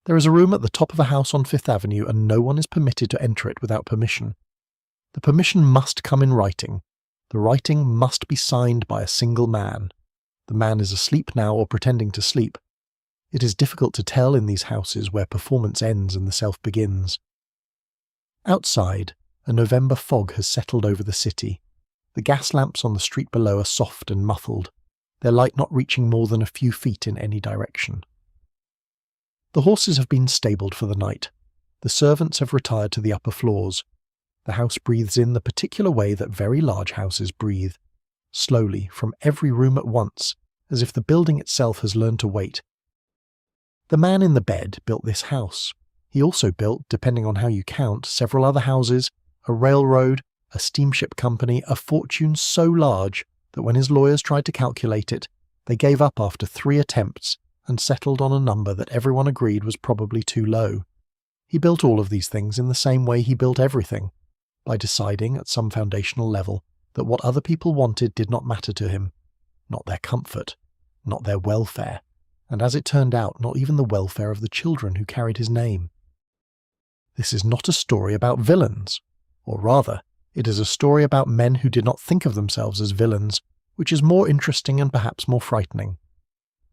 There is a room at the top of a house on Fifth Avenue and no one is permitted to enter it without permission. The permission must come in writing. The writing must be signed by a single man. The man is asleep now or pretending to sleep. It is difficult to tell in these houses where performance ends and the self begins. Outside, a November fog has settled over the city. The gas lamps on the street below are soft and muffled, their light not reaching more than a few feet in any direction. The horses have been stabled for the night. The servants have retired to the upper floors. The house breathes in the particular way that very large houses breathe, slowly, from every room at once, as if the building itself has learned to wait. The man in the bed built this house. He also built, depending on how you count, several other houses, a railroad, a steamship company, a fortune so large that when his lawyers tried to calculate it, they gave up after 3 attempts and settled on a number that everyone agreed was probably too low. He built all of these things in the same way he built everything, by deciding at some foundational level that what other people wanted did not matter to him, not their comfort, not their welfare, and as it turned out, not even the welfare of the children who carried his name. This is not a story about villains, or rather, it is a story about men who did not think of themselves as villains, which is more interesting and perhaps more frightening.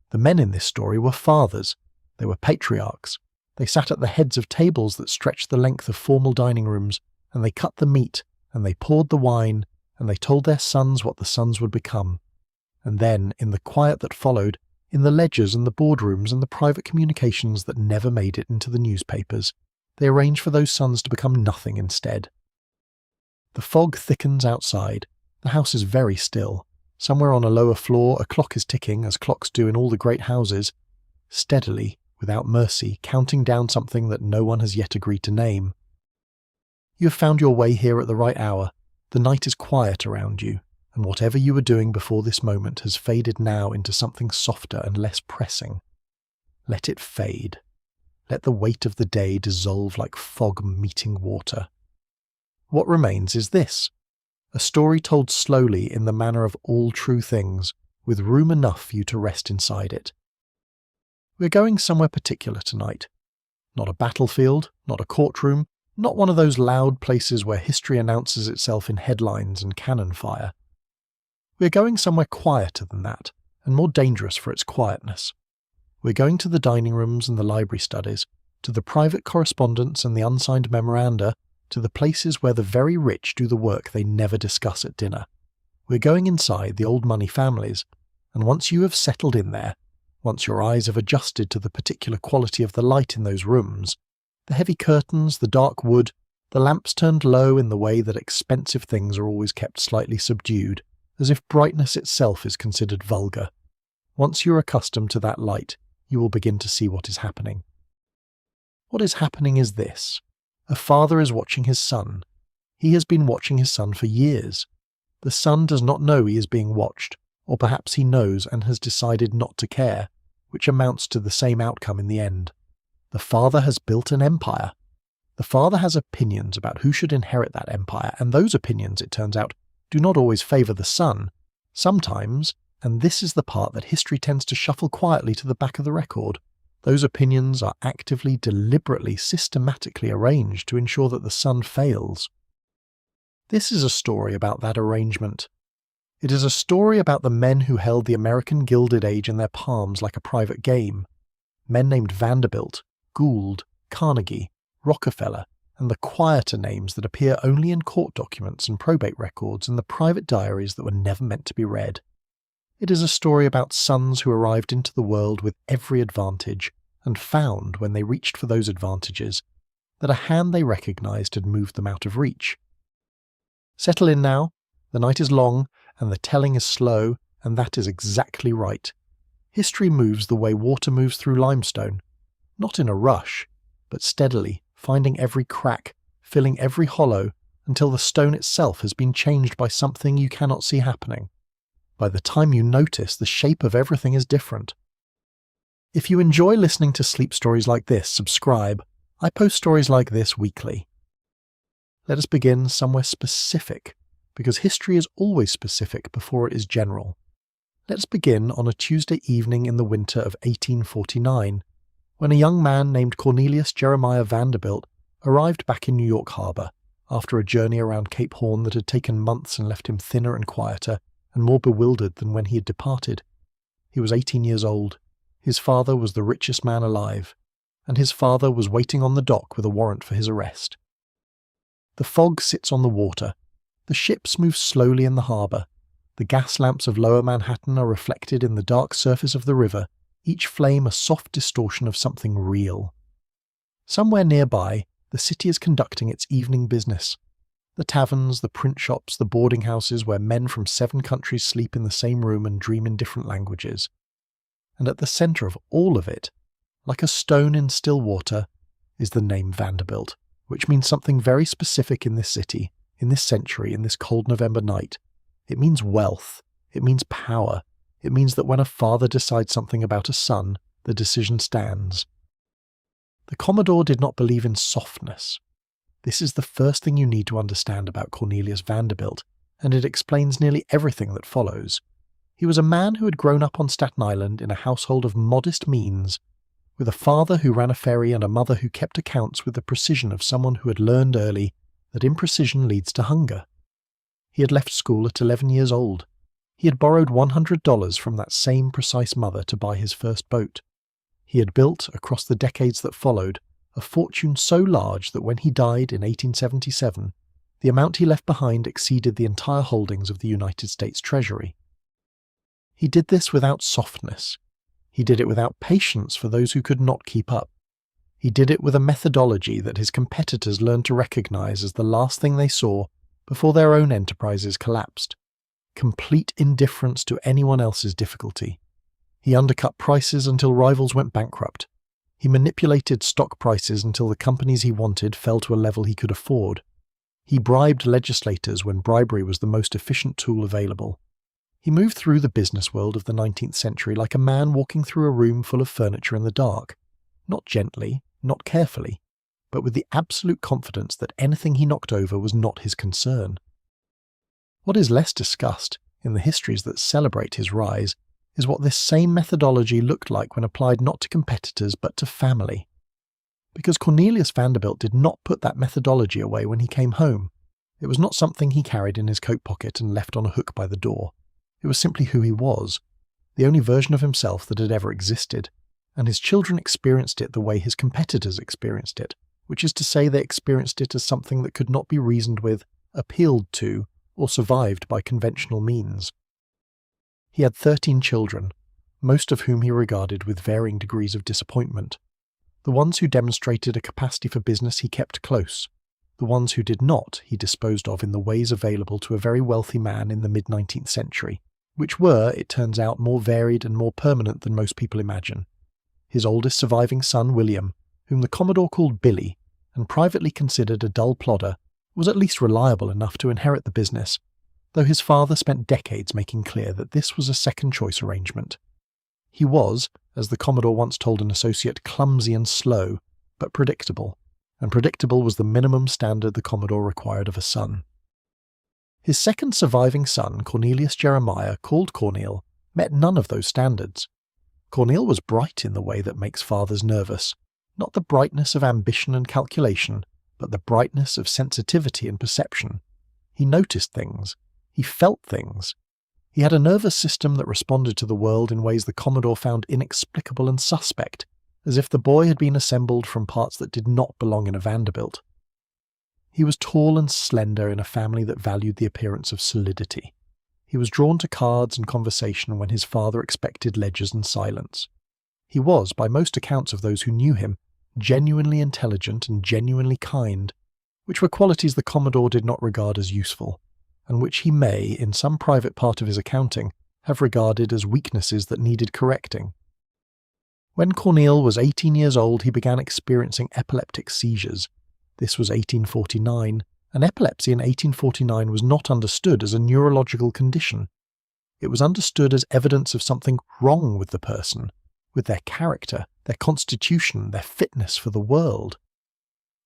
The men in this story were fathers. They were patriarchs. They sat at the heads of tables that stretched the length of formal dining rooms, and they cut the meat, and they poured the wine, and they told their sons what the sons would become. And then, in the quiet that followed, in the ledgers and the boardrooms and the private communications that never made it into the newspapers, they arranged for those sons to become nothing instead. The fog thickens outside. The house is very still. Somewhere on a lower floor, a clock is ticking, as clocks do in all the great houses, steadily, without mercy, counting down something that no one has yet agreed to name. You have found your way here at the right hour. The night is quiet around you, and whatever you were doing before this moment has faded now into something softer and less pressing. Let it fade. Let the weight of the day dissolve like fog meeting water. What remains is this: a story told slowly in the manner of all true things, with room enough for you to rest inside it. We're going somewhere particular tonight. Not a battlefield, not a courtroom, not one of those loud places where history announces itself in headlines and cannon fire. We're going somewhere quieter than that, and more dangerous for its quietness. We're going to the dining rooms and the library studies, to the private correspondence and the unsigned memoranda, to the places where the very rich do the work they never discuss at dinner. We're going inside the old money families, and once you have settled in there, once your eyes have adjusted to the particular quality of the light in those rooms, the heavy curtains, the dark wood, the lamps turned low in the way that expensive things are always kept slightly subdued, as if brightness itself is considered vulgar. Once you're accustomed to that light, you will begin to see what is happening. What is happening is this. A father is watching his son. He has been watching his son for years. The son does not know he is being watched, or perhaps he knows and has decided not to care, which amounts to the same outcome in the end. The father has built an empire. The father has opinions about who should inherit that empire, and those opinions, it turns out, do not always favour the son. Sometimes, and this is the part that history tends to shuffle quietly to the back of the record, those opinions are actively, deliberately, systematically arranged to ensure that the son fails. This is a story about that arrangement. It is a story about the men who held the American Gilded Age in their palms like a private game. Men named Vanderbilt, Gould, Carnegie, Rockefeller, and the quieter names that appear only in court documents and probate records and the private diaries that were never meant to be read. It is a story about sons who arrived into the world with every advantage and found, when they reached for those advantages, that a hand they recognized had moved them out of reach. Settle in now. The night is long, and the telling is slow, and that is exactly right. History moves the way water moves through limestone, not in a rush, but steadily, finding every crack, filling every hollow, until the stone itself has been changed by something you cannot see happening. By the time you notice, the shape of everything is different. If you enjoy listening to sleep stories like this, subscribe. I post stories like this weekly. Let us begin somewhere specific, because history is always specific before it is general. Let's begin on a Tuesday evening in the winter of 1849, when a young man named Cornelius Jeremiah Vanderbilt arrived back in New York Harbor after a journey around Cape Horn that had taken months and left him thinner and quieter and more bewildered than when he had departed. He was 18 years old. His father was the richest man alive, and his father was waiting on the dock with a warrant for his arrest. The fog sits on the water. The ships move slowly in the harbour. The gas lamps of lower Manhattan are reflected in the dark surface of the river, each flame a soft distortion of something real. Somewhere nearby, the city is conducting its evening business. The taverns, the print shops, the boarding houses where men from 7 countries sleep in the same room and dream in different languages. And at the centre of all of it, like a stone in still water, is the name Vanderbilt, which means something very specific in this city, in this century, in this cold November night. It means wealth. It means power. It means that when a father decides something about a son, the decision stands. The Commodore did not believe in softness. This is the first thing you need to understand about Cornelius Vanderbilt, and it explains nearly everything that follows. He was a man who had grown up on Staten Island in a household of modest means, with a father who ran a ferry and a mother who kept accounts with the precision of someone who had learned early that imprecision leads to hunger. He had left school at 11 years old. He had borrowed $100 from that same precise mother to buy his first boat. He had built, across the decades that followed, a fortune so large that when he died in 1877, the amount he left behind exceeded the entire holdings of the United States Treasury. He did this without softness. He did it without patience for those who could not keep up. He did it with a methodology that his competitors learned to recognize as the last thing they saw before their own enterprises collapsed. Complete indifference to anyone else's difficulty. He undercut prices until rivals went bankrupt. He manipulated stock prices until the companies he wanted fell to a level he could afford. He bribed legislators when bribery was the most efficient tool available. He moved through the business world of the 19th century like a man walking through a room full of furniture in the dark, not gently, not carefully, but with the absolute confidence that anything he knocked over was not his concern. What is less discussed, in the histories that celebrate his rise, is what this same methodology looked like when applied not to competitors but to family. Because Cornelius Vanderbilt did not put that methodology away when he came home. It was not something he carried in his coat pocket and left on a hook by the door. It was simply who he was, the only version of himself that had ever existed, and his children experienced it the way his competitors experienced it, which is to say they experienced it as something that could not be reasoned with, appealed to, or survived by conventional means. He had 13 children, most of whom he regarded with varying degrees of disappointment. The ones who demonstrated a capacity for business he kept close. The ones who did not he disposed of in the ways available to a very wealthy man in the mid-19th century, which were, it turns out, more varied and more permanent than most people imagine. His oldest surviving son, William, whom the Commodore called Billy, and privately considered a dull plodder, was at least reliable enough to inherit the business, though his father spent decades making clear that this was a second-choice arrangement. He was, as the Commodore once told an associate, clumsy and slow, but predictable, and predictable was the minimum standard the Commodore required of a son. His second surviving son, Cornelius Jeremiah, called Cornel, met none of those standards. Cornel was bright in the way that makes fathers nervous, not the brightness of ambition and calculation, but the brightness of sensitivity and perception. He noticed things. He felt things. He had a nervous system that responded to the world in ways the Commodore found inexplicable and suspect, as if the boy had been assembled from parts that did not belong in a Vanderbilt. He was tall and slender in a family that valued the appearance of solidity. He was drawn to cards and conversation when his father expected ledgers and silence. He was, by most accounts of those who knew him, genuinely intelligent and genuinely kind, which were qualities the Commodore did not regard as useful, and which he may, in some private part of his accounting, have regarded as weaknesses that needed correcting. When Cornel was 18 years old, he began experiencing epileptic seizures. This was 1849, and epilepsy in 1849 was not understood as a neurological condition. It was understood as evidence of something wrong with the person, with their character, their constitution, their fitness for the world.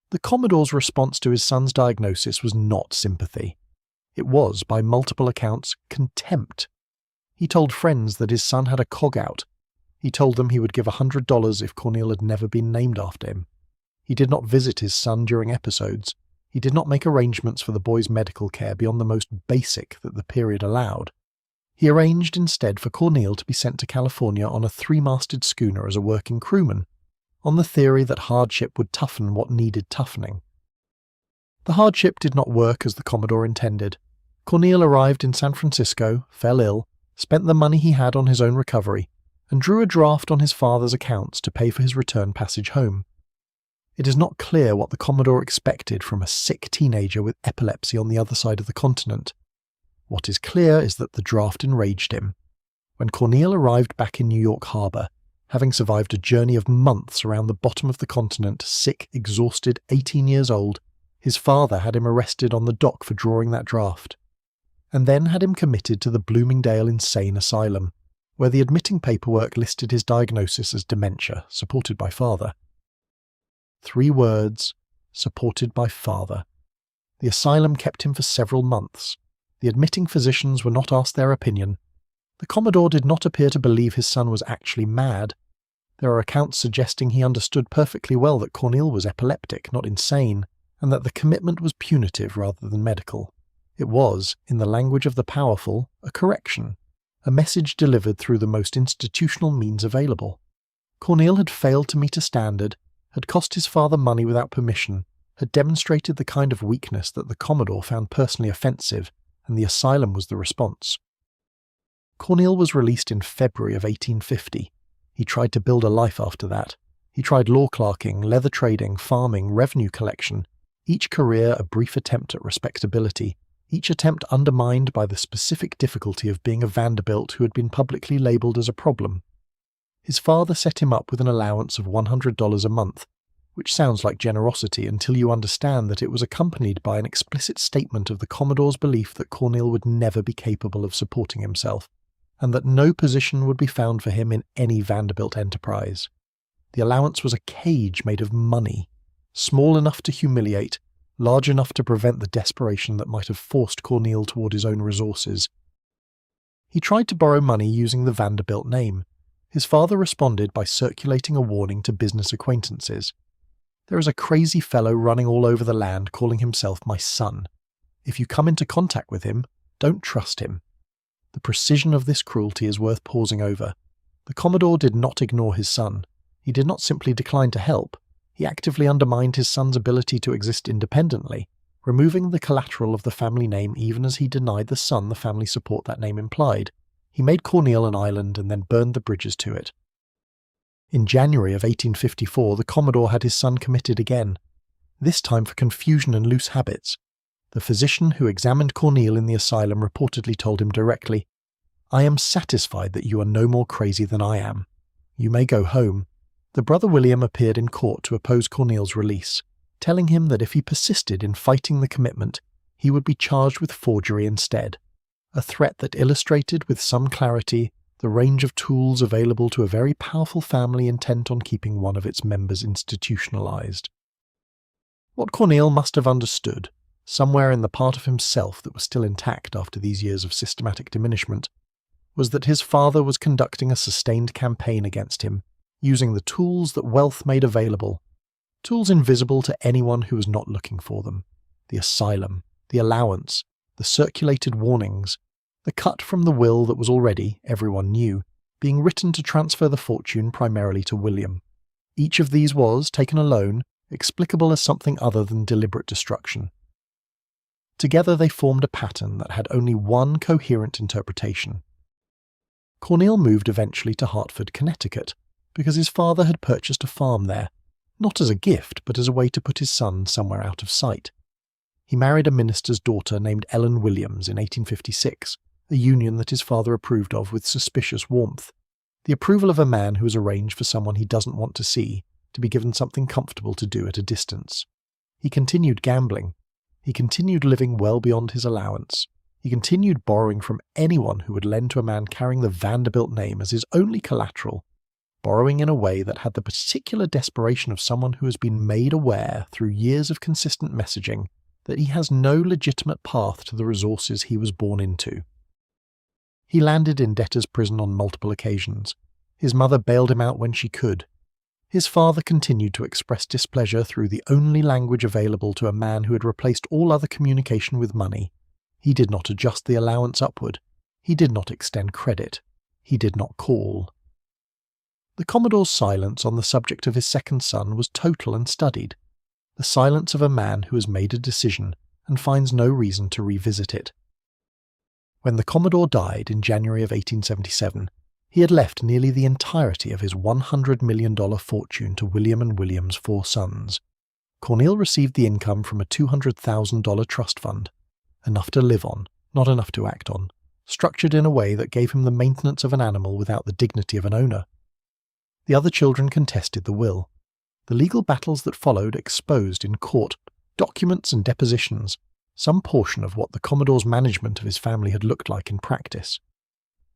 The Commodore's response to his son's diagnosis was not sympathy. It was, by multiple accounts, contempt. He told friends that his son had a cog out. He told them he would give $100 if Cornel had never been named after him. He did not visit his son during episodes. He did not make arrangements for the boy's medical care beyond the most basic that the period allowed. He arranged instead for Cornel to be sent to California on a 3-masted schooner as a working crewman, on the theory that hardship would toughen what needed toughening. The hardship did not work as the Commodore intended. Cornel arrived in San Francisco, fell ill, spent the money he had on his own recovery, and drew a draft on his father's accounts to pay for his return passage home. It is not clear what the Commodore expected from a sick teenager with epilepsy on the other side of the continent. What is clear is that the draft enraged him. When Cornel arrived back in New York Harbor, having survived a journey of months around the bottom of the continent, sick, exhausted, 18 years old, his father had him arrested on the dock for drawing that draft, and then had him committed to the Bloomingdale Insane Asylum, where the admitting paperwork listed his diagnosis as dementia, supported by father. 3 words, supported by father. The asylum kept him for several months. The admitting physicians were not asked their opinion. The Commodore did not appear to believe his son was actually mad. There are accounts suggesting he understood perfectly well that Cornel was epileptic, not insane, and that the commitment was punitive rather than medical. It was, in the language of the powerful, a correction, a message delivered through the most institutional means available. Cornel had failed to meet a standard, had cost his father money without permission, had demonstrated the kind of weakness that the Commodore found personally offensive, and the asylum was the response. Cornel was released in February of 1850. He tried to build a life after that. He tried law clerking, leather trading, farming, revenue collection, each career a brief attempt at respectability, each attempt undermined by the specific difficulty of being a Vanderbilt who had been publicly labelled as a problem. His father set him up with an allowance of $100 a month, which sounds like generosity until you understand that it was accompanied by an explicit statement of the Commodore's belief that Cornel would never be capable of supporting himself, and that no position would be found for him in any Vanderbilt enterprise. The allowance was a cage made of money, small enough to humiliate, large enough to prevent the desperation that might have forced Cornel toward his own resources. He tried to borrow money using the Vanderbilt name. His father responded by circulating a warning to business acquaintances. There is a crazy fellow running all over the land calling himself my son. If you come into contact with him, don't trust him. The precision of this cruelty is worth pausing over. The Commodore did not ignore his son. He did not simply decline to help. He actively undermined his son's ability to exist independently, removing the collateral of the family name even as he denied the son the family support that name implied. He made Cornel an island and then burned the bridges to it. In January of 1854, the Commodore had his son committed again, this time for confusion and loose habits. The physician who examined Cornel in the asylum reportedly told him directly, "I am satisfied that you are no more crazy than I am. You may go home." The brother William appeared in court to oppose Cornel's release, telling him that if he persisted in fighting the commitment, he would be charged with forgery instead, a threat that illustrated with some clarity the range of tools available to a very powerful family intent on keeping one of its members institutionalized. What Cornel must have understood, somewhere in the part of himself that was still intact after these years of systematic diminishment, was that his father was conducting a sustained campaign against him, using the tools that wealth made available, tools invisible to anyone who was not looking for them: the asylum, the allowance, the circulated warnings, the cut from the will that was already, everyone knew, being written to transfer the fortune primarily to William. Each of these was, taken alone, explicable as something other than deliberate destruction. Together they formed a pattern that had only one coherent interpretation. Cornel moved eventually to Hartford, Connecticut, because his father had purchased a farm there, not as a gift but as a way to put his son somewhere out of sight. He married a minister's daughter named Ellen Williams in 1856, a union that his father approved of with suspicious warmth, the approval of a man who has arranged for someone he doesn't want to see to be given something comfortable to do at a distance. He continued gambling. He continued living well beyond his allowance. He continued borrowing from anyone who would lend to a man carrying the Vanderbilt name as his only collateral, borrowing in a way that had the particular desperation of someone who has been made aware through years of consistent messaging that he has no legitimate path to the resources he was born into. He landed in debtor's prison on multiple occasions. His mother bailed him out when she could. His father continued to express displeasure through the only language available to a man who had replaced all other communication with money. He did not adjust the allowance upward. He did not extend credit. He did not call. The Commodore's silence on the subject of his second son was total and studied, the silence of a man who has made a decision and finds no reason to revisit it. When the Commodore died in January of 1877, he had left nearly the entirety of his $100 million fortune to William and William's 4 sons. Cornel received the income from a $200,000 trust fund, enough to live on, not enough to act on, structured in a way that gave him the maintenance of an animal without the dignity of an owner. The other children contested the will. The legal battles that followed exposed in court, documents and depositions, some portion of what the Commodore's management of his family had looked like in practice.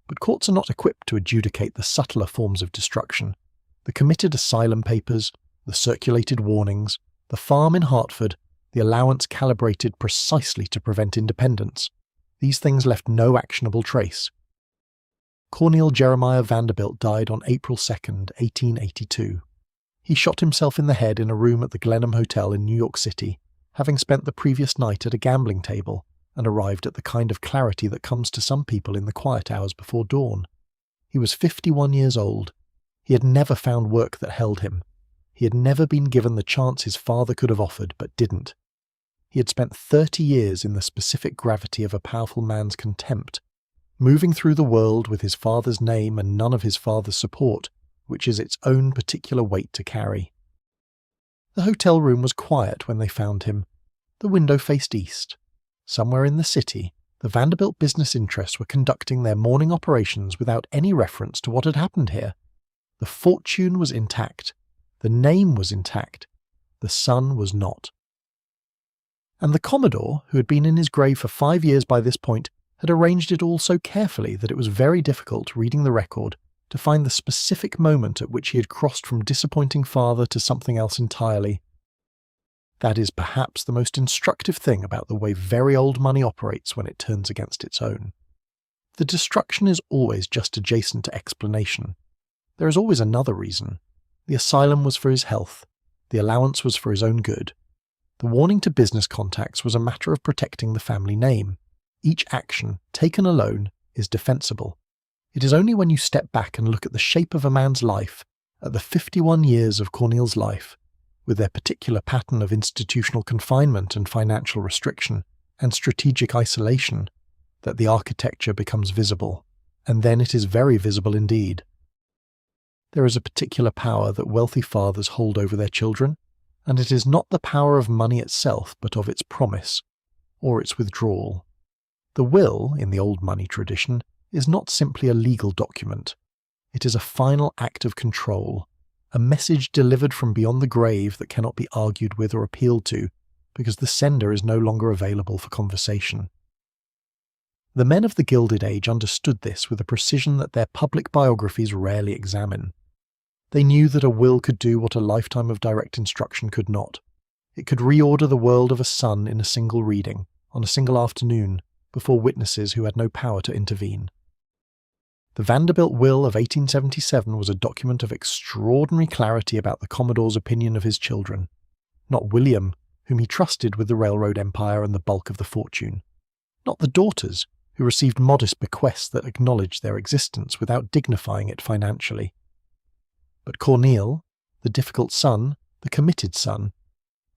But courts are not equipped to adjudicate the subtler forms of destruction, the committed asylum papers, the circulated warnings, the farm in Hartford, the allowance calibrated precisely to prevent independence. These things left no actionable trace. Cornelius Jeremiah Vanderbilt died on April 2, 1882. He shot himself in the head in a room at the Glenham Hotel in New York City, having spent the previous night at a gambling table and arrived at the kind of clarity that comes to some people in the quiet hours before dawn. He was 51 years old. He had never found work that held him. He had never been given the chance his father could have offered, but didn't. He had spent 30 years in the specific gravity of a powerful man's contempt, moving through the world with his father's name and none of his father's support, which is its own particular weight to carry. The hotel room was quiet when they found him. The window faced east. Somewhere in the city, the Vanderbilt business interests were conducting their morning operations without any reference to what had happened here. The fortune was intact. The name was intact. The son was not. And the Commodore, who had been in his grave for 5 years by this point, had arranged it all so carefully that it was very difficult, reading the record, to find the specific moment at which he had crossed from disappointing father to something else entirely. That is perhaps the most instructive thing about the way very old money operates when it turns against its own. The destruction is always just adjacent to explanation. There is always another reason. The asylum was for his health. The allowance was for his own good. The warning to business contacts was a matter of protecting the family name. Each action, taken alone, is defensible. It is only when you step back and look at the shape of a man's life, at the 51 years of Cornel's life, with their particular pattern of institutional confinement and financial restriction and strategic isolation, that the architecture becomes visible, and then it is very visible indeed. There is a particular power that wealthy fathers hold over their children, and it is not the power of money itself but of its promise, or its withdrawal. The will, in the old money tradition, is not simply a legal document. It is a final act of control, a message delivered from beyond the grave that cannot be argued with or appealed to, because the sender is no longer available for conversation. The men of the Gilded Age understood this with a precision that their public biographies rarely examine. They knew that a will could do what a lifetime of direct instruction could not. It could reorder the world of a son in a single reading, on a single afternoon, before witnesses who had no power to intervene. The Vanderbilt will of 1877 was a document of extraordinary clarity about the Commodore's opinion of his children, not William, whom he trusted with the railroad empire and the bulk of the fortune, not the daughters, who received modest bequests that acknowledged their existence without dignifying it financially, but Cornel, the difficult son, the committed son,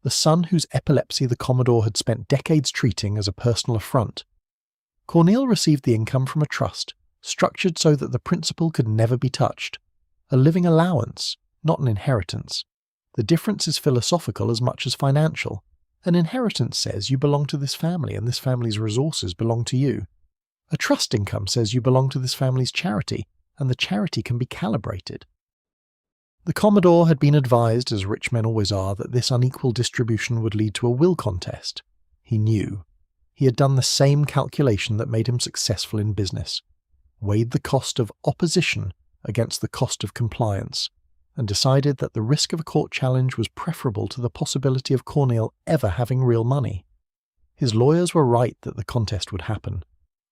the son whose epilepsy the Commodore had spent decades treating as a personal affront. Cornel received the income from a trust, structured so that the principal could never be touched, a living allowance, not an inheritance. The difference is philosophical as much as financial. An inheritance says you belong to this family and this family's resources belong to you. A trust income says you belong to this family's charity, and the charity can be calibrated. The Commodore had been advised, as rich men always are, that this unequal distribution would lead to a will contest. He knew. He had done the same calculation that made him successful in business, weighed the cost of opposition against the cost of compliance, and decided that the risk of a court challenge was preferable to the possibility of Cornel ever having real money. His lawyers were right that the contest would happen.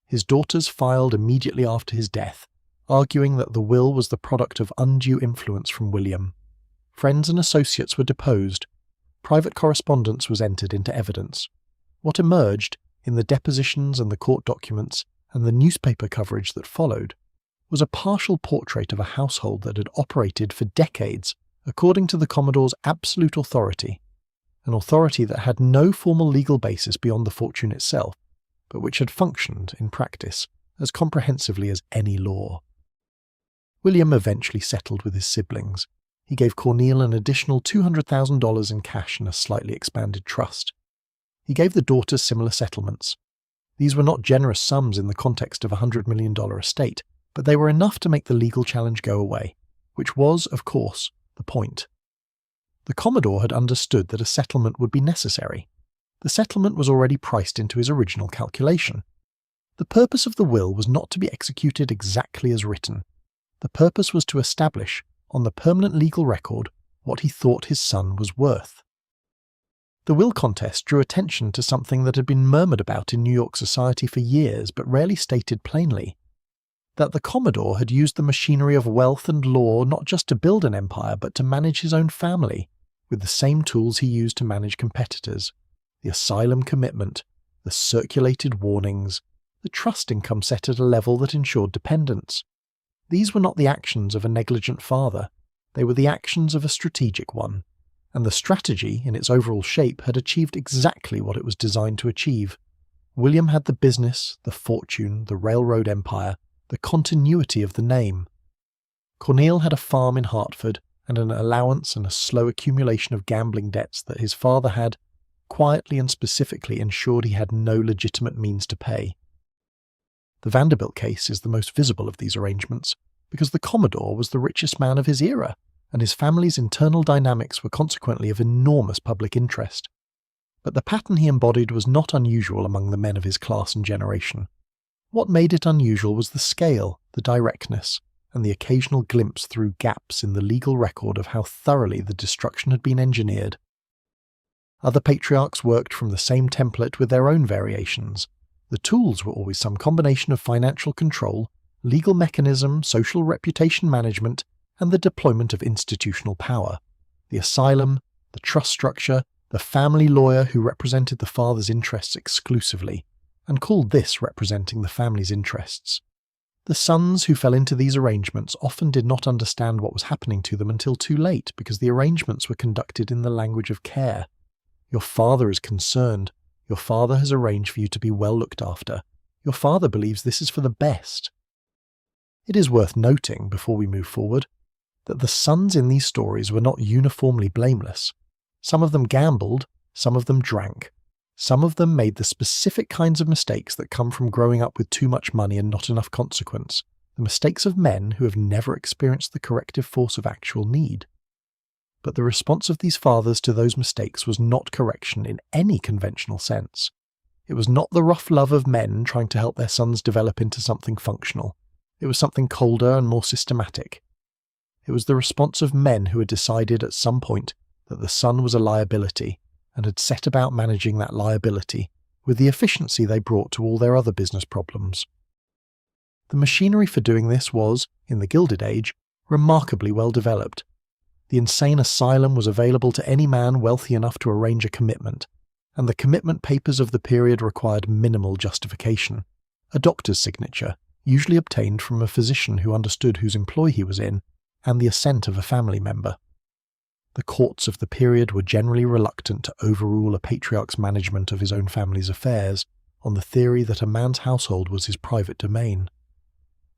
His daughters filed immediately after his death, arguing that the will was the product of undue influence from William. Friends and associates were deposed. Private correspondence was entered into evidence. What emerged, in the depositions and the court documents and the newspaper coverage that followed, was a partial portrait of a household that had operated for decades according to the Commodore's absolute authority, an authority that had no formal legal basis beyond the fortune itself, but which had functioned, in practice, as comprehensively as any law. William eventually settled with his siblings. He gave Cornel an additional $200,000 in cash and a slightly expanded trust. He gave the daughters similar settlements. These were not generous sums in the context of a $100 million estate, but they were enough to make the legal challenge go away, which was, of course, the point. The Commodore had understood that a settlement would be necessary. The settlement was already priced into his original calculation. The purpose of the will was not to be executed exactly as written. The purpose was to establish, on the permanent legal record, what he thought his son was worth. The will contest drew attention to something that had been murmured about in New York society for years but rarely stated plainly: that the Commodore had used the machinery of wealth and law not just to build an empire but to manage his own family, with the same tools he used to manage competitors: the asylum commitment, the circulated warnings, the trust income set at a level that ensured dependence. These were not the actions of a negligent father, they were the actions of a strategic one, and the strategy, in its overall shape, had achieved exactly what it was designed to achieve. William had the business, the fortune, the railroad empire, the continuity of the name. Cornel had a farm in Hartford, and an allowance and a slow accumulation of gambling debts that his father had, quietly and specifically, ensured he had no legitimate means to pay. The Vanderbilt case is the most visible of these arrangements, because the Commodore was the richest man of his era, and his family's internal dynamics were consequently of enormous public interest. But the pattern he embodied was not unusual among the men of his class and generation. What made it unusual was the scale, the directness, and the occasional glimpse through gaps in the legal record of how thoroughly the destruction had been engineered. Other patriarchs worked from the same template with their own variations. The tools were always some combination of financial control, legal mechanism, social reputation management, and the deployment of institutional power. The asylum, the trust structure, the family lawyer who represented the father's interests exclusively, and called this representing the family's interests. The sons who fell into these arrangements often did not understand what was happening to them until too late, because the arrangements were conducted in the language of care. Your father is concerned. Your father has arranged for you to be well looked after. Your father believes this is for the best. It is worth noting, before we move forward, that the sons in these stories were not uniformly blameless. Some of them gambled, some of them drank. Some of them made the specific kinds of mistakes that come from growing up with too much money and not enough consequence, the mistakes of men who have never experienced the corrective force of actual need. But the response of these fathers to those mistakes was not correction in any conventional sense. It was not the rough love of men trying to help their sons develop into something functional. It was something colder and more systematic. It was the response of men who had decided at some point that the son was a liability, and had set about managing that liability with the efficiency they brought to all their other business problems. The machinery for doing this was, in the Gilded Age, remarkably well developed. The insane asylum was available to any man wealthy enough to arrange a commitment, and the commitment papers of the period required minimal justification. A doctor's signature, usually obtained from a physician who understood whose employ he was in, and the assent of a family member. The courts of the period were generally reluctant to overrule a patriarch's management of his own family's affairs, on the theory that a man's household was his private domain.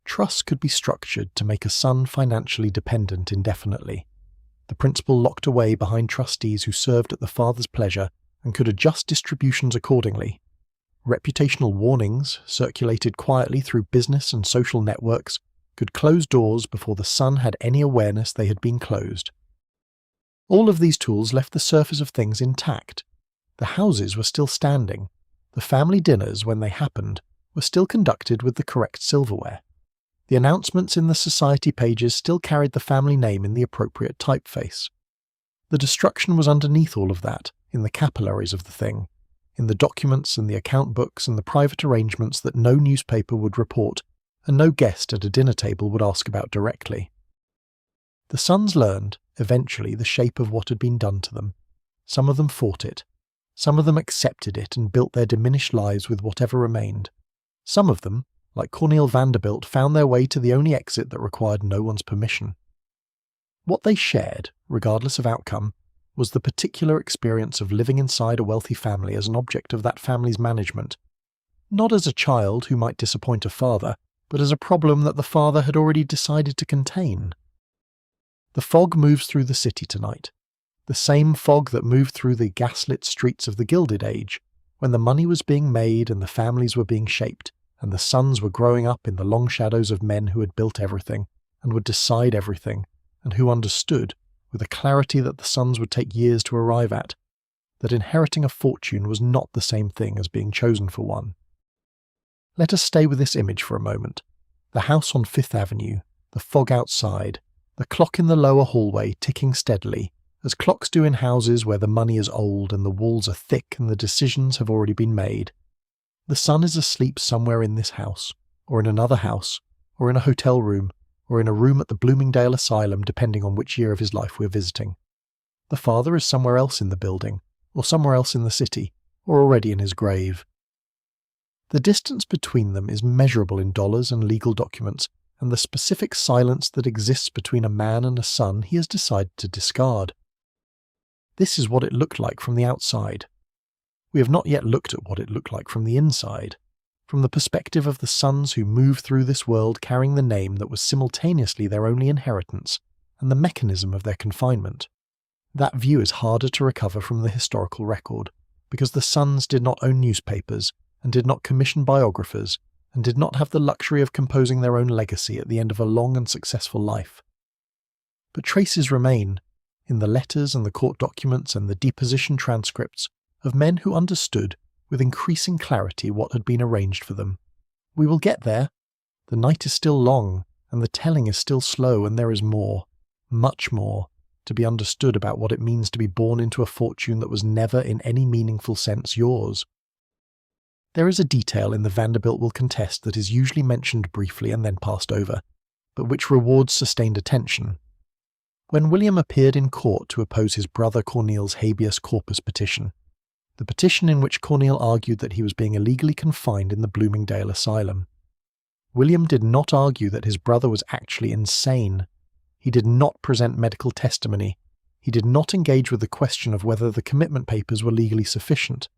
Trusts could be structured to make a son financially dependent indefinitely. The principal locked away behind trustees who served at the father's pleasure and could adjust distributions accordingly. Reputational warnings, circulated quietly through business and social networks, could close doors before the son had any awareness they had been closed. All of these tools left the surface of things intact. The houses were still standing. The family dinners, when they happened, were still conducted with the correct silverware. The announcements in the society pages still carried the family name in the appropriate typeface. The destruction was underneath all of that, in the capillaries of the thing, in the documents and the account books and the private arrangements that no newspaper would report, and no guest at a dinner table would ask about directly. The sons learned, eventually, the shape of what had been done to them. Some of them fought it. Some of them accepted it and built their diminished lives with whatever remained. Some of them, like Cornelius Vanderbilt, found their way to the only exit that required no one's permission. What they shared, regardless of outcome, was the particular experience of living inside a wealthy family as an object of that family's management, not as a child who might disappoint a father, but as a problem that the father had already decided to contain. The fog moves through the city tonight, the same fog that moved through the gaslit streets of the Gilded Age, when the money was being made and the families were being shaped, and the sons were growing up in the long shadows of men who had built everything, and would decide everything, and who understood, with a clarity that the sons would take years to arrive at, that inheriting a fortune was not the same thing as being chosen for one. Let us stay with this image for a moment. The house on Fifth Avenue, the fog outside, the clock in the lower hallway ticking steadily, as clocks do in houses where the money is old and the walls are thick and the decisions have already been made. The son is asleep somewhere in this house, or in another house, or in a hotel room, or in a room at the Bloomingdale Asylum, depending on which year of his life we're visiting. The father is somewhere else in the building, or somewhere else in the city, or already in his grave. The distance between them is measurable in dollars and legal documents, and the specific silence that exists between a man and a son he has decided to discard. This is what it looked like from the outside. We have not yet looked at what it looked like from the inside, from the perspective of the sons who moved through this world carrying the name that was simultaneously their only inheritance and the mechanism of their confinement. That view is harder to recover from the historical record, because the sons did not own newspapers, and did not commission biographers, and did not have the luxury of composing their own legacy at the end of a long and successful life. But traces remain, in the letters and the court documents and the deposition transcripts, of men who understood with increasing clarity what had been arranged for them. We will get there. The night is still long, and the telling is still slow, and there is more, much more, to be understood about what it means to be born into a fortune that was never in any meaningful sense yours. There is a detail in the Vanderbilt will contest that is usually mentioned briefly and then passed over, but which rewards sustained attention. When William appeared in court to oppose his brother Cornelius' habeas corpus petition, the petition in which Cornel argued that he was being illegally confined in the Bloomingdale Asylum, William did not argue that his brother was actually insane. He did not present medical testimony. He did not engage with the question of whether the commitment papers were legally sufficient.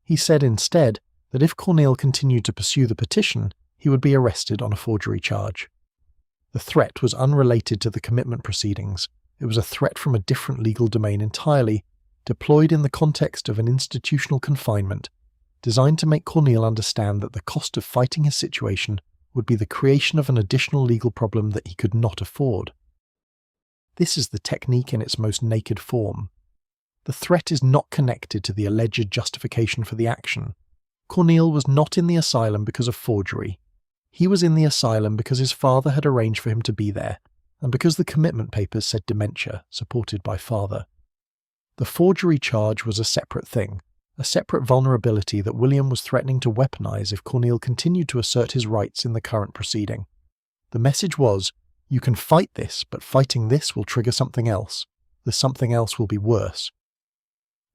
He said instead that if Cornel continued to pursue the petition, he would be arrested on a forgery charge. The threat was unrelated to the commitment proceedings. It was a threat from a different legal domain entirely, deployed in the context of an institutional confinement, designed to make Cornel understand that the cost of fighting his situation would be the creation of an additional legal problem that he could not afford. This is the technique in its most naked form. The threat is not connected to the alleged justification for the action. Cornel was not in the asylum because of forgery. He was in the asylum because his father had arranged for him to be there, and because the commitment papers said dementia, supported by father. The forgery charge was a separate thing, a separate vulnerability that William was threatening to weaponize if Cornel continued to assert his rights in the current proceeding. The message was, you can fight this, but fighting this will trigger something else. The something else will be worse.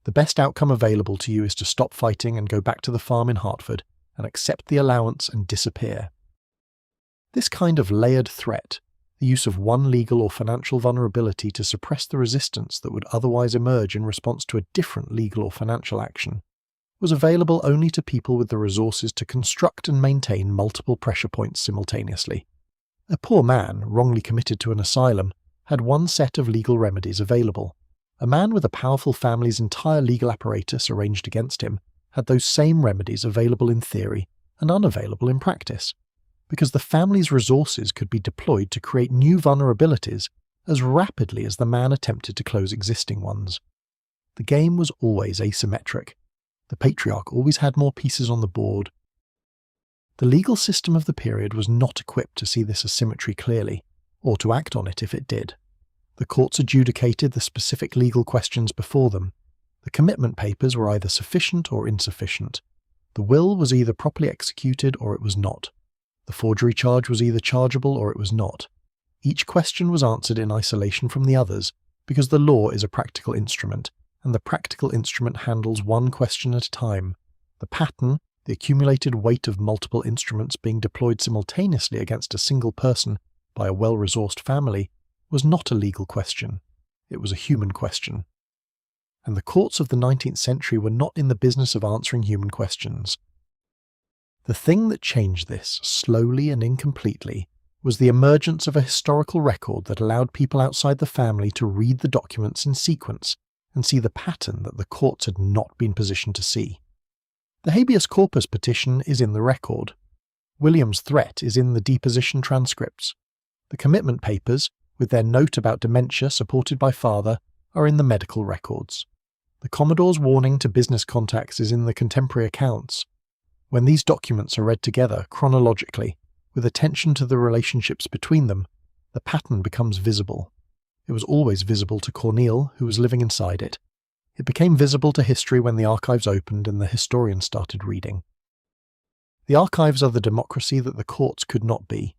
The best outcome available to you is to stop fighting and go back to the farm in Hartford and accept the allowance and disappear. This kind of layered threat, the use of one legal or financial vulnerability to suppress the resistance that would otherwise emerge in response to a different legal or financial action, was available only to people with the resources to construct and maintain multiple pressure points simultaneously. A poor man, wrongly committed to an asylum, had one set of legal remedies available. A man with a powerful family's entire legal apparatus arranged against him had those same remedies available in theory and unavailable in practice, because the family's resources could be deployed to create new vulnerabilities as rapidly as the man attempted to close existing ones. The game was always asymmetric. The Patriarch always had more pieces on the board. The legal system of the period was not equipped to see this asymmetry clearly, or to act on it if it did. The courts adjudicated the specific legal questions before them. The commitment papers were either sufficient or insufficient. The will was either properly executed or it was not. The forgery charge was either chargeable or it was not. Each question was answered in isolation from the others, because the law is a practical instrument, and the practical instrument handles one question at a time. The pattern, the accumulated weight of multiple instruments being deployed simultaneously against a single person by a well-resourced family, was not a legal question. It was a human question. And the courts of the 19th century were not in the business of answering human questions. The thing that changed this, slowly and incompletely, was the emergence of a historical record that allowed people outside the family to read the documents in sequence and see the pattern that the courts had not been positioned to see. The habeas corpus petition is in the record. William's threat is in the deposition transcripts. The commitment papers, with their note about dementia supported by father, are in the medical records. The Commodore's warning to business contacts is in the contemporary accounts. When these documents are read together chronologically, with attention to the relationships between them, the pattern becomes visible. It was always visible to Cornel, who was living inside it. It became visible to history when the archives opened and the historian started reading. The archives are the democracy that the courts could not be.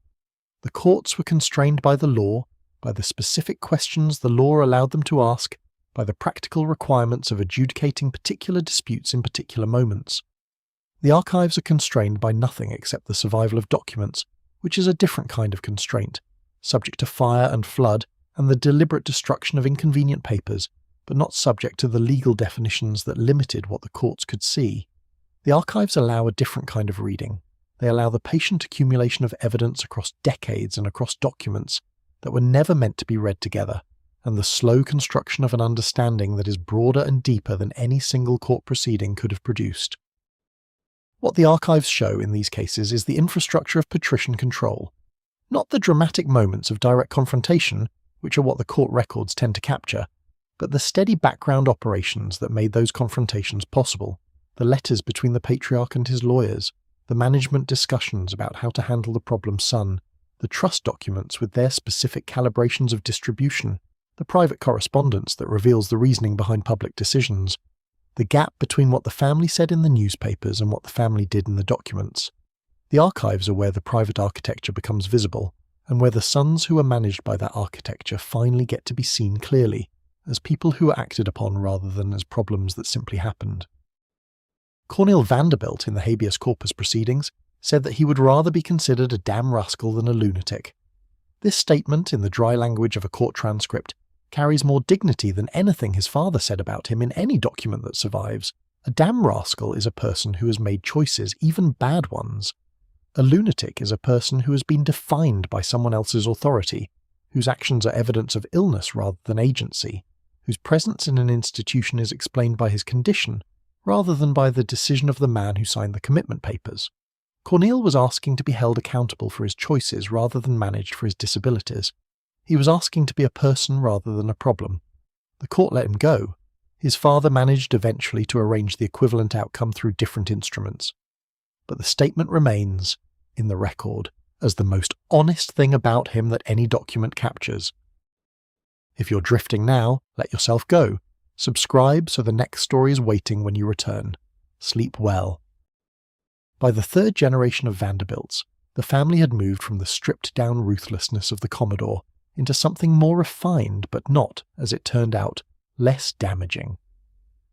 The courts were constrained by the law, by the specific questions the law allowed them to ask, by the practical requirements of adjudicating particular disputes in particular moments. The archives are constrained by nothing except the survival of documents, which is a different kind of constraint, subject to fire and flood and the deliberate destruction of inconvenient papers, but not subject to the legal definitions that limited what the courts could see. The archives allow a different kind of reading. They allow the patient accumulation of evidence across decades and across documents that were never meant to be read together, and the slow construction of an understanding that is broader and deeper than any single court proceeding could have produced. What the archives show in these cases is the infrastructure of patrician control, not the dramatic moments of direct confrontation, which are what the court records tend to capture, but the steady background operations that made those confrontations possible, the letters between the patriarch and his lawyers, the management discussions about how to handle the problem son, the trust documents with their specific calibrations of distribution, the private correspondence that reveals the reasoning behind public decisions, the gap between what the family said in the newspapers and what the family did in the documents. The archives are where the private architecture becomes visible, and where the sons who are managed by that architecture finally get to be seen clearly, as people who were acted upon rather than as problems that simply happened. Cornelius Vanderbilt in the habeas corpus proceedings said that he would rather be considered a damn rascal than a lunatic. This statement, in the dry language of a court transcript, carries more dignity than anything his father said about him in any document that survives. A damn rascal is a person who has made choices, even bad ones. A lunatic is a person who has been defined by someone else's authority, whose actions are evidence of illness rather than agency, whose presence in an institution is explained by his condition rather than by the decision of the man who signed the commitment papers. Cornel was asking to be held accountable for his choices rather than managed for his disabilities. He was asking to be a person rather than a problem. The court let him go. His father managed eventually to arrange the equivalent outcome through different instruments. But the statement remains, in the record, as the most honest thing about him that any document captures. If you're drifting now, let yourself go. Subscribe so the next story is waiting when you return. Sleep well. By the third generation of Vanderbilts, the family had moved from the stripped-down ruthlessness of the Commodore into something more refined but not, as it turned out, less damaging.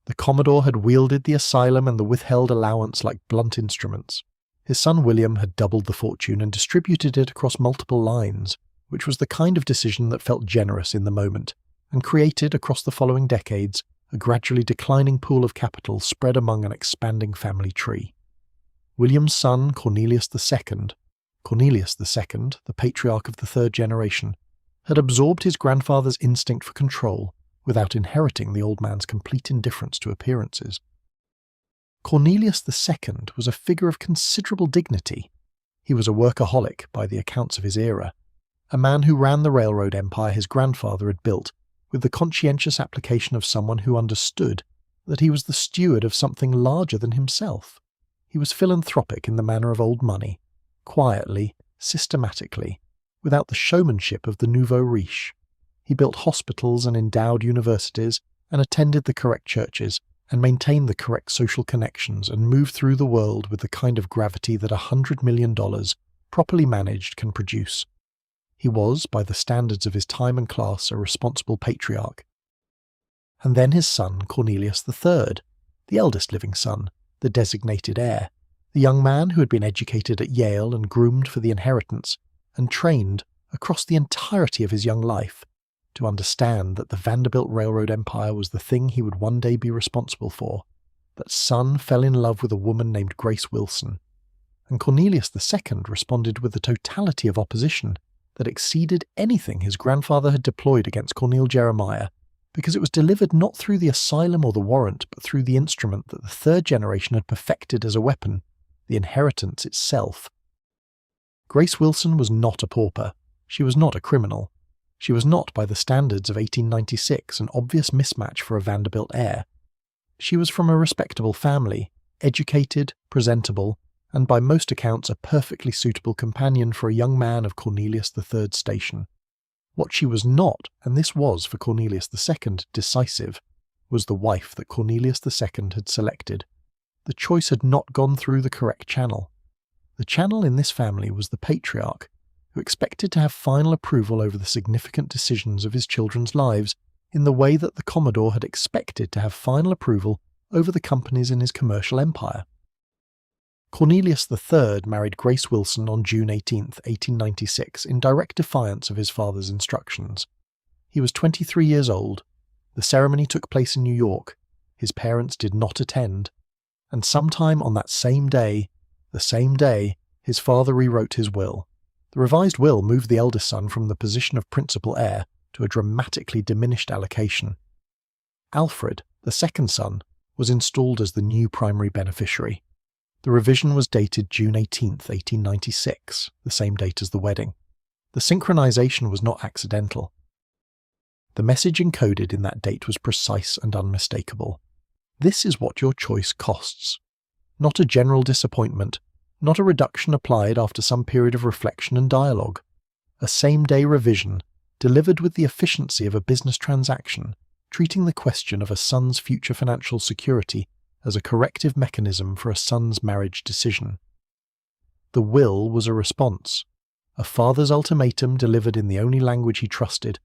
The Commodore had wielded the asylum and the withheld allowance like blunt instruments. His son William had doubled the fortune and distributed it across multiple lines, which was the kind of decision that felt generous in the moment, and created, across the following decades, a gradually declining pool of capital spread among an expanding family tree. William's son, Cornelius II, the patriarch of the third generation, had absorbed his grandfather's instinct for control without inheriting the old man's complete indifference to appearances. Cornelius II was a figure of considerable dignity. He was a workaholic by the accounts of his era, a man who ran the railroad empire his grandfather had built with the conscientious application of someone who understood that he was the steward of something larger than himself. He was philanthropic in the manner of old money, quietly, systematically, without the showmanship of the nouveau riche. He built hospitals and endowed universities, and attended the correct churches, and maintained the correct social connections, and moved through the world with the kind of gravity that $100 million properly managed, can produce. He was, by the standards of his time and class, a responsible patriarch. And then his son, Cornelius III, the eldest living son, the designated heir, the young man who had been educated at Yale and groomed for the inheritance, and trained, across the entirety of his young life, to understand that the Vanderbilt Railroad Empire was the thing he would one day be responsible for. That son fell in love with a woman named Grace Wilson, and Cornelius II responded with a totality of opposition that exceeded anything his grandfather had deployed against Cornelius Jeremiah, because it was delivered not through the asylum or the warrant, but through the instrument that the third generation had perfected as a weapon, the inheritance itself. Grace Wilson was not a pauper. She was not a criminal. She was not, by the standards of 1896, an obvious mismatch for a Vanderbilt heir. She was from a respectable family, educated, presentable, and by most accounts a perfectly suitable companion for a young man of Cornelius III's station. What she was not, and this was for Cornelius II decisive, was the wife that Cornelius II had selected. The choice had not gone through the correct channel. The channel in this family was the patriarch, who expected to have final approval over the significant decisions of his children's lives in the way that the Commodore had expected to have final approval over the companies in his commercial empire. Cornelius III married Grace Wilson on June 18, 1896, in direct defiance of his father's instructions. He was 23 years old. The ceremony took place in New York. His parents did not attend. And sometime on that same day, his father rewrote his will. The revised will moved the eldest son from the position of principal heir to a dramatically diminished allocation. Alfred, the second son, was installed as the new primary beneficiary. The revision was dated June 18, 1896, the same date as the wedding. The synchronization was not accidental. The message encoded in that date was precise and unmistakable. This is what your choice costs. Not a general disappointment, not a reduction applied after some period of reflection and dialogue. A same-day revision, delivered with the efficiency of a business transaction, treating the question of a son's future financial security as a corrective mechanism for a son's marriage decision. The will was a response, a father's ultimatum delivered in the only language he trusted,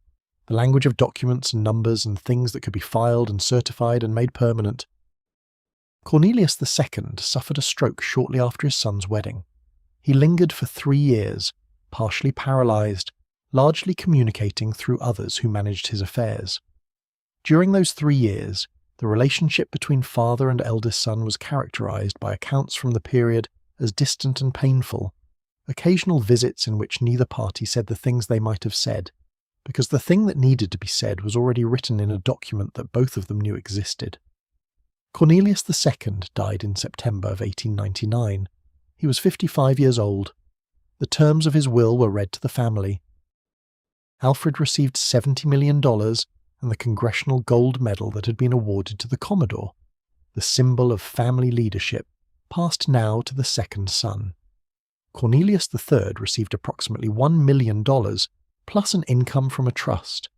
the language of documents and numbers and things that could be filed and certified and made permanent. Cornelius II suffered a stroke shortly after his son's wedding. He lingered for 3 years, partially paralysed, largely communicating through others who managed his affairs. During those 3 years, the relationship between father and eldest son was characterised by accounts from the period as distant and painful, occasional visits in which neither party said the things they might have said, because the thing that needed to be said was already written in a document that both of them knew existed. Cornelius II died in September of 1899. He was 55 years old. The terms of his will were read to the family. Alfred received $70 million and the Congressional Gold Medal that had been awarded to the Commodore, the symbol of family leadership, passed now to the second son. Cornelius III received approximately $1 million, plus an income from a trust.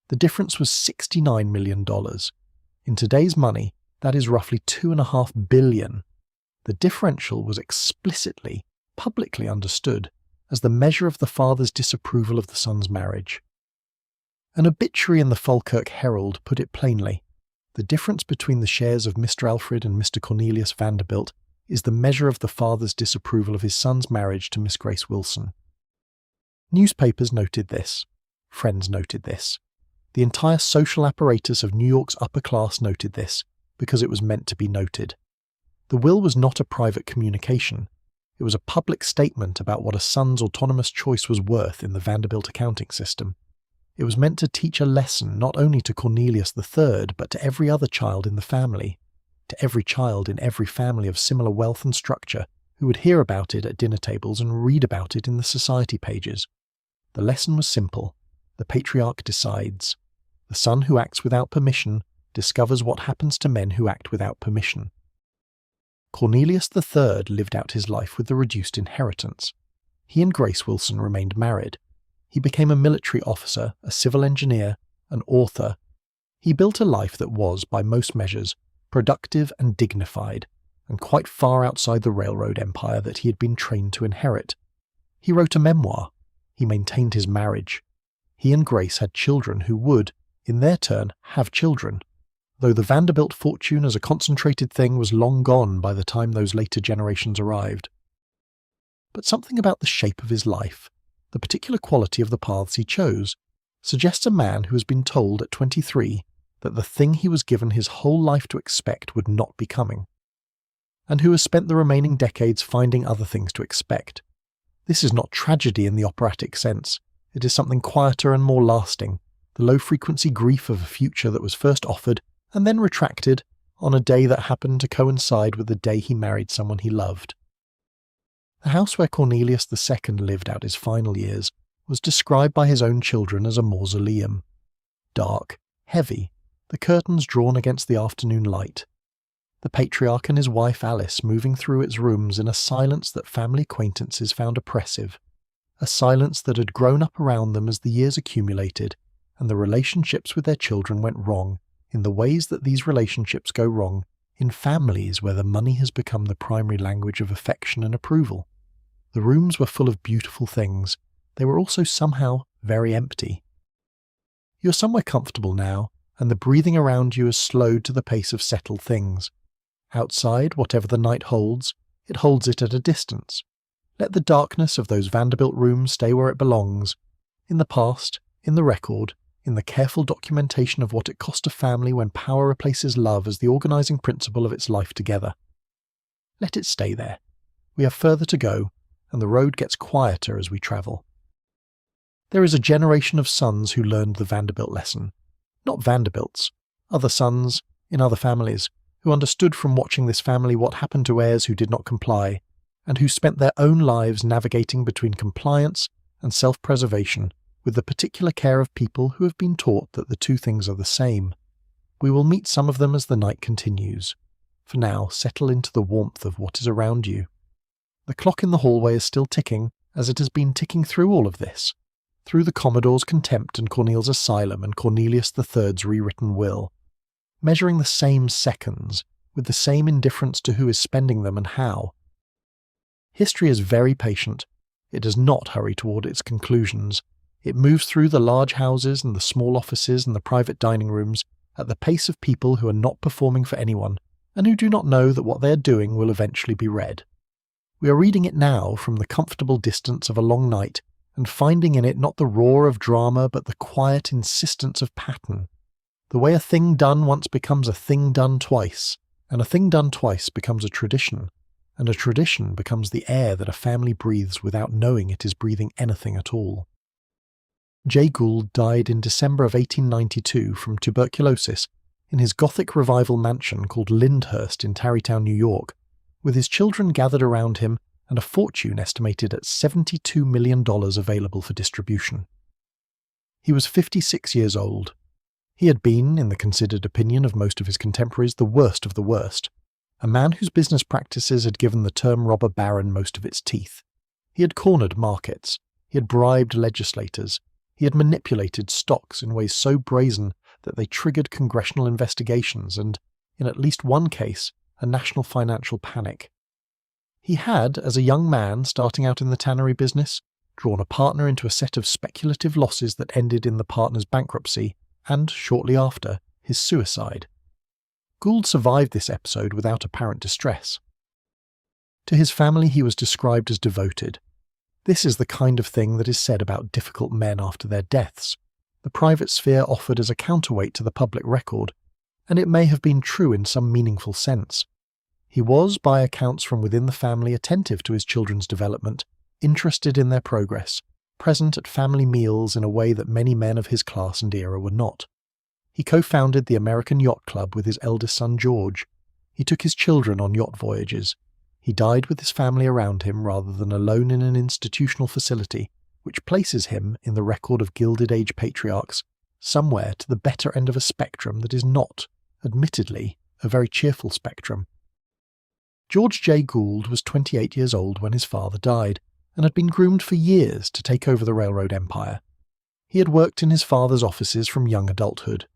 The difference was $69 million. In today's money, that is roughly $2.5 billion. The differential was explicitly, publicly understood as the measure of the father's disapproval of the son's marriage. An obituary in the Falkirk Herald put it plainly. The difference between the shares of Mr. Alfred and Mr. Cornelius Vanderbilt is the measure of the father's disapproval of his son's marriage to Miss Grace Wilson. Newspapers noted this. Friends noted this. The entire social apparatus of New York's upper class noted this, because it was meant to be noted. The will was not a private communication. It was a public statement about what a son's autonomous choice was worth in the Vanderbilt accounting system. It was meant to teach a lesson not only to Cornelius III, but to every other child in the family, to every child in every family of similar wealth and structure who would hear about it at dinner tables and read about it in the society pages. The lesson was simple. The patriarch decides. The son who acts without permission discovers what happens to men who act without permission. Cornelius III lived out his life with the reduced inheritance. He and Grace Wilson remained married. He became a military officer, a civil engineer, an author. He built a life that was, by most measures, productive and dignified, and quite far outside the railroad empire that he had been trained to inherit. He wrote a memoir. He maintained his marriage. He and Grace had children who would, in their turn, have children, though the Vanderbilt fortune as a concentrated thing was long gone by the time those later generations arrived. But something about the shape of his life, the particular quality of the paths he chose, suggests a man who has been told at 23 that the thing he was given his whole life to expect would not be coming, and who has spent the remaining decades finding other things to expect. This is not tragedy in the operatic sense. It is something quieter and more lasting, the low-frequency grief of a future that was first offered and then retracted on a day that happened to coincide with the day he married someone he loved. The house where Cornelius II lived out his final years was described by his own children as a mausoleum. Dark, heavy, the curtains drawn against the afternoon light. The patriarch and his wife Alice moving through its rooms in a silence that family acquaintances found oppressive, a silence that had grown up around them as the years accumulated and the relationships with their children went wrong in the ways that these relationships go wrong in families where the money has become the primary language of affection and approval. The rooms were full of beautiful things. They were also somehow very empty. You're somewhere comfortable now, and the breathing around you has slowed to the pace of settled things. Outside, whatever the night holds, it holds it at a distance. Let the darkness of those Vanderbilt rooms stay where it belongs, in the past, in the record, in the careful documentation of what it cost a family when power replaces love as the organizing principle of its life together. Let it stay there. We have further to go, and the road gets quieter as we travel. There is a generation of sons who learned the Vanderbilt lesson. Not Vanderbilts, other sons, in other families, who understood from watching this family what happened to heirs who did not comply, and who spent their own lives navigating between compliance and self-preservation with the particular care of people who have been taught that the two things are the same. We will meet some of them as the night continues. For now, settle into the warmth of what is around you. The clock in the hallway is still ticking, as it has been ticking through all of this, through the Commodore's contempt and Cornelius' asylum and Cornelius III's rewritten will, measuring the same seconds, with the same indifference to who is spending them and how. History is very patient. It does not hurry toward its conclusions. It moves through the large houses and the small offices and the private dining rooms at the pace of people who are not performing for anyone and who do not know that what they are doing will eventually be read. We are reading it now from the comfortable distance of a long night and finding in it not the roar of drama but the quiet insistence of pattern. The way a thing done once becomes a thing done twice, and a thing done twice becomes a tradition, and a tradition becomes the air that a family breathes without knowing it is breathing anything at all. Jay Gould died in December of 1892 from tuberculosis in his Gothic Revival mansion called Lyndhurst in Tarrytown, New York, with his children gathered around him and a fortune estimated at $72 million available for distribution. He was 56 years old. He had been, in the considered opinion of most of his contemporaries, the worst of the worst, a man whose business practices had given the term robber baron most of its teeth. He had cornered markets, he had bribed legislators, he had manipulated stocks in ways so brazen that they triggered congressional investigations and, in at least one case, a national financial panic. He had, as a young man starting out in the tannery business, drawn a partner into a set of speculative losses that ended in the partner's bankruptcy and, shortly after, his suicide. Gould survived this episode without apparent distress. To his family he was described as devoted. This is the kind of thing that is said about difficult men after their deaths. The private sphere offered as a counterweight to the public record, and it may have been true in some meaningful sense. He was, by accounts from within the family, attentive to his children's development, interested in their progress, present at family meals in a way that many men of his class and era were not. He co-founded the American Yacht Club with his eldest son George. He took his children on yacht voyages. He died with his family around him rather than alone in an institutional facility, which places him, in the record of Gilded Age patriarchs, somewhere to the better end of a spectrum that is not, admittedly, a very cheerful spectrum. George J. Gould was 28 years old when his father died, and had been groomed for years to take over the railroad empire. He had worked in his father's offices from young adulthood.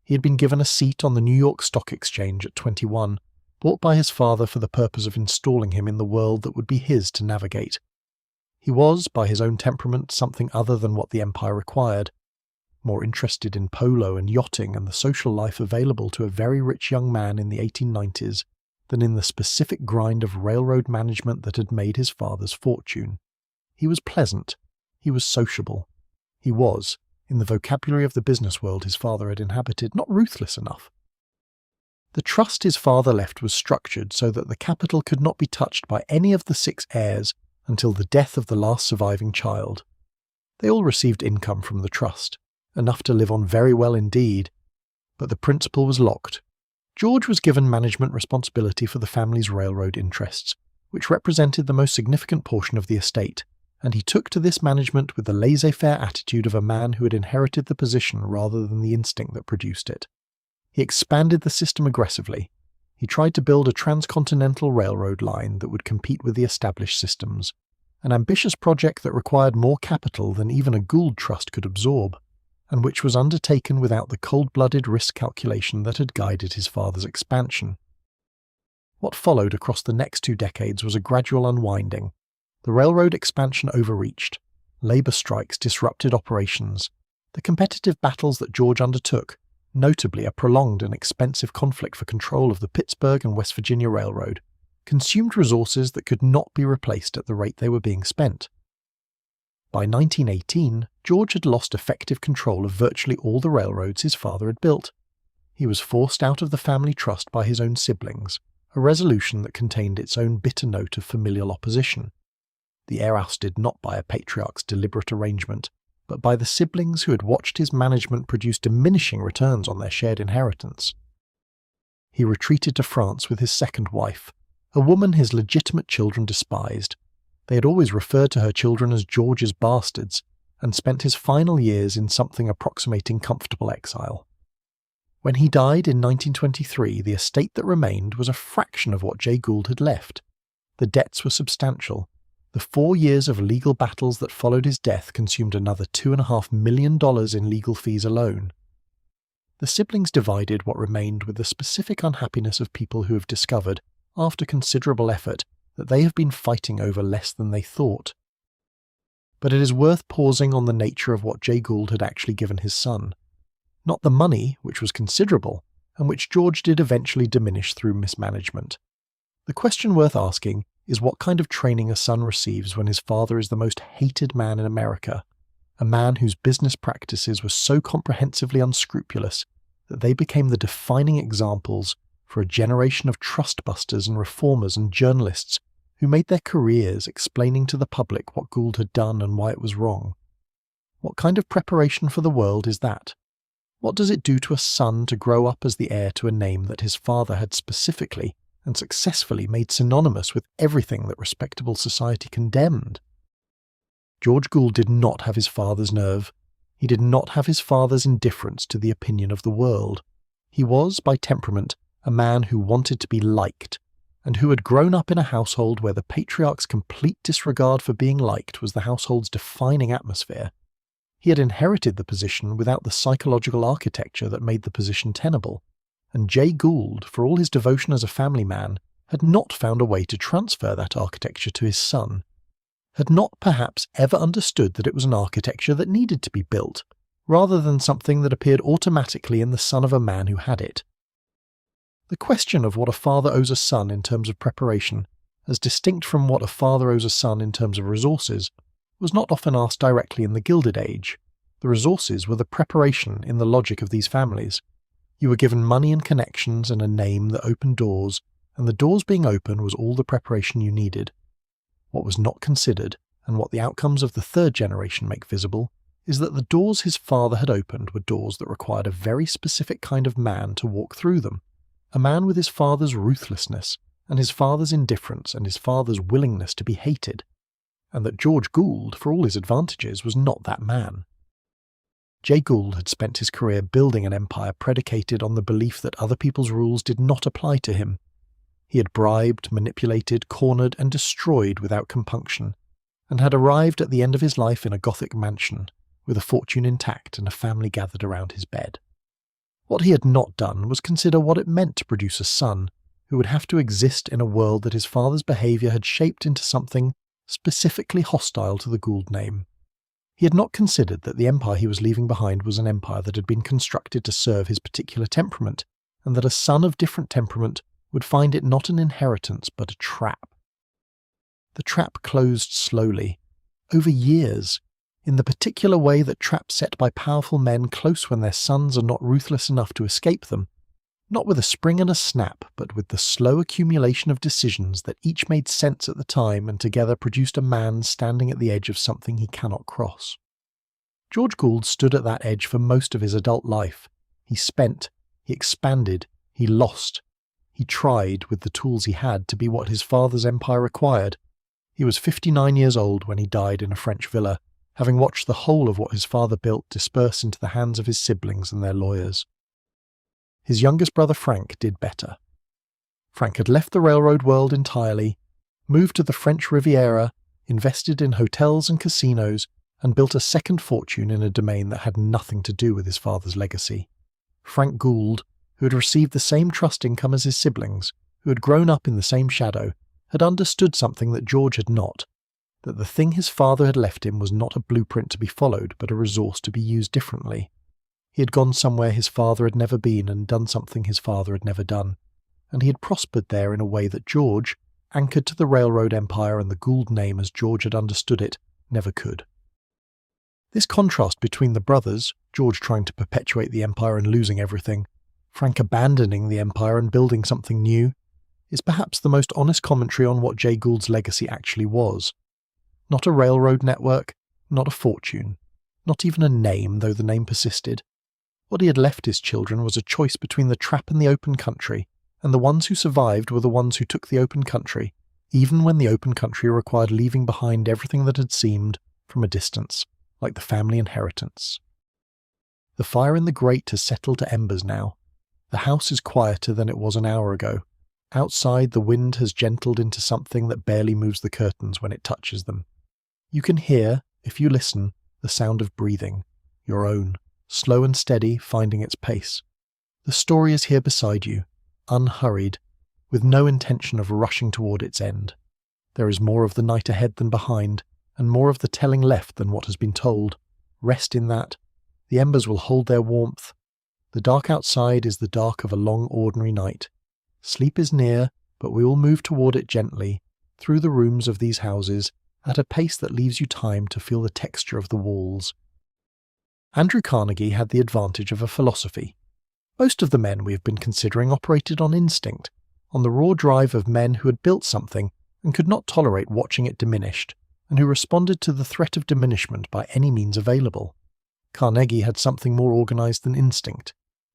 He had been given a seat on the New York Stock Exchange at 21, bought by his father for the purpose of installing him in the world that would be his to navigate. He was, by his own temperament, something other than what the empire required, more interested in polo and yachting and the social life available to a very rich young man in the 1890s than in the specific grind of railroad management that had made his father's fortune. He was pleasant. He was sociable. He was, in the vocabulary of the business world his father had inhabited, not ruthless enough. The trust his father left was structured so that the capital could not be touched by any of the 6 heirs until the death of the last surviving child. They all received income from the trust, enough to live on very well indeed, but the principal was locked. George was given management responsibility for the family's railroad interests, which represented the most significant portion of the estate, and he took to this management with the laissez-faire attitude of a man who had inherited the position rather than the instinct that produced it. He expanded the system aggressively. He tried to build a transcontinental railroad line that would compete with the established systems, an ambitious project that required more capital than even a Gould trust could absorb, and which was undertaken without the cold-blooded risk calculation that had guided his father's expansion. What followed across the next 2 decades was a gradual unwinding. The railroad expansion overreached. Labour strikes disrupted operations. The competitive battles that George undertook, notably a prolonged and expensive conflict for control of the Pittsburgh and West Virginia Railroad, consumed resources that could not be replaced at the rate they were being spent. By 1918, George had lost effective control of virtually all the railroads his father had built. He was forced out of the family trust by his own siblings, a resolution that contained its own bitter note of familial opposition. The heir ousted not by a patriarch's deliberate arrangement, but by the siblings who had watched his management produce diminishing returns on their shared inheritance. He retreated to France with his second wife, a woman his legitimate children despised. They had always referred to her children as George's bastards, and spent his final years in something approximating comfortable exile. When he died in 1923, the estate that remained was a fraction of what Jay Gould had left. The debts were substantial. The 4 years of legal battles that followed his death consumed another $2.5 million in legal fees alone. The siblings divided what remained with the specific unhappiness of people who have discovered, after considerable effort, that they have been fighting over less than they thought. But it is worth pausing on the nature of what Jay Gould had actually given his son. Not the money, which was considerable, and which George did eventually diminish through mismanagement. The question worth asking is what kind of training a son receives when his father is the most hated man in America, a man whose business practices were so comprehensively unscrupulous that they became the defining examples for a generation of trustbusters and reformers and journalists who made their careers explaining to the public what Gould had done and why it was wrong. What kind of preparation for the world is that? What does it do to a son to grow up as the heir to a name that his father had specifically and successfully made synonymous with everything that respectable society condemned? George Gould did not have his father's nerve. He did not have his father's indifference to the opinion of the world. He was, by temperament, a man who wanted to be liked, and who had grown up in a household where the patriarch's complete disregard for being liked was the household's defining atmosphere. He had inherited the position without the psychological architecture that made the position tenable, and Jay Gould, for all his devotion as a family man, had not found a way to transfer that architecture to his son, had not perhaps ever understood that it was an architecture that needed to be built, rather than something that appeared automatically in the son of a man who had it. The question of what a father owes a son in terms of preparation, as distinct from what a father owes a son in terms of resources, was not often asked directly in the Gilded Age. The resources were the preparation in the logic of these families. You were given money and connections and a name that opened doors, and the doors being open was all the preparation you needed. What was not considered, and what the outcomes of the third generation make visible, is that the doors his father had opened were doors that required a very specific kind of man to walk through them, a man with his father's ruthlessness, and his father's indifference, and his father's willingness to be hated, and that George Gould, for all his advantages, was not that man. Jay Gould had spent his career building an empire predicated on the belief that other people's rules did not apply to him. He had bribed, manipulated, cornered, and destroyed without compunction, and had arrived at the end of his life in a Gothic mansion, with a fortune intact and a family gathered around his bed. What he had not done was consider what it meant to produce a son who would have to exist in a world that his father's behaviour had shaped into something specifically hostile to the Gould name. He had not considered that the empire he was leaving behind was an empire that had been constructed to serve his particular temperament, and that a son of different temperament would find it not an inheritance but a trap. The trap closed slowly, over years, in the particular way that traps set by powerful men close when their sons are not ruthless enough to escape them, not with a spring and a snap, but with the slow accumulation of decisions that each made sense at the time and together produced a man standing at the edge of something he cannot cross. George Gould stood at that edge for most of his adult life. He spent, he expanded, he lost. He tried, with the tools he had, to be what his father's empire required. He was 59 years old when he died in a French villa, having watched the whole of what his father built disperse into the hands of his siblings and their lawyers. His youngest brother Frank did better. Frank had left the railroad world entirely, moved to the French Riviera, invested in hotels and casinos, and built a second fortune in a domain that had nothing to do with his father's legacy. Frank Gould, who had received the same trust income as his siblings, who had grown up in the same shadow, had understood something that George had not, that the thing his father had left him was not a blueprint to be followed but a resource to be used differently. He had gone somewhere his father had never been and done something his father had never done, and he had prospered there in a way that George, anchored to the railroad empire and the Gould name as George had understood it, never could. This contrast between the brothers, George trying to perpetuate the empire and losing everything, Frank abandoning the empire and building something new, is perhaps the most honest commentary on what Jay Gould's legacy actually was. Not a railroad network, not a fortune, not even a name, though the name persisted. What he had left his children was a choice between the trap and the open country, and the ones who survived were the ones who took the open country, even when the open country required leaving behind everything that had seemed, from a distance, like the family inheritance. The fire in the grate has settled to embers now. The house is quieter than it was an hour ago. Outside, the wind has gentled into something that barely moves the curtains when it touches them. You can hear, if you listen, the sound of breathing, your own, slow and steady, finding its pace. The story is here beside you, unhurried, with no intention of rushing toward its end. There is more of the night ahead than behind, and more of the telling left than what has been told. Rest in that. The embers will hold their warmth. The dark outside is the dark of a long ordinary night. Sleep is near, but we will move toward it gently, through the rooms of these houses, at a pace that leaves you time to feel the texture of the walls. Andrew Carnegie had the advantage of a philosophy. Most of the men we have been considering operated on instinct, on the raw drive of men who had built something and could not tolerate watching it diminished, and who responded to the threat of diminishment by any means available. Carnegie had something more organized than instinct.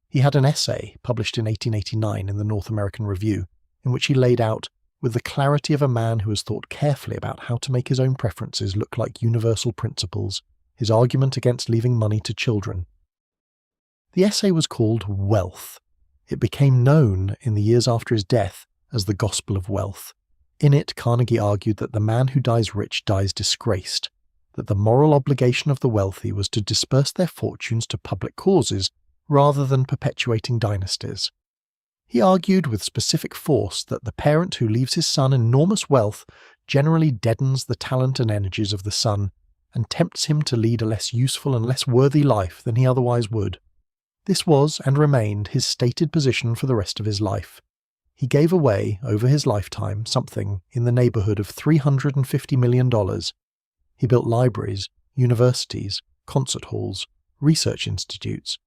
He had an essay, published in 1889 in the North American Review, in which he laid out, with the clarity of a man who has thought carefully about how to make his own preferences look like universal principles, his argument against leaving money to children. The essay was called Wealth. It became known, in the years after his death, as the Gospel of Wealth. In it, Carnegie argued that the man who dies rich dies disgraced, that the moral obligation of the wealthy was to disperse their fortunes to public causes rather than perpetuating dynasties. He argued with specific force that the parent who leaves his son enormous wealth generally deadens the talent and energies of the son and tempts him to lead a less useful and less worthy life than he otherwise would. This was and remained his stated position for the rest of his life. He gave away, over his lifetime, something in the neighborhood of $350 million. He built libraries, universities, concert halls, research institutes.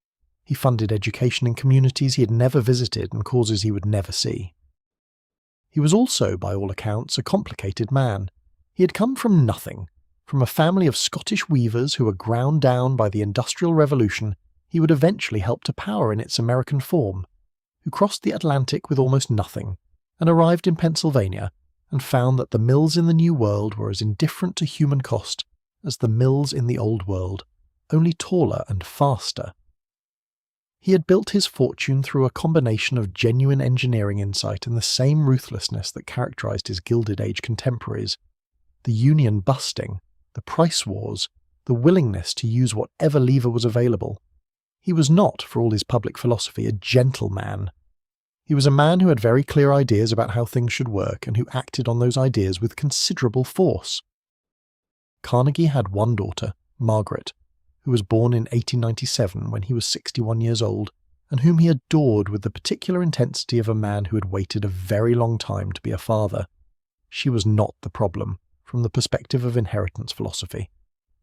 He funded education in communities he had never visited and causes he would never see. He was also, by all accounts, a complicated man. He had come from nothing. From a family of Scottish weavers who were ground down by the Industrial Revolution, he would eventually help to power in its American form, who crossed the Atlantic with almost nothing, and arrived in Pennsylvania, and found that the mills in the New World were as indifferent to human cost as the mills in the Old World, only taller and faster. He had built his fortune through a combination of genuine engineering insight and the same ruthlessness that characterized his Gilded Age contemporaries. The union busting, the price wars, the willingness to use whatever lever was available. He was not, for all his public philosophy, a gentleman. He was a man who had very clear ideas about how things should work and who acted on those ideas with considerable force. Carnegie had one daughter, Margaret, who was born in 1897 when he was 61 years old, and whom he adored with the particular intensity of a man who had waited a very long time to be a father. She was not the problem, from the perspective of inheritance philosophy.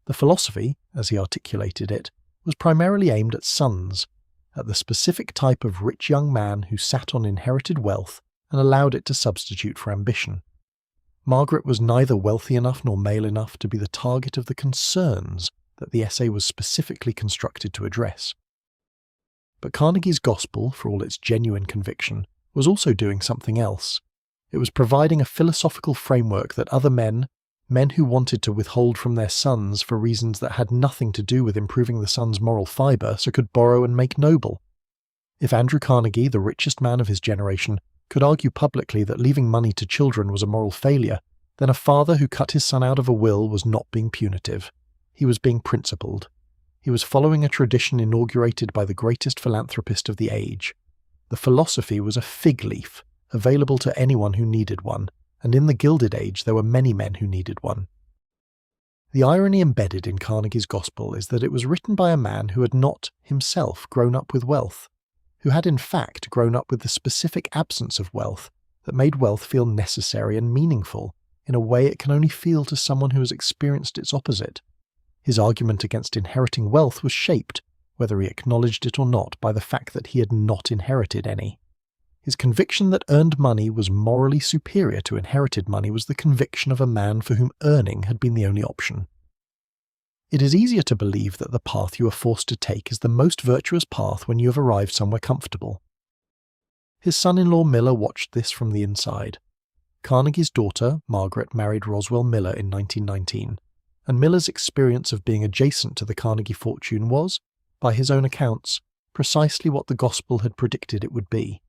The philosophy, as he articulated it, was primarily aimed at sons, at the specific type of rich young man who sat on inherited wealth and allowed it to substitute for ambition. Margaret was neither wealthy enough nor male enough to be the target of the concerns that the essay was specifically constructed to address. But Carnegie's gospel, for all its genuine conviction, was also doing something else. It was providing a philosophical framework that other men who wanted to withhold from their sons for reasons that had nothing to do with improving the son's moral fibre, so could borrow and make noble. If Andrew Carnegie, the richest man of his generation, could argue publicly that leaving money to children was a moral failure, then a father who cut his son out of a will was not being punitive. He was being principled. He was following a tradition inaugurated by the greatest philanthropist of the age. The philosophy was a fig leaf, available to anyone who needed one, and in the Gilded Age there were many men who needed one. The irony embedded in Carnegie's gospel is that it was written by a man who had not, himself, grown up with wealth, who had in fact grown up with the specific absence of wealth that made wealth feel necessary and meaningful in a way it can only feel to someone who has experienced its opposite. His argument against inheriting wealth was shaped, whether he acknowledged it or not, by the fact that he had not inherited any. His conviction that earned money was morally superior to inherited money was the conviction of a man for whom earning had been the only option. It is easier to believe that the path you are forced to take is the most virtuous path when you have arrived somewhere comfortable. His son-in-law Miller watched this from the inside. Carnegie's daughter, Margaret, married Roswell Miller in 1919, and Miller's experience of being adjacent to the Carnegie fortune was, by his own accounts, precisely what the gospel had predicted it would be.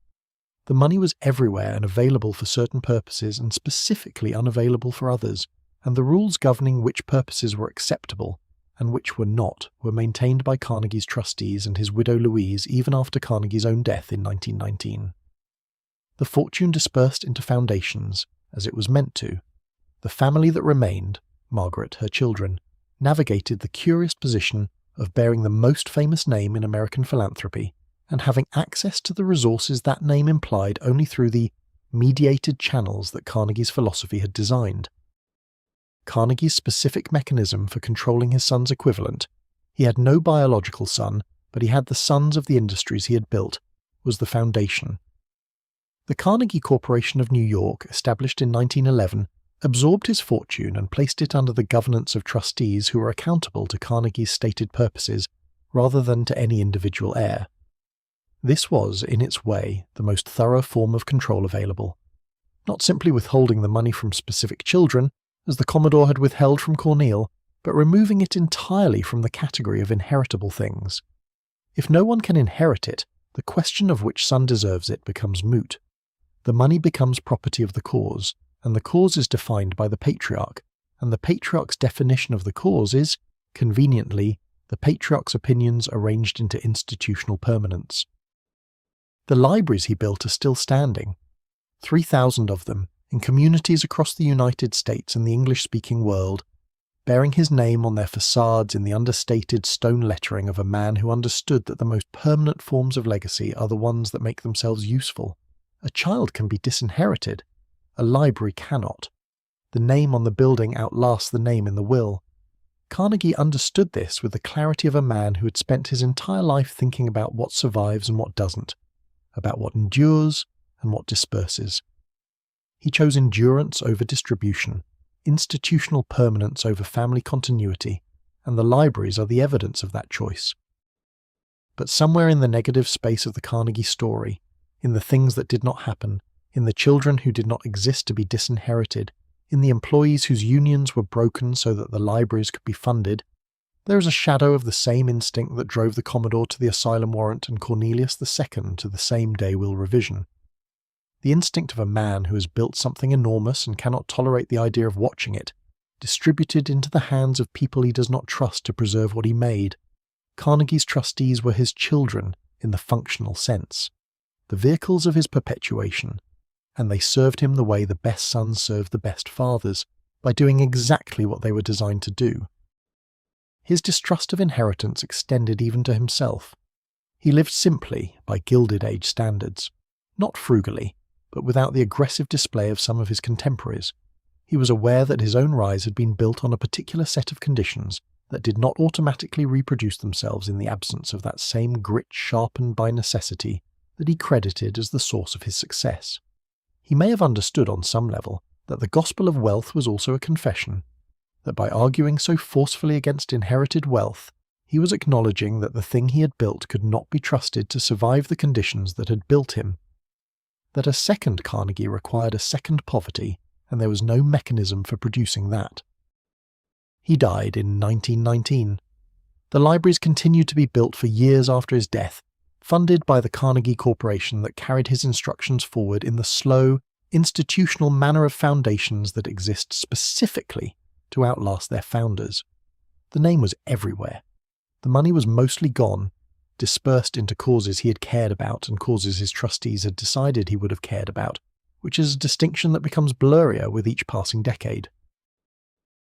The money was everywhere and available for certain purposes and specifically unavailable for others, and the rules governing which purposes were acceptable and which were not were maintained by Carnegie's trustees and his widow Louise even after Carnegie's own death in 1919. The fortune dispersed into foundations, as it was meant to. The family that remained, Margaret, her children, navigated the curious position of bearing the most famous name in American philanthropy and having access to the resources that name implied only through the mediated channels that Carnegie's philosophy had designed. Carnegie's specific mechanism for controlling his son's equivalent, he had no biological son, but he had the sons of the industries he had built, was the foundation. The Carnegie Corporation of New York, established in 1911, absorbed his fortune and placed it under the governance of trustees who were accountable to Carnegie's stated purposes rather than to any individual heir. This was, in its way, the most thorough form of control available. Not simply withholding the money from specific children, as the Commodore had withheld from Cornel, but removing it entirely from the category of inheritable things. If no one can inherit it, the question of which son deserves it becomes moot. The money becomes property of the cause, and the cause is defined by the patriarch, and the patriarch's definition of the cause is, conveniently, the patriarch's opinions arranged into institutional permanence. The libraries he built are still standing, 3,000 of them, in communities across the United States and the English-speaking world, bearing his name on their facades in the understated stone lettering of a man who understood that the most permanent forms of legacy are the ones that make themselves useful. A child can be disinherited. A library cannot. The name on the building outlasts the name in the will. Carnegie understood this with the clarity of a man who had spent his entire life thinking about what survives and what doesn't, about what endures and what disperses. He chose endurance over distribution, institutional permanence over family continuity, and the libraries are the evidence of that choice. But somewhere in the negative space of the Carnegie story, in the things that did not happen, in the children who did not exist to be disinherited, in the employees whose unions were broken so that the libraries could be funded, there is a shadow of the same instinct that drove the Commodore to the asylum warrant and Cornelius II to the same day will revision. The instinct of a man who has built something enormous and cannot tolerate the idea of watching it, distributed into the hands of people he does not trust to preserve what he made. Carnegie's trustees were his children in the functional sense, the vehicles of his perpetuation, and they served him the way the best sons serve the best fathers, by doing exactly what they were designed to do. His distrust of inheritance extended even to himself. He lived simply by Gilded Age standards, not frugally, but without the aggressive display of some of his contemporaries. He was aware that his own rise had been built on a particular set of conditions that did not automatically reproduce themselves in the absence of that same grit sharpened by necessity that he credited as the source of his success. He may have understood on some level that the gospel of wealth was also a confession, that by arguing so forcefully against inherited wealth, he was acknowledging that the thing he had built could not be trusted to survive the conditions that had built him, that a second Carnegie required a second poverty, and there was no mechanism for producing that. He died in 1919. The libraries continued to be built for years after his death, funded by the Carnegie Corporation that carried his instructions forward in the slow, institutional manner of foundations that exist specifically to outlast their founders. The name was everywhere. The money was mostly gone, dispersed into causes he had cared about and causes his trustees had decided he would have cared about, which is a distinction that becomes blurrier with each passing decade.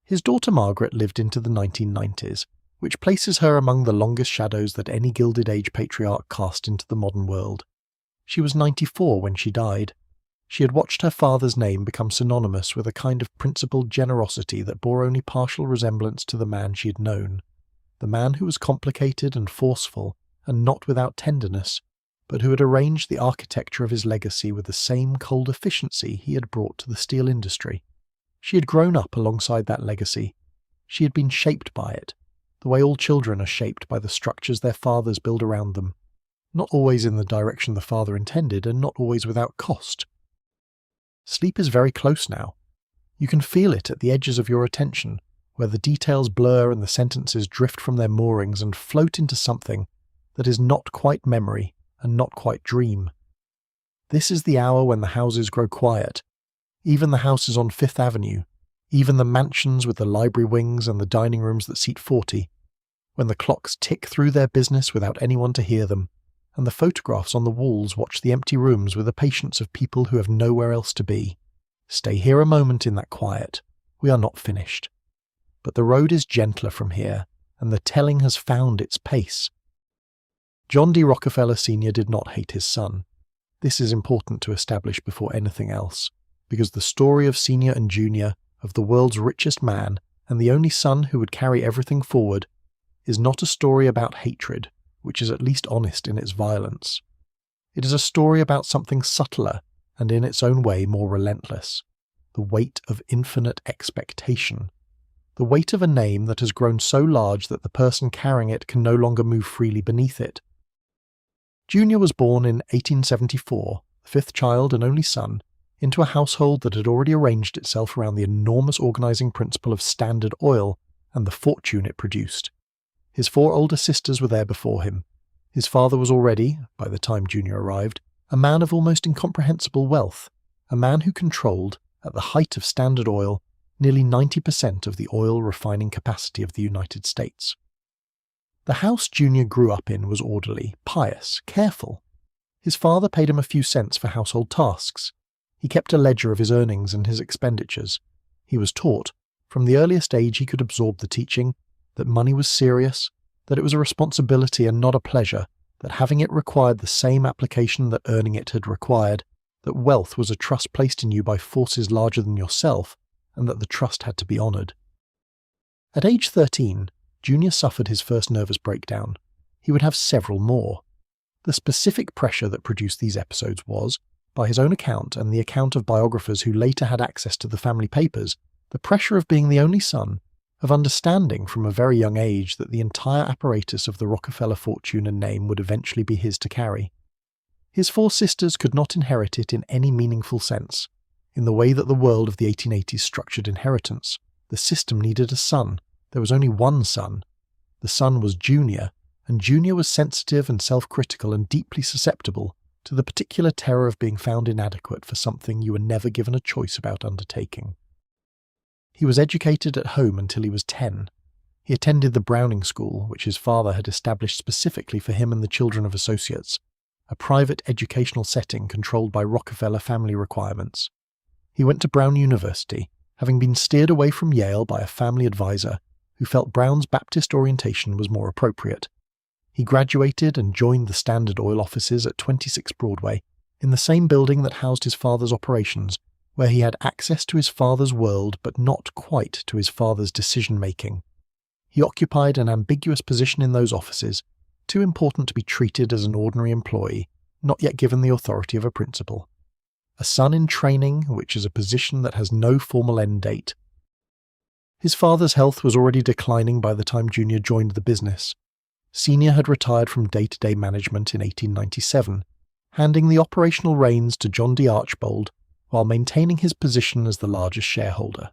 His daughter Margaret lived into the 1990s, which places her among the longest shadows that any Gilded Age patriarch cast into the modern world. She was 94 when she died. She had watched her father's name become synonymous with a kind of principled generosity that bore only partial resemblance to the man she had known, the man who was complicated and forceful and not without tenderness, but who had arranged the architecture of his legacy with the same cold efficiency he had brought to the steel industry. She had grown up alongside that legacy. She had been shaped by it, the way all children are shaped by the structures their fathers build around them, not always in the direction the father intended and not always without cost. Sleep is very close now. You can feel it at the edges of your attention, where the details blur and the sentences drift from their moorings and float into something that is not quite memory and not quite dream. This is the hour when the houses grow quiet, even the houses on Fifth Avenue, even the mansions with the library wings and the dining rooms that seat 40, when the clocks tick through their business without anyone to hear them, and the photographs on the walls watch the empty rooms with the patience of people who have nowhere else to be. Stay here a moment in that quiet. We are not finished. But the road is gentler from here, and the telling has found its pace. John D. Rockefeller Sr. did not hate his son. This is important to establish before anything else, because the story of Senior and Junior, of the world's richest man, and the only son who would carry everything forward, is not a story about hatred, which is at least honest in its violence. It is a story about something subtler and in its own way more relentless, the weight of infinite expectation, the weight of a name that has grown so large that the person carrying it can no longer move freely beneath it. Junior was born in 1874, the fifth child and only son, into a household that had already arranged itself around the enormous organizing principle of Standard Oil and the fortune it produced. His four older sisters were there before him. His father was already, by the time Junior arrived, a man of almost incomprehensible wealth, a man who controlled, at the height of Standard Oil, nearly 90% of the oil refining capacity of the United States. The house Junior grew up in was orderly, pious, careful. His father paid him a few cents for household tasks. He kept a ledger of his earnings and his expenditures. He was taught, from the earliest age he could absorb the teaching, that money was serious, that it was a responsibility and not a pleasure, that having it required the same application that earning it had required, that wealth was a trust placed in you by forces larger than yourself, and that the trust had to be honoured. At age 13, Junior suffered his first nervous breakdown. He would have several more. The specific pressure that produced these episodes was, by his own account and the account of biographers who later had access to the family papers, the pressure of being the only son, of understanding from a very young age that the entire apparatus of the Rockefeller fortune and name would eventually be his to carry. His four sisters could not inherit it in any meaningful sense. In the way that the world of the 1880s structured inheritance, the system needed a son. There was only one son. The son was Junior, and Junior was sensitive and self-critical and deeply susceptible to the particular terror of being found inadequate for something you were never given a choice about undertaking. He was educated at home until he was 10. He attended the Browning School, which his father had established specifically for him and the children of associates, a private educational setting controlled by Rockefeller family requirements. He went to Brown University, having been steered away from Yale by a family advisor who felt Brown's Baptist orientation was more appropriate. He graduated and joined the Standard Oil offices at 26 Broadway, in the same building that housed his father's operations, where he had access to his father's world but not quite to his father's decision-making. He occupied an ambiguous position in those offices, too important to be treated as an ordinary employee, not yet given the authority of a principal. A son in training, which is a position that has no formal end date. His father's health was already declining by the time Junior joined the business. Senior had retired from day-to-day management in 1897, handing the operational reins to John D. Archbold while maintaining his position as the largest shareholder.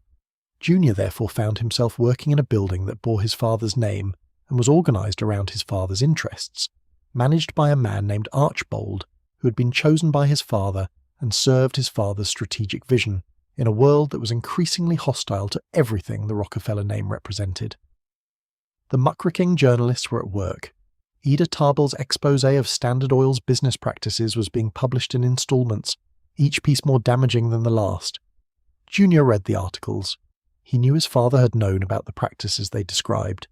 Junior therefore found himself working in a building that bore his father's name and was organized around his father's interests, managed by a man named Archbold, who had been chosen by his father and served his father's strategic vision in a world that was increasingly hostile to everything the Rockefeller name represented. The muckraking journalists were at work. Ida Tarbell's expose of Standard Oil's business practices was being published in installments, each piece more damaging than the last. Junior read the articles. He knew his father had known about the practices they described.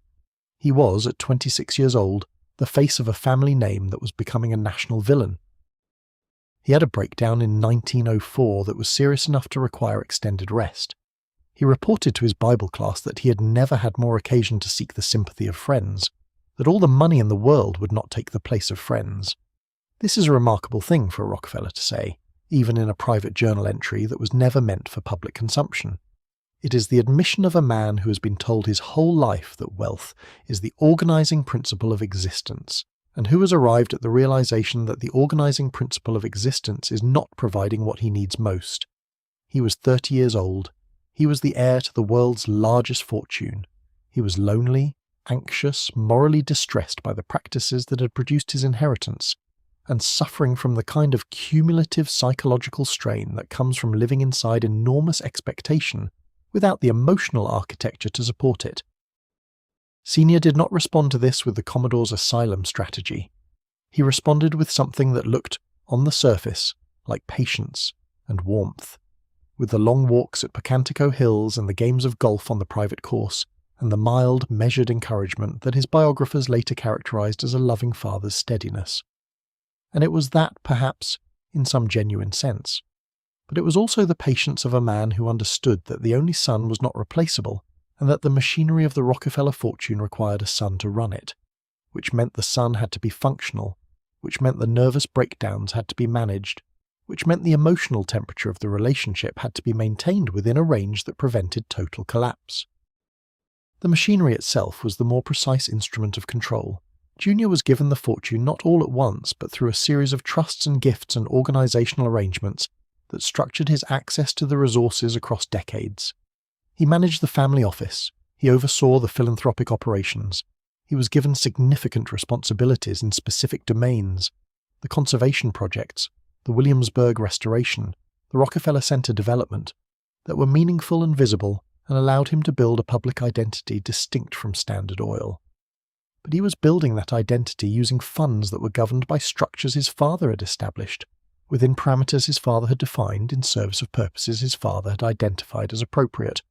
He was, at 26 years old, the face of a family name that was becoming a national villain. He had a breakdown in 1904 that was serious enough to require extended rest. He reported to his Bible class that he had never had more occasion to seek the sympathy of friends, that all the money in the world would not take the place of friends. This is a remarkable thing for a Rockefeller to say, even in a private journal entry that was never meant for public consumption. It is the admission of a man who has been told his whole life that wealth is the organizing principle of existence, and who has arrived at the realization that the organizing principle of existence is not providing what he needs most. He was 30 years old. He was the heir to the world's largest fortune. He was lonely, anxious, morally distressed by the practices that had produced his inheritance, and suffering from the kind of cumulative psychological strain that comes from living inside enormous expectation without the emotional architecture to support it. Senior did not respond to this with the Commodore's asylum strategy. He responded with something that looked, on the surface, like patience and warmth, with the long walks at Pocantico Hills and the games of golf on the private course, and the mild, measured encouragement that his biographers later characterized as a loving father's steadiness. And it was that, perhaps, in some genuine sense. But it was also the patience of a man who understood that the only son was not replaceable, and that the machinery of the Rockefeller fortune required a son to run it, which meant the son had to be functional, which meant the nervous breakdowns had to be managed, which meant the emotional temperature of the relationship had to be maintained within a range that prevented total collapse. The machinery itself was the more precise instrument of control. Junior was given the fortune not all at once, but through a series of trusts and gifts and organizational arrangements that structured his access to the resources across decades. He managed the family office. He oversaw the philanthropic operations. He was given significant responsibilities in specific domains: the conservation projects, the Williamsburg restoration, the Rockefeller Center development, that were meaningful and visible and allowed him to build a public identity distinct from Standard Oil. But he was building that identity using funds that were governed by structures his father had established, within parameters his father had defined in service of purposes his father had identified as appropriate.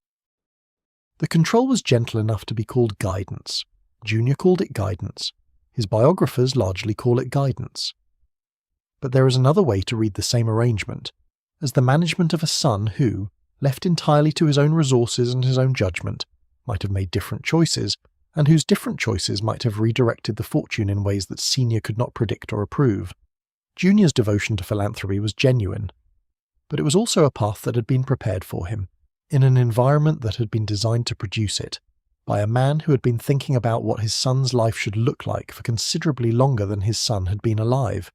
The control was gentle enough to be called guidance. Junior called it guidance. His biographers largely call it guidance. But there is another way to read the same arrangement, as the management of a son who, left entirely to his own resources and his own judgment, might have made different choices, and whose different choices might have redirected the fortune in ways that Senior could not predict or approve. Junior's devotion to philanthropy was genuine, but it was also a path that had been prepared for him, in an environment that had been designed to produce it, by a man who had been thinking about what his son's life should look like for considerably longer than his son had been alive.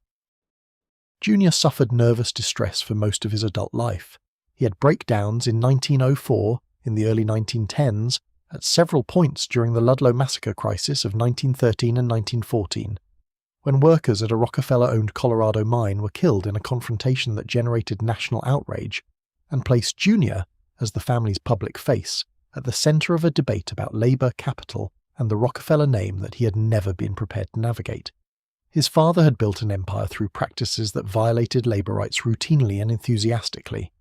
Junior suffered nervous distress for most of his adult life. He had breakdowns in 1904, in the early 1910s, at several points during the Ludlow massacre crisis of 1913 and 1914, when workers at a Rockefeller-owned Colorado mine were killed in a confrontation that generated national outrage, and placed Junior, as the family's public face, at the center of a debate about labor, capital, and the Rockefeller name that he had never been prepared to navigate. His father had built an empire through practices that violated labor rights routinely and enthusiastically.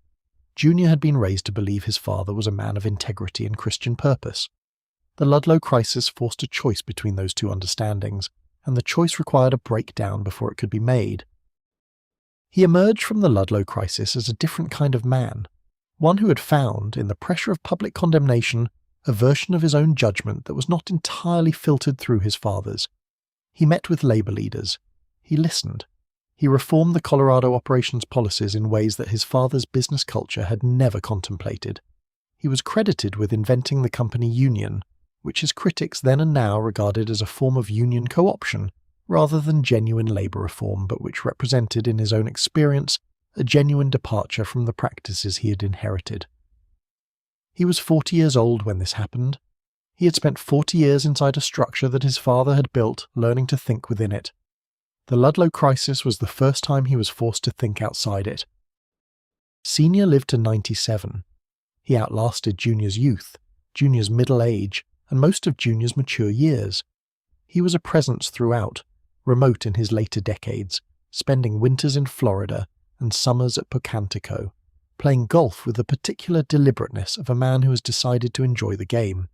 Junior had been raised to believe his father was a man of integrity and Christian purpose. The Ludlow crisis forced a choice between those two understandings, and the choice required a breakdown before it could be made. He emerged from the Ludlow crisis as a different kind of man, one who had found, in the pressure of public condemnation, a version of his own judgment that was not entirely filtered through his father's. He met with labor leaders. He listened. He reformed the Colorado operations policies in ways that his father's business culture had never contemplated. He was credited with inventing the company union, which his critics then and now regarded as a form of union co-option rather than genuine labor reform, but which represented in his own experience a genuine departure from the practices he had inherited. He was 40 years old when this happened. He had spent 40 years inside a structure that his father had built, learning to think within it. The Ludlow crisis was the first time he was forced to think outside it. Senior lived to 97. He outlasted Junior's youth, Junior's middle age, and most of Junior's mature years. He was a presence throughout, remote in his later decades, spending winters in Florida and summers at Pocantico, playing golf with the particular deliberateness of a man who has decided to enjoy the game.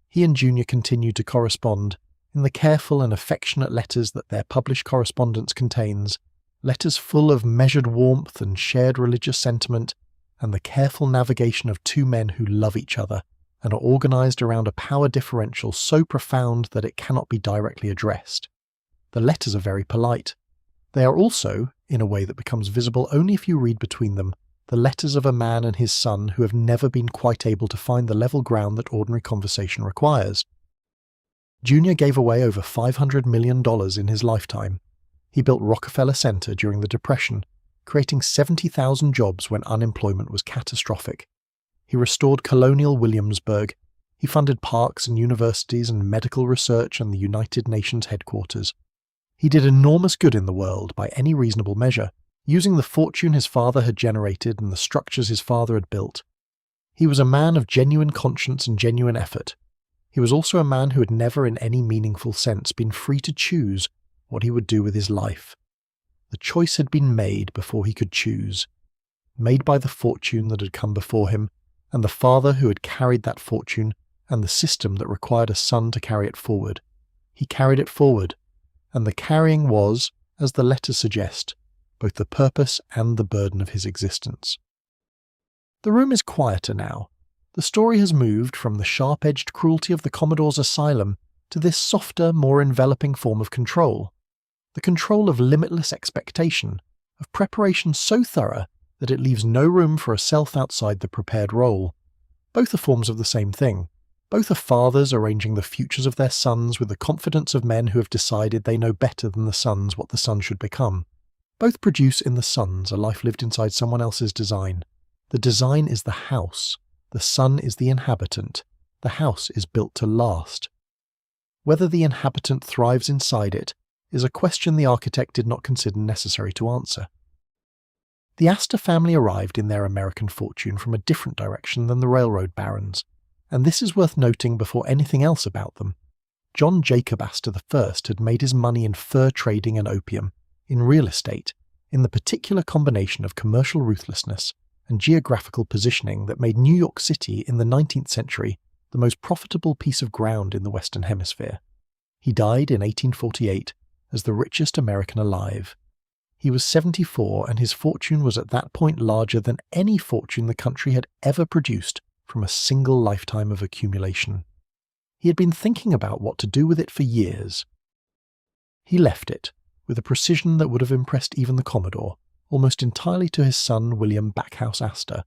He and Junior continued to correspond in the careful and affectionate letters that their published correspondence contains, letters full of measured warmth and shared religious sentiment, and the careful navigation of two men who love each other and are organized around a power differential so profound that it cannot be directly addressed. The letters are very polite. They are also, in a way that becomes visible only if you read between them, the letters of a man and his son who have never been quite able to find the level ground that ordinary conversation requires. Junior gave away over $500 million in his lifetime. He built Rockefeller Center during the Depression, creating 70,000 jobs when unemployment was catastrophic. He restored colonial Williamsburg. He funded parks and universities and medical research and the United Nations headquarters. He did enormous good in the world by any reasonable measure, using the fortune his father had generated and the structures his father had built. He was a man of genuine conscience and genuine effort. He was also a man who had never in any meaningful sense been free to choose what he would do with his life. The choice had been made before he could choose, made by the fortune that had come before him, and the father who had carried that fortune, and the system that required a son to carry it forward. He carried it forward, and the carrying was, as the letters suggest, both the purpose and the burden of his existence. The room is quieter now. The story has moved from the sharp-edged cruelty of the Commodore's asylum to this softer, more enveloping form of control. The control of limitless expectation, of preparation so thorough that it leaves no room for a self outside the prepared role. Both are forms of the same thing. Both are fathers arranging the futures of their sons with the confidence of men who have decided they know better than the sons what the son should become. Both produce in the sons a life lived inside someone else's design. The design is the house. The son is the inhabitant. The house is built to last. Whether the inhabitant thrives inside it is a question the architect did not consider necessary to answer. The Astor family arrived in their American fortune from a different direction than the railroad barons, and this is worth noting before anything else about them. John Jacob Astor I had made his money in fur trading and opium, in real estate, in the particular combination of commercial ruthlessness and geographical positioning that made New York City in the 19th century the most profitable piece of ground in the Western Hemisphere. He died in 1848 as the richest American alive. He was 74 and his fortune was at that point larger than any fortune the country had ever produced from a single lifetime of accumulation. He had been thinking about what to do with it for years. He left it, with a precision that would have impressed even the Commodore, almost entirely to his son William Backhouse Astor.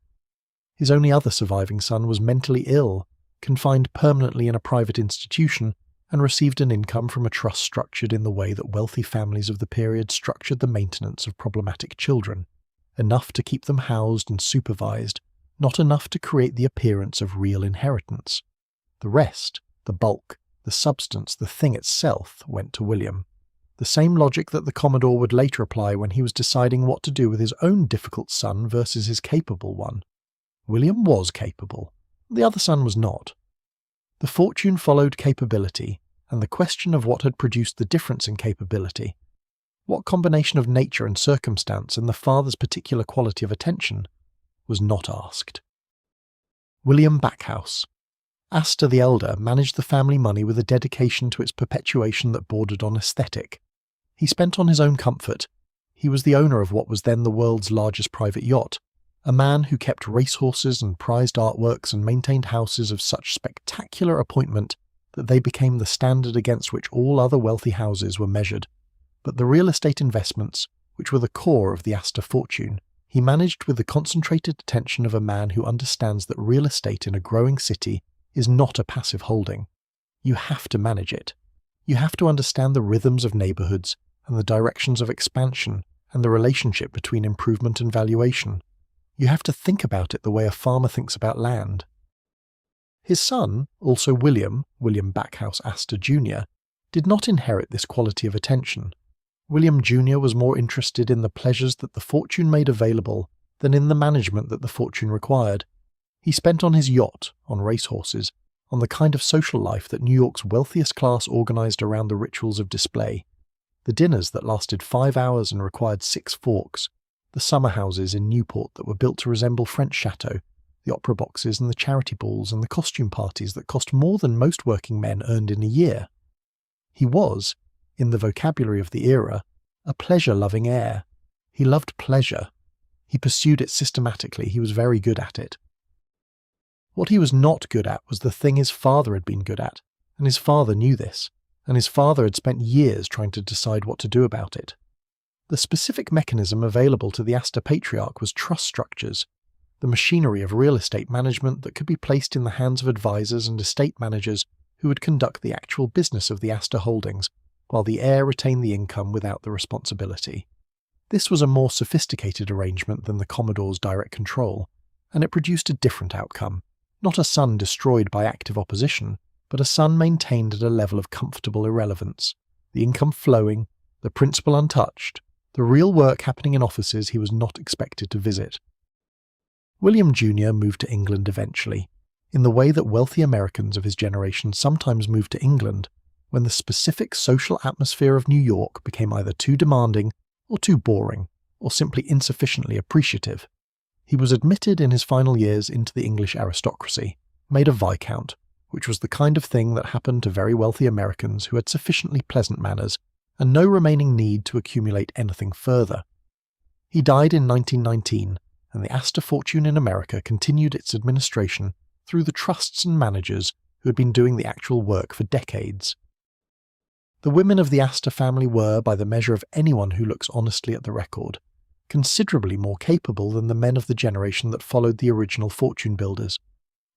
His only other surviving son was mentally ill, confined permanently in a private institution, and received an income from a trust structured in the way that wealthy families of the period structured the maintenance of problematic children, enough to keep them housed and supervised, not enough to create the appearance of real inheritance. The rest, the bulk, the substance, the thing itself, went to William. The same logic that the Commodore would later apply when he was deciding what to do with his own difficult son versus his capable one. William was capable. The other son was not. The fortune followed capability, and the question of what had produced the difference in capability. What combination of nature and circumstance and the father's particular quality of attention? was not asked. William Backhouse. Astor the Elder managed the family money with a dedication to its perpetuation that bordered on aesthetic. He spent on his own comfort. He was the owner of what was then the world's largest private yacht, a man who kept racehorses and prized artworks and maintained houses of such spectacular appointment that they became the standard against which all other wealthy houses were measured. But the real estate investments, which were the core of the Astor fortune, he managed with the concentrated attention of a man who understands that real estate in a growing city is not a passive holding. You have to manage it. You have to understand the rhythms of neighborhoods and the directions of expansion and the relationship between improvement and valuation. You have to think about it the way a farmer thinks about land. His son, also William Backhouse Astor Jr., did not inherit this quality of attention. William Jr. was more interested in the pleasures that the fortune made available than in the management that the fortune required. He spent on his yacht, on racehorses, on the kind of social life that New York's wealthiest class organized around the rituals of display. The dinners that lasted 5 hours and required 6 forks, the summer houses in Newport that were built to resemble French chateaux, the opera boxes and the charity balls and the costume parties that cost more than most working men earned in a year. He was, in the vocabulary of the era, a pleasure-loving heir. He loved pleasure. He pursued it systematically. He was very good at it. What he was not good at was the thing his father had been good at, and his father knew this, and his father had spent years trying to decide what to do about it. The specific mechanism available to the Astor Patriarch was trust structures, the machinery of real estate management that could be placed in the hands of advisors and estate managers who would conduct the actual business of the Astor holdings, while the heir retained the income without the responsibility. This was a more sophisticated arrangement than the Commodore's direct control, and it produced a different outcome. Not a son destroyed by active opposition, but a son maintained at a level of comfortable irrelevance, the income flowing, the principal untouched, the real work happening in offices he was not expected to visit. William Jr. moved to England eventually, in the way that wealthy Americans of his generation sometimes moved to England when the specific social atmosphere of New York became either too demanding or too boring, or simply insufficiently appreciative. He was admitted in his final years into the English aristocracy, made a viscount, which was the kind of thing that happened to very wealthy Americans who had sufficiently pleasant manners and no remaining need to accumulate anything further. He died in 1919, and the Astor fortune in America continued its administration through the trusts and managers who had been doing the actual work for decades. The women of the Astor family were, by the measure of anyone who looks honestly at the record, considerably more capable than the men of the generation that followed the original fortune builders.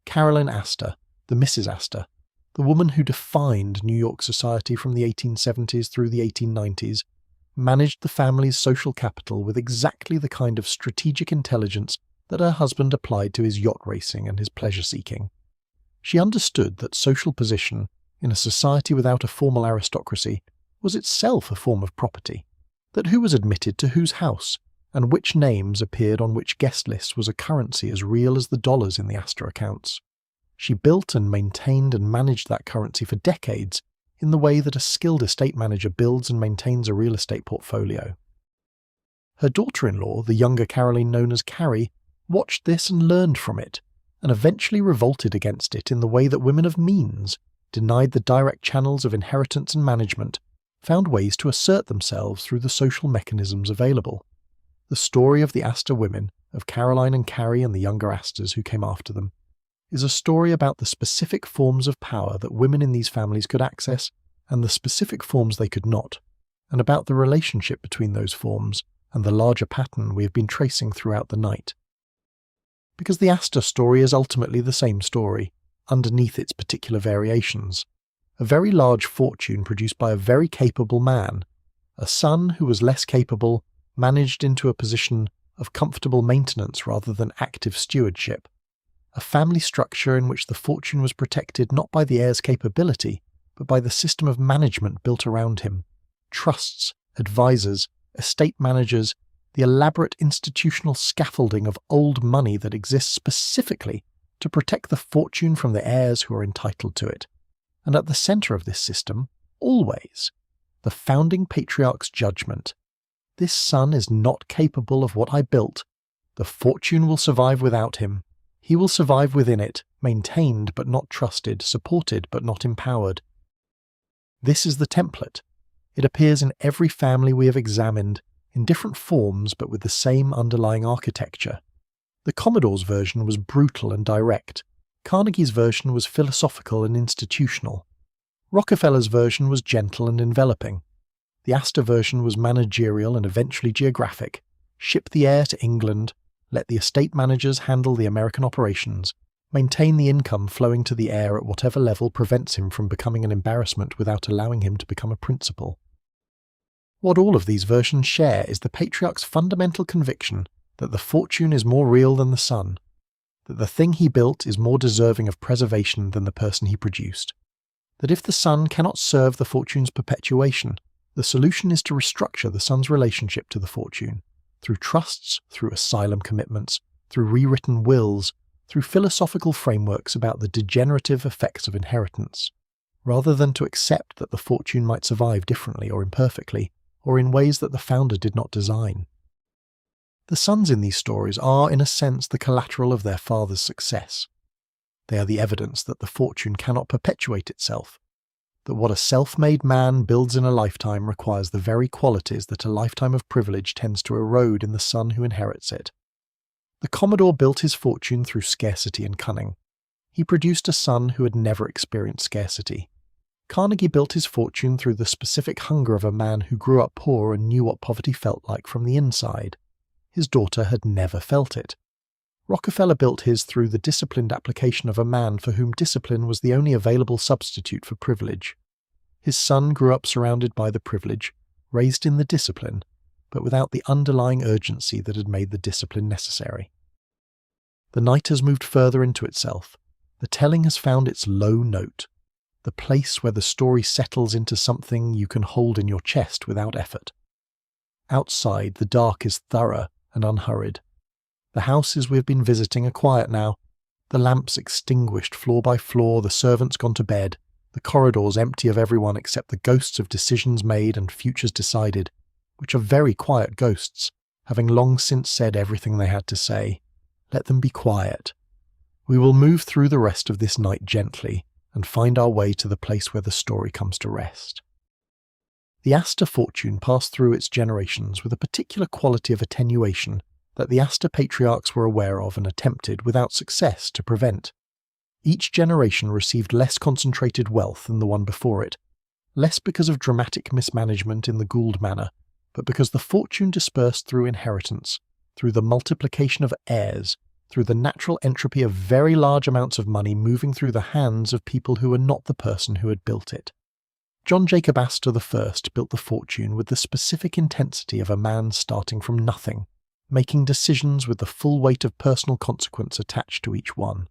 Caroline Astor, the Mrs. Astor, the woman who defined New York society from the 1870s through the 1890s, managed the family's social capital with exactly the kind of strategic intelligence that her husband applied to his yacht racing and his pleasure-seeking. She understood that social position, in a society without a formal aristocracy, was itself a form of property, that who was admitted to whose house, and which names appeared on which guest lists was a currency as real as the dollars in the Astor accounts. She built and maintained and managed that currency for decades in the way that a skilled estate manager builds and maintains a real estate portfolio. Her daughter-in-law, the younger Caroline known as Carrie, watched this and learned from it, and eventually revolted against it in the way that women of means, denied the direct channels of inheritance and management, found ways to assert themselves through the social mechanisms available. The story of the Astor women, of Caroline and Carrie and the younger Astors who came after them, is a story about the specific forms of power that women in these families could access and the specific forms they could not, and about the relationship between those forms and the larger pattern we have been tracing throughout the night. Because the Astor story is ultimately the same story, underneath its particular variations. A very large fortune produced by a very capable man, a son who was less capable, managed into a position of comfortable maintenance rather than active stewardship, a family structure in which the fortune was protected not by the heir's capability, but by the system of management built around him, trusts, advisors, estate managers, the elaborate institutional scaffolding of old money that exists specifically to protect the fortune from the heirs who are entitled to it. And at the center of this system, always, the founding patriarch's judgment. This son is not capable of what I built. The fortune will survive without him. He will survive within it, maintained but not trusted, supported but not empowered. This is the template. It appears in every family we have examined, in different forms but with the same underlying architecture. The Commodore's version was brutal and direct. Carnegie's version was philosophical and institutional. Rockefeller's version was gentle and enveloping. The Astor version was managerial and eventually geographic. Ship the heir to England, let the estate managers handle the American operations, maintain the income flowing to the heir at whatever level prevents him from becoming an embarrassment without allowing him to become a principal. What all of these versions share is the patriarch's fundamental conviction that the fortune is more real than the son, that the thing he built is more deserving of preservation than the person he produced, that if the son cannot serve the fortune's perpetuation, the solution is to restructure the son's relationship to the fortune, through trusts, through asylum commitments, through rewritten wills, through philosophical frameworks about the degenerative effects of inheritance, rather than to accept that the fortune might survive differently or imperfectly, or in ways that the founder did not design. The sons in these stories are, in a sense, the collateral of their father's success. They are the evidence that the fortune cannot perpetuate itself, that what a self-made man builds in a lifetime requires the very qualities that a lifetime of privilege tends to erode in the son who inherits it. The Commodore built his fortune through scarcity and cunning. He produced a son who had never experienced scarcity. Carnegie built his fortune through the specific hunger of a man who grew up poor and knew what poverty felt like from the inside. His daughter had never felt it. Rockefeller built his through the disciplined application of a man for whom discipline was the only available substitute for privilege. His son grew up surrounded by the privilege, raised in the discipline, but without the underlying urgency that had made the discipline necessary. The night has moved further into itself. The telling has found its low note, the place where the story settles into something you can hold in your chest without effort. Outside, the dark is thorough and unhurried. The houses we have been visiting are quiet now, the lamps extinguished floor by floor, the servants gone to bed, the corridors empty of everyone except the ghosts of decisions made and futures decided, which are very quiet ghosts, having long since said everything they had to say. Let them be quiet. We will move through the rest of this night gently and find our way to the place where the story comes to rest. The Astor fortune passed through its generations with a particular quality of attenuation that the Astor patriarchs were aware of and attempted, without success, to prevent. Each generation received less concentrated wealth than the one before it, less because of dramatic mismanagement in the Gould manner, but because the fortune dispersed through inheritance, through the multiplication of heirs, through the natural entropy of very large amounts of money moving through the hands of people who were not the person who had built it. John Jacob Astor I built the fortune with the specific intensity of a man starting from nothing, making decisions with the full weight of personal consequence attached to each one.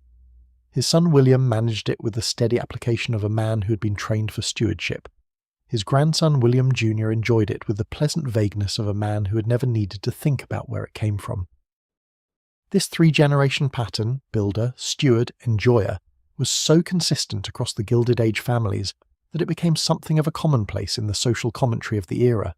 His son William managed it with the steady application of a man who had been trained for stewardship. His grandson William Jr. enjoyed it with the pleasant vagueness of a man who had never needed to think about where it came from. This three-generation pattern, builder, steward, enjoyer, was so consistent across the Gilded Age families that it became something of a commonplace in the social commentary of the era.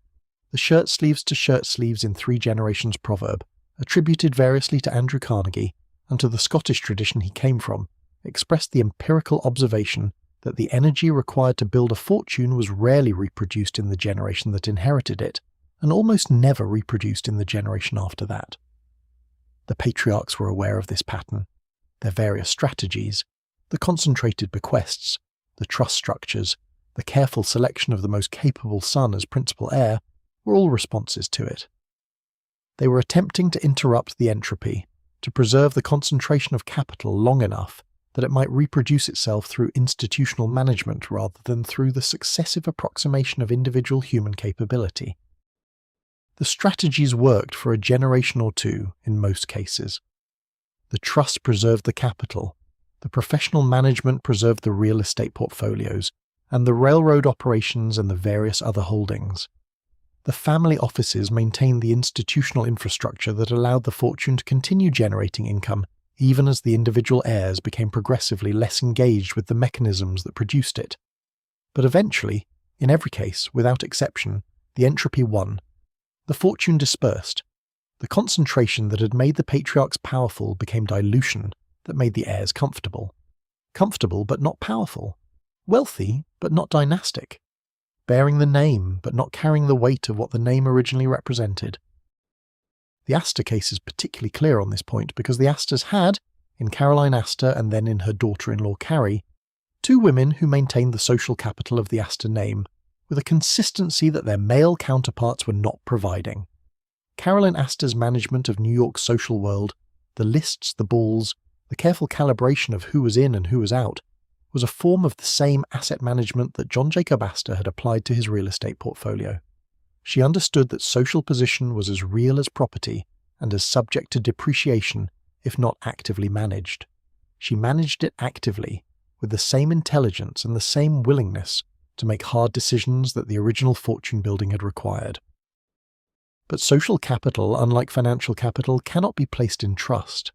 The shirt sleeves to shirt sleeves in 3 generations proverb, attributed variously to Andrew Carnegie and to the Scottish tradition he came from, expressed the empirical observation that the energy required to build a fortune was rarely reproduced in the generation that inherited it, and almost never reproduced in the generation after that. The patriarchs were aware of this pattern, their various strategies, the concentrated bequests, the trust structures, the careful selection of the most capable son as principal heir, were all responses to it. They were attempting to interrupt the entropy, to preserve the concentration of capital long enough that it might reproduce itself through institutional management rather than through the successive approximation of individual human capability. The strategies worked for a generation or two in most cases. The trust preserved the capital, the professional management preserved the real estate portfolios, and the railroad operations and the various other holdings. The family offices maintained the institutional infrastructure that allowed the fortune to continue generating income even as the individual heirs became progressively less engaged with the mechanisms that produced it. But eventually, in every case, without exception, the entropy won. The fortune dispersed. The concentration that had made the patriarchs powerful became dilution that made the heirs comfortable. Comfortable but not powerful. Wealthy but not dynastic. Bearing the name but not carrying the weight of what the name originally represented. The Astor case is particularly clear on this point because the Astors had, in Caroline Astor and then in her daughter-in-law Carrie, two women who maintained the social capital of the Astor name with a consistency that their male counterparts were not providing. Caroline Astor's management of New York's social world, the lists, the balls, the careful calibration of who was in and who was out, was a form of the same asset management that John Jacob Astor had applied to his real estate portfolio. She understood that social position was as real as property and as subject to depreciation if not actively managed. She managed it actively, with the same intelligence and the same willingness to make hard decisions that the original fortune building had required. But social capital, unlike financial capital, cannot be placed in trust.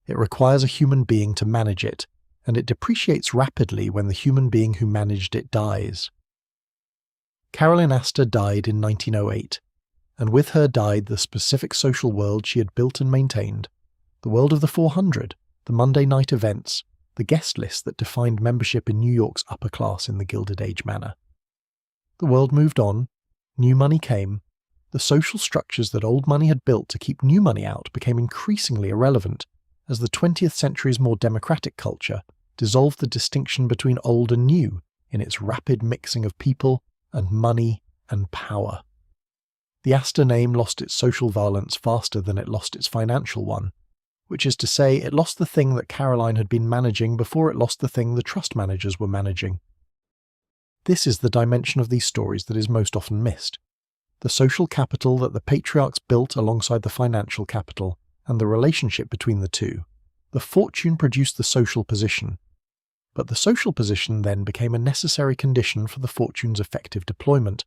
It requires a human being to manage it, and it depreciates rapidly when the human being who managed it dies. Caroline Astor died in 1908, and with her died the specific social world she had built and maintained, the world of the 400, the Monday night events, the guest list that defined membership in New York's upper class in the Gilded Age manner. The world moved on, new money came, the social structures that old money had built to keep new money out became increasingly irrelevant as the 20th century's more democratic culture dissolved the distinction between old and new in its rapid mixing of people and money and power. The Astor name lost its social valence faster than it lost its financial one, which is to say it lost the thing that Caroline had been managing before it lost the thing the trust managers were managing. This is the dimension of these stories that is most often missed. The social capital that the patriarchs built alongside the financial capital, and the relationship between the two. The fortune produced the social position, but the social position then became a necessary condition for the fortune's effective deployment,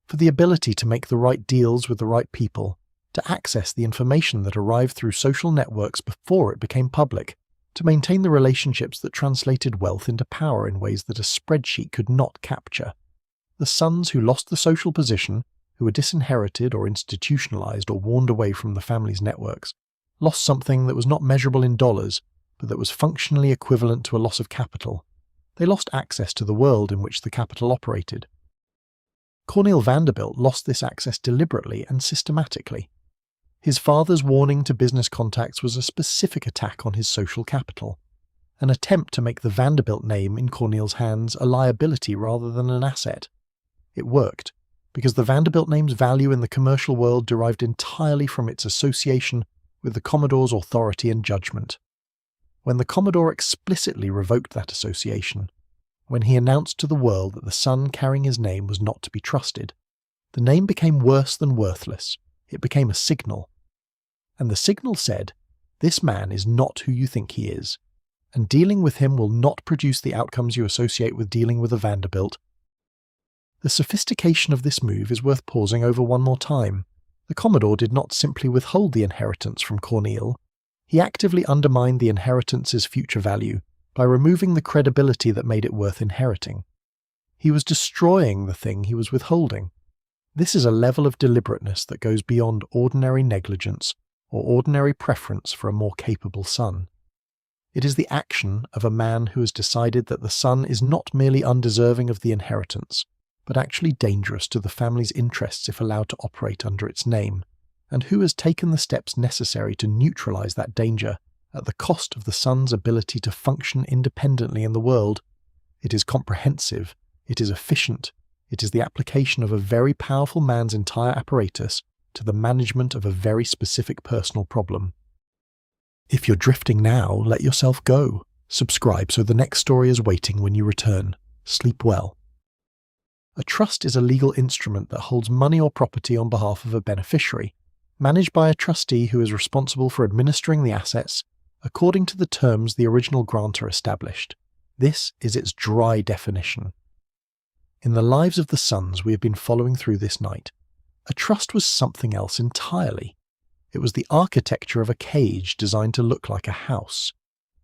for the ability to make the right deals with the right people, to access the information that arrived through social networks before it became public, to maintain the relationships that translated wealth into power in ways that a spreadsheet could not capture. The sons who lost the social position, who were disinherited or institutionalized or warned away from the family's networks, lost something that was not measurable in dollars, but that was functionally equivalent to a loss of capital. They lost access to the world in which the capital operated. Cornelius Vanderbilt lost this access deliberately and systematically. His father's warning to business contacts was a specific attack on his social capital, an attempt to make the Vanderbilt name in Cornelius' hands a liability rather than an asset. It worked, because the Vanderbilt name's value in the commercial world derived entirely from its association with the Commodore's authority and judgment. When the Commodore explicitly revoked that association, when he announced to the world that the son carrying his name was not to be trusted, the name became worse than worthless. It became a signal. And the signal said, "This man is not who you think he is, and dealing with him will not produce the outcomes you associate with dealing with a Vanderbilt." The sophistication of this move is worth pausing over one more time. The Commodore did not simply withhold the inheritance from Cornelius. He actively undermined the inheritance's future value by removing the credibility that made it worth inheriting. He was destroying the thing he was withholding. This is a level of deliberateness that goes beyond ordinary negligence or ordinary preference for a more capable son. It is the action of a man who has decided that the son is not merely undeserving of the inheritance, but actually dangerous to the family's interests if allowed to operate under its name, and who has taken the steps necessary to neutralize that danger at the cost of the son's ability to function independently in the world. It is comprehensive, it is efficient, it is the application of a very powerful man's entire apparatus to the management of a very specific personal problem. If you're drifting now, let yourself go. Subscribe so the next story is waiting when you return. Sleep well. A trust is a legal instrument that holds money or property on behalf of a beneficiary, managed by a trustee who is responsible for administering the assets according to the terms the original grantor established. This is its dry definition. In the lives of the sons we have been following through this night, a trust was something else entirely. It was the architecture of a cage designed to look like a house.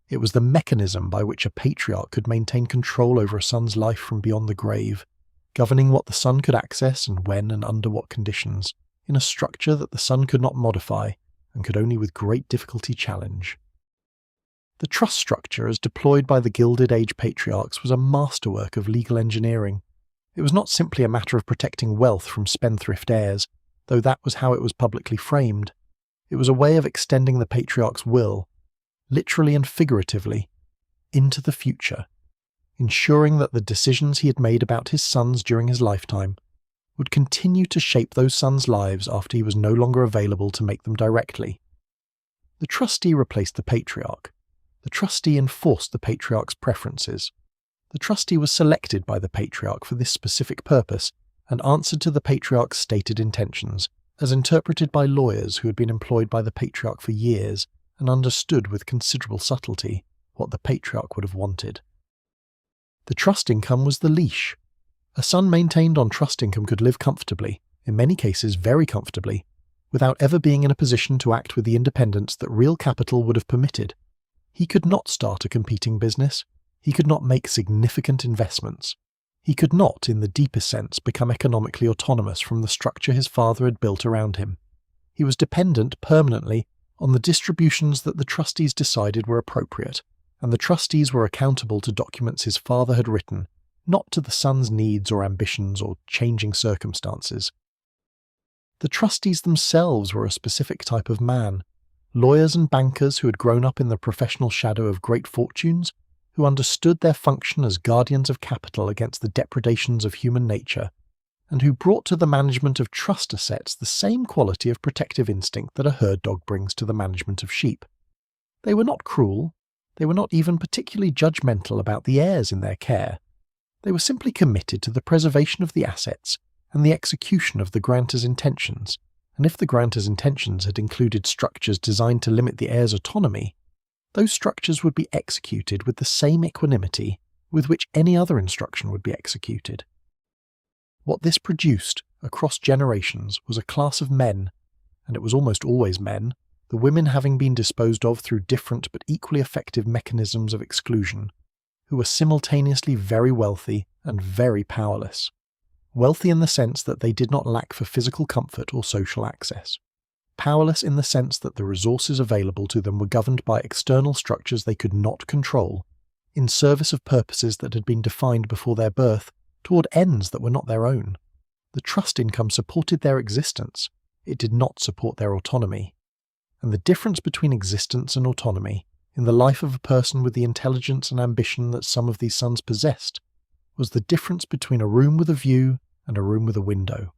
It was the mechanism by which a patriarch could maintain control over a son's life from beyond the grave, governing what the son could access and when and under what conditions, in a structure that the son could not modify, and could only with great difficulty challenge. The trust structure as deployed by the Gilded Age patriarchs was a masterwork of legal engineering. It was not simply a matter of protecting wealth from spendthrift heirs, though that was how it was publicly framed. It was a way of extending the patriarch's will, literally and figuratively, into the future, ensuring that the decisions he had made about his sons during his lifetime would continue to shape those sons' lives after he was no longer available to make them directly. The trustee replaced the patriarch. The trustee enforced the patriarch's preferences. The trustee was selected by the patriarch for this specific purpose and answered to the patriarch's stated intentions, as interpreted by lawyers who had been employed by the patriarch for years and understood with considerable subtlety what the patriarch would have wanted. The trust income was the leash. A son maintained on trust income could live comfortably, in many cases very comfortably, without ever being in a position to act with the independence that real capital would have permitted. He could not start a competing business. He could not make significant investments. He could not, in the deepest sense, become economically autonomous from the structure his father had built around him. He was dependent permanently on the distributions that the trustees decided were appropriate, and the trustees were accountable to documents his father had written, not to the son's needs or ambitions or changing circumstances. The trustees themselves were a specific type of man, lawyers and bankers who had grown up in the professional shadow of great fortunes, who understood their function as guardians of capital against the depredations of human nature, and who brought to the management of trust assets the same quality of protective instinct that a herd dog brings to the management of sheep. They were not cruel. They were not even particularly judgmental about the heirs in their care. They were simply committed to the preservation of the assets and the execution of the grantor's intentions, and if the grantor's intentions had included structures designed to limit the heir's autonomy, those structures would be executed with the same equanimity with which any other instruction would be executed. What this produced across generations was a class of men, and it was almost always men, the women having been disposed of through different but equally effective mechanisms of exclusion, who were simultaneously very wealthy and very powerless. Wealthy in the sense that they did not lack for physical comfort or social access. Powerless in the sense that the resources available to them were governed by external structures they could not control, in service of purposes that had been defined before their birth, toward ends that were not their own. The trust income supported their existence. It did not support their autonomy. And the difference between existence and autonomy, in the life of a person with the intelligence and ambition that some of these sons possessed, was the difference between a room with a view and a room with a window.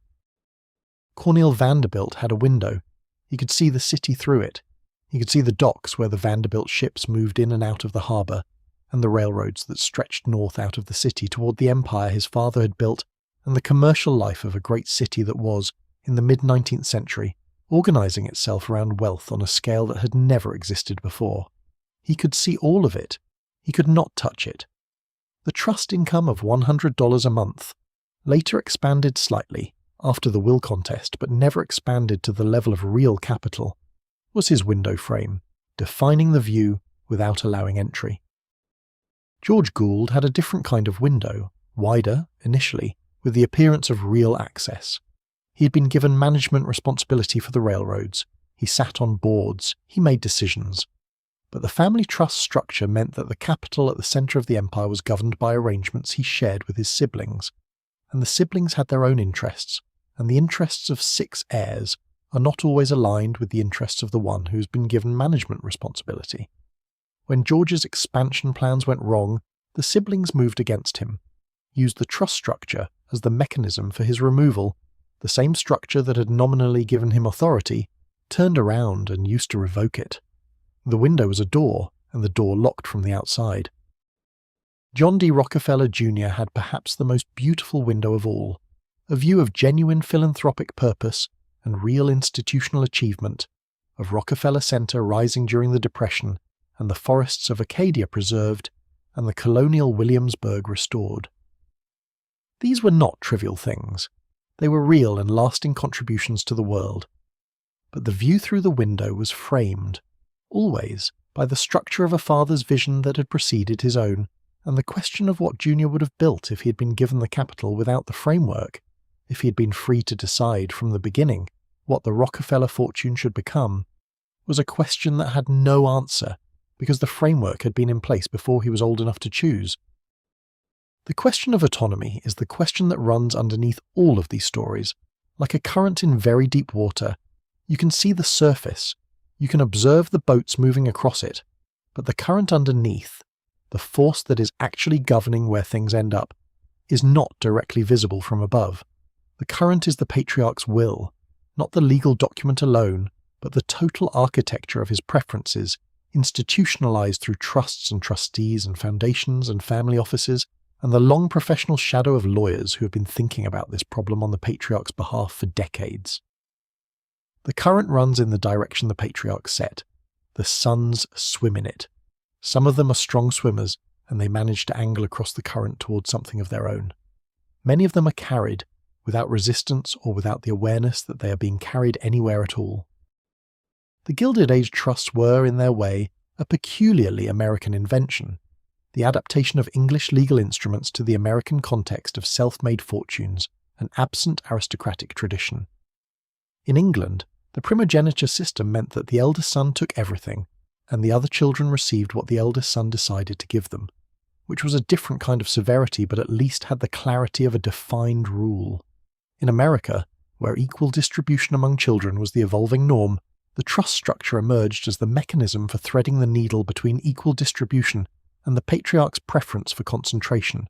Cornelius Vanderbilt had a window. He could see the city through it. He could see the docks where the Vanderbilt ships moved in and out of the harbour, and the railroads that stretched north out of the city toward the empire his father had built, and the commercial life of a great city that was, in the mid-19th century, organising itself around wealth on a scale that had never existed before. He could see all of it. He could not touch it. The trust income of $100 a month, later expanded slightly after the will contest but never expanded to the level of real capital, was his window frame, defining the view without allowing entry. George Gould had a different kind of window, wider, initially, with the appearance of real access. He had been given management responsibility for the railroads. He sat on boards. He made decisions. But the family trust structure meant that the capital at the centre of the empire was governed by arrangements he shared with his siblings, and the siblings had their own interests, and the interests of 6 heirs are not always aligned with the interests of the one who has been given management responsibility. When George's expansion plans went wrong, the siblings moved against him, used the trust structure as the mechanism for his removal. The same structure that had nominally given him authority turned around and used to revoke it. The window was a door, and the door locked from the outside. John D. Rockefeller Jr. had perhaps the most beautiful window of all, a view of genuine philanthropic purpose and real institutional achievement, of Rockefeller Center rising during the Depression, and the forests of Acadia preserved, and the colonial Williamsburg restored. These were not trivial things. They were real and lasting contributions to the world. But the view through the window was framed, always, by the structure of a father's vision that had preceded his own, and the question of what Junior would have built if he had been given the capital without the framework, if he had been free to decide from the beginning what the Rockefeller fortune should become, was a question that had no answer because the framework had been in place before he was old enough to choose. The question of autonomy is the question that runs underneath all of these stories. Like a current in very deep water, you can see the surface, you can observe the boats moving across it, but the current underneath, the force that is actually governing where things end up, is not directly visible from above. The current is the patriarch's will, not the legal document alone, but the total architecture of his preferences, institutionalized through trusts and trustees and foundations and family offices, and the long professional shadow of lawyers who have been thinking about this problem on the patriarch's behalf for decades. The current runs in the direction the patriarch set. The sons swim in it. Some of them are strong swimmers, and they manage to angle across the current towards something of their own. Many of them are carried, without resistance or without the awareness that they are being carried anywhere at all. The Gilded Age trusts were, in their way, a peculiarly American invention, the adaptation of English legal instruments to the American context of self-made fortunes, an absent aristocratic tradition. In England, the primogeniture system meant that the eldest son took everything, and the other children received what the eldest son decided to give them, which was a different kind of severity but at least had the clarity of a defined rule. In America, where equal distribution among children was the evolving norm, the trust structure emerged as the mechanism for threading the needle between equal distribution and the patriarch's preference for concentration,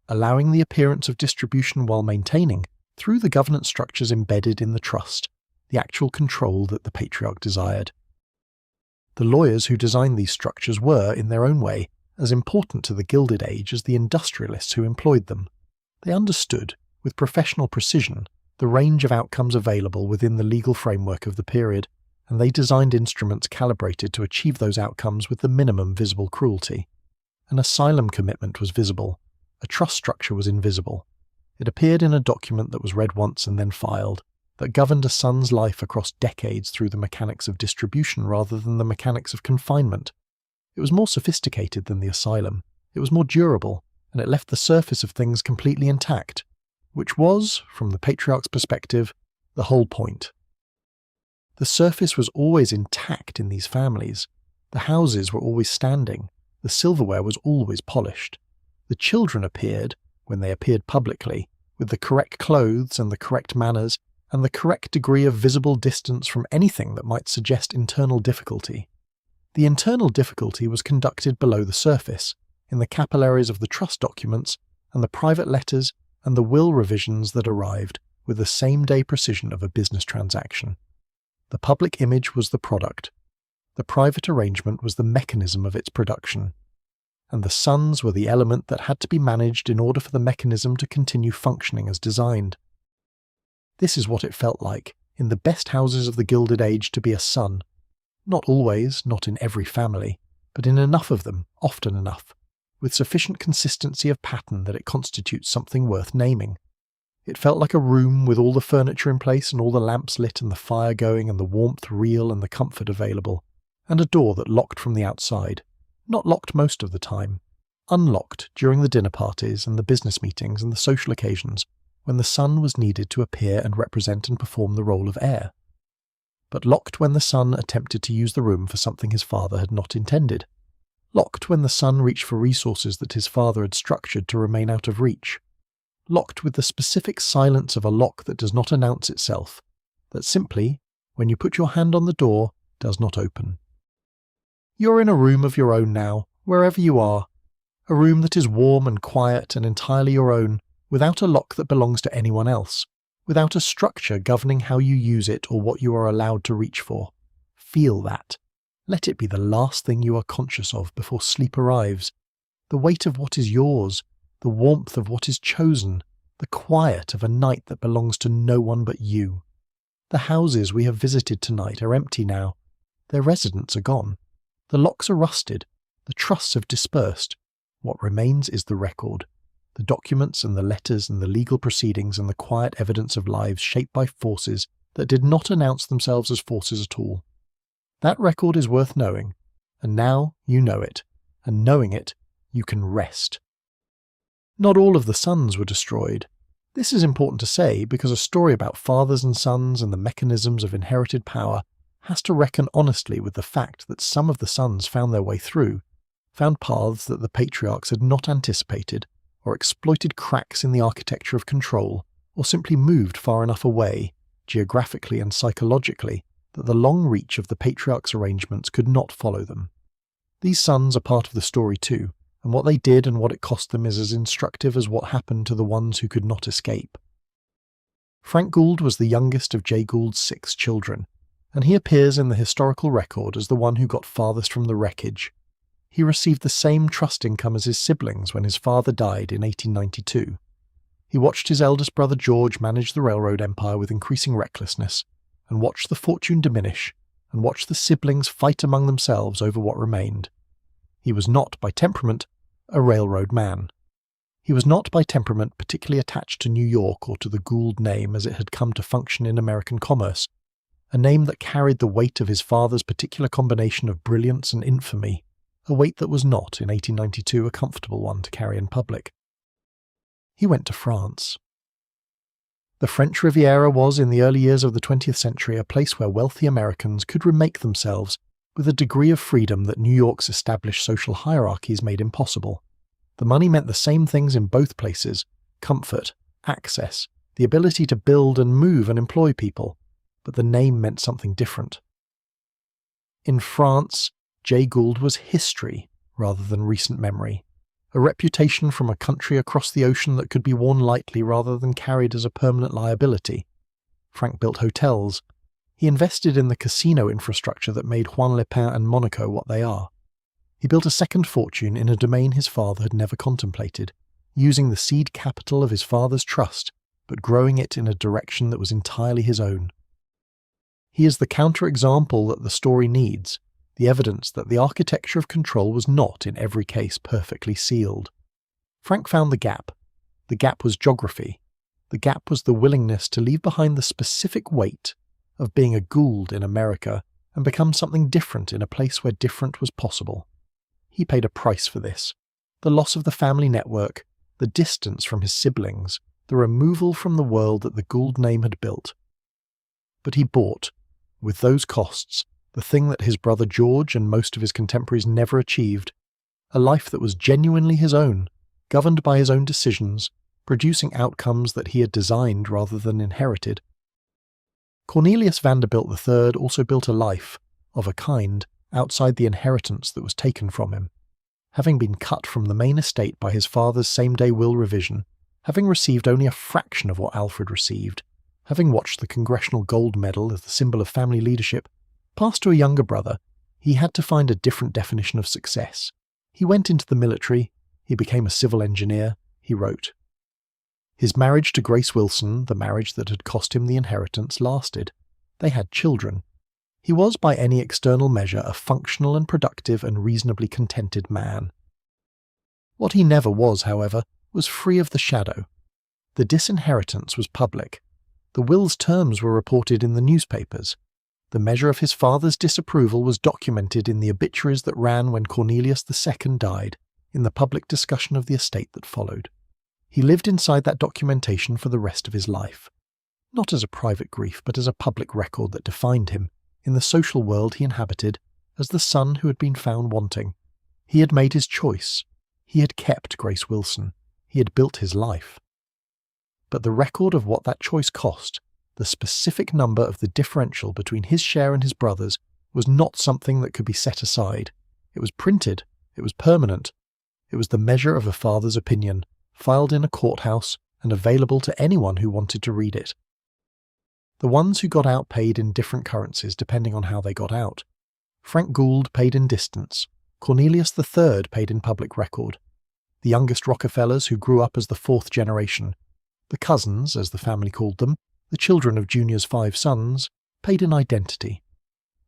allowing the appearance of distribution while maintaining, through the governance structures embedded in the trust, the actual control that the patriarch desired. The lawyers who designed these structures were, in their own way, as important to the Gilded Age as the industrialists who employed them. They understood, with professional precision, the range of outcomes available within the legal framework of the period, and they designed instruments calibrated to achieve those outcomes with the minimum visible cruelty. An asylum commitment was visible. A trust structure was invisible. It appeared in a document that was read once and then filed, that governed a son's life across decades through the mechanics of distribution rather than the mechanics of confinement. It was more sophisticated than the asylum. It was more durable, and it left the surface of things completely intact, which was, from the patriarch's perspective, the whole point. The surface was always intact in these families. The houses were always standing. The silverware was always polished. The children appeared, when they appeared publicly, with the correct clothes and the correct manners and the correct degree of visible distance from anything that might suggest internal difficulty. The internal difficulty was conducted below the surface, in the capillaries of the trust documents and the private letters and the will revisions that arrived with the same-day precision of a business transaction. The public image was the product. The private arrangement was the mechanism of its production, and the sons were the element that had to be managed in order for the mechanism to continue functioning as designed. This is what it felt like, in the best houses of the Gilded Age, to be a son. Not always, not in every family, but in enough of them, often enough, with sufficient consistency of pattern that it constitutes something worth naming. It felt like a room with all the furniture in place and all the lamps lit and the fire going and the warmth real and the comfort available, and a door that locked from the outside, not locked most of the time, unlocked during the dinner parties and the business meetings and the social occasions when the son was needed to appear and represent and perform the role of heir, but locked when the son attempted to use the room for something his father had not intended, locked when the son reached for resources that his father had structured to remain out of reach, locked with the specific silence of a lock that does not announce itself, that simply, when you put your hand on the door, does not open. You're in a room of your own now, wherever you are, a room that is warm and quiet and entirely your own, without a lock that belongs to anyone else, without a structure governing how you use it or what you are allowed to reach for. Feel that. Let it be the last thing you are conscious of before sleep arrives. The weight of what is yours, the warmth of what is chosen, the quiet of a night that belongs to no one but you. The houses we have visited tonight are empty now. Their residents are gone. The locks are rusted. The trusts have dispersed. What remains is the record. The documents and the letters and the legal proceedings and the quiet evidence of lives shaped by forces that did not announce themselves as forces at all. That record is worth knowing, and now you know it, and knowing it, you can rest. Not all of the sons were destroyed. This is important to say because a story about fathers and sons and the mechanisms of inherited power has to reckon honestly with the fact that some of the sons found their way through, found paths that the patriarchs had not anticipated, or exploited cracks in the architecture of control, or simply moved far enough away, geographically and psychologically, that the long reach of the patriarchs' arrangements could not follow them. These sons are part of the story too, and what they did and what it cost them is as instructive as what happened to the ones who could not escape. Frank Gould was the youngest of Jay Gould's 6 children, and he appears in the historical record as the one who got farthest from the wreckage. He received the same trust income as his siblings when his father died in 1892. He watched his eldest brother George manage the railroad empire with increasing recklessness, and watched the fortune diminish, and watched the siblings fight among themselves over what remained. He was not, by temperament, a railroad man. He was not, by temperament, particularly attached to New York or to the Gould name as it had come to function in American commerce, a name that carried the weight of his father's particular combination of brilliance and infamy, a weight that was not, in 1892, a comfortable one to carry in public. He went to France. The French Riviera was, in the early years of the 20th century, a place where wealthy Americans could remake themselves with a degree of freedom that New York's established social hierarchies made impossible. The money meant the same things in both places: comfort, access, the ability to build and move and employ people, but the name meant something different. In France, Jay Gould was history rather than recent memory, a reputation from a country across the ocean that could be worn lightly rather than carried as a permanent liability. Frank built hotels. He invested in the casino infrastructure that made Juan Lepin and Monaco what they are. He built a second fortune in a domain his father had never contemplated, using the seed capital of his father's trust, but growing it in a direction that was entirely his own. He is the counterexample that the story needs, the evidence that the architecture of control was not, in every case, perfectly sealed. Frank found the gap. The gap was geography. The gap was the willingness to leave behind the specific weight of being a Gould in America and become something different in a place where different was possible. He paid a price for this: the loss of the family network, the distance from his siblings, the removal from the world that the Gould name had built. But he bought, with those costs, the thing that his brother George and most of his contemporaries never achieved: a life that was genuinely his own, governed by his own decisions, producing outcomes that he had designed rather than inherited. Cornelius Vanderbilt III also built a life, of a kind, outside the inheritance that was taken from him. Having been cut from the main estate by his father's same-day will revision, having received only a fraction of what Alfred received, having watched the Congressional Gold Medal as the symbol of family leadership, passed to a younger brother, he had to find a different definition of success. He went into the military, he became a civil engineer, he wrote. His marriage to Grace Wilson, the marriage that had cost him the inheritance, lasted. They had children. He was, by any external measure, a functional and productive and reasonably contented man. What he never was, however, was free of the shadow. The disinheritance was public. The will's terms were reported in the newspapers. The measure of his father's disapproval was documented in the obituaries that ran when Cornelius II died, in the public discussion of the estate that followed. He lived inside that documentation for the rest of his life, not as a private grief, but as a public record that defined him, in the social world he inhabited, as the son who had been found wanting. He had made his choice. He had kept Grace Wilson. He had built his life. But the record of what that choice cost, the specific number of the differential between his share and his brother's, was not something that could be set aside. It was printed. It was permanent. It was the measure of a father's opinion, filed in a courthouse and available to anyone who wanted to read it. The ones who got out paid in different currencies depending on how they got out. Frank Gould paid in distance. Cornelius III paid in public record. The youngest Rockefellers, who grew up as the 4th generation, the cousins, as the family called them, the children of Junior's 5 sons, paid in identity.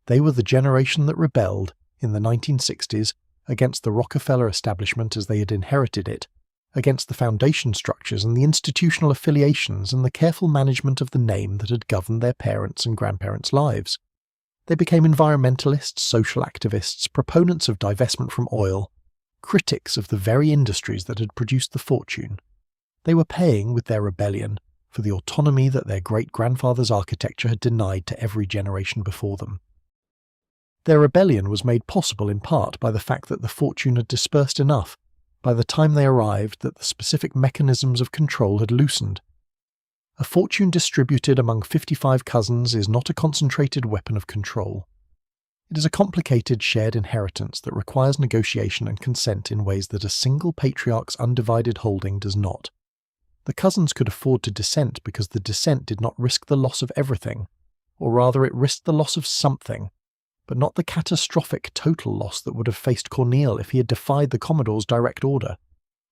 They were the generation that rebelled, in the 1960s, against the Rockefeller establishment as they had inherited it, against the foundation structures and the institutional affiliations and the careful management of the name that had governed their parents' and grandparents' lives. They became environmentalists, social activists, proponents of divestment from oil, critics of the very industries that had produced the fortune. They were paying, with their rebellion, for the autonomy that their great-grandfather's architecture had denied to every generation before them. Their rebellion was made possible in part by the fact that the fortune had dispersed enough by the time they arrived that the specific mechanisms of control had loosened. A fortune distributed among 55 cousins is not a concentrated weapon of control. It is a complicated shared inheritance that requires negotiation and consent in ways that a single patriarch's undivided holding does not. The cousins could afford to dissent because the dissent did not risk the loss of everything, or rather it risked the loss of something, but not the catastrophic total loss that would have faced Cornel if he had defied the Commodore's direct order.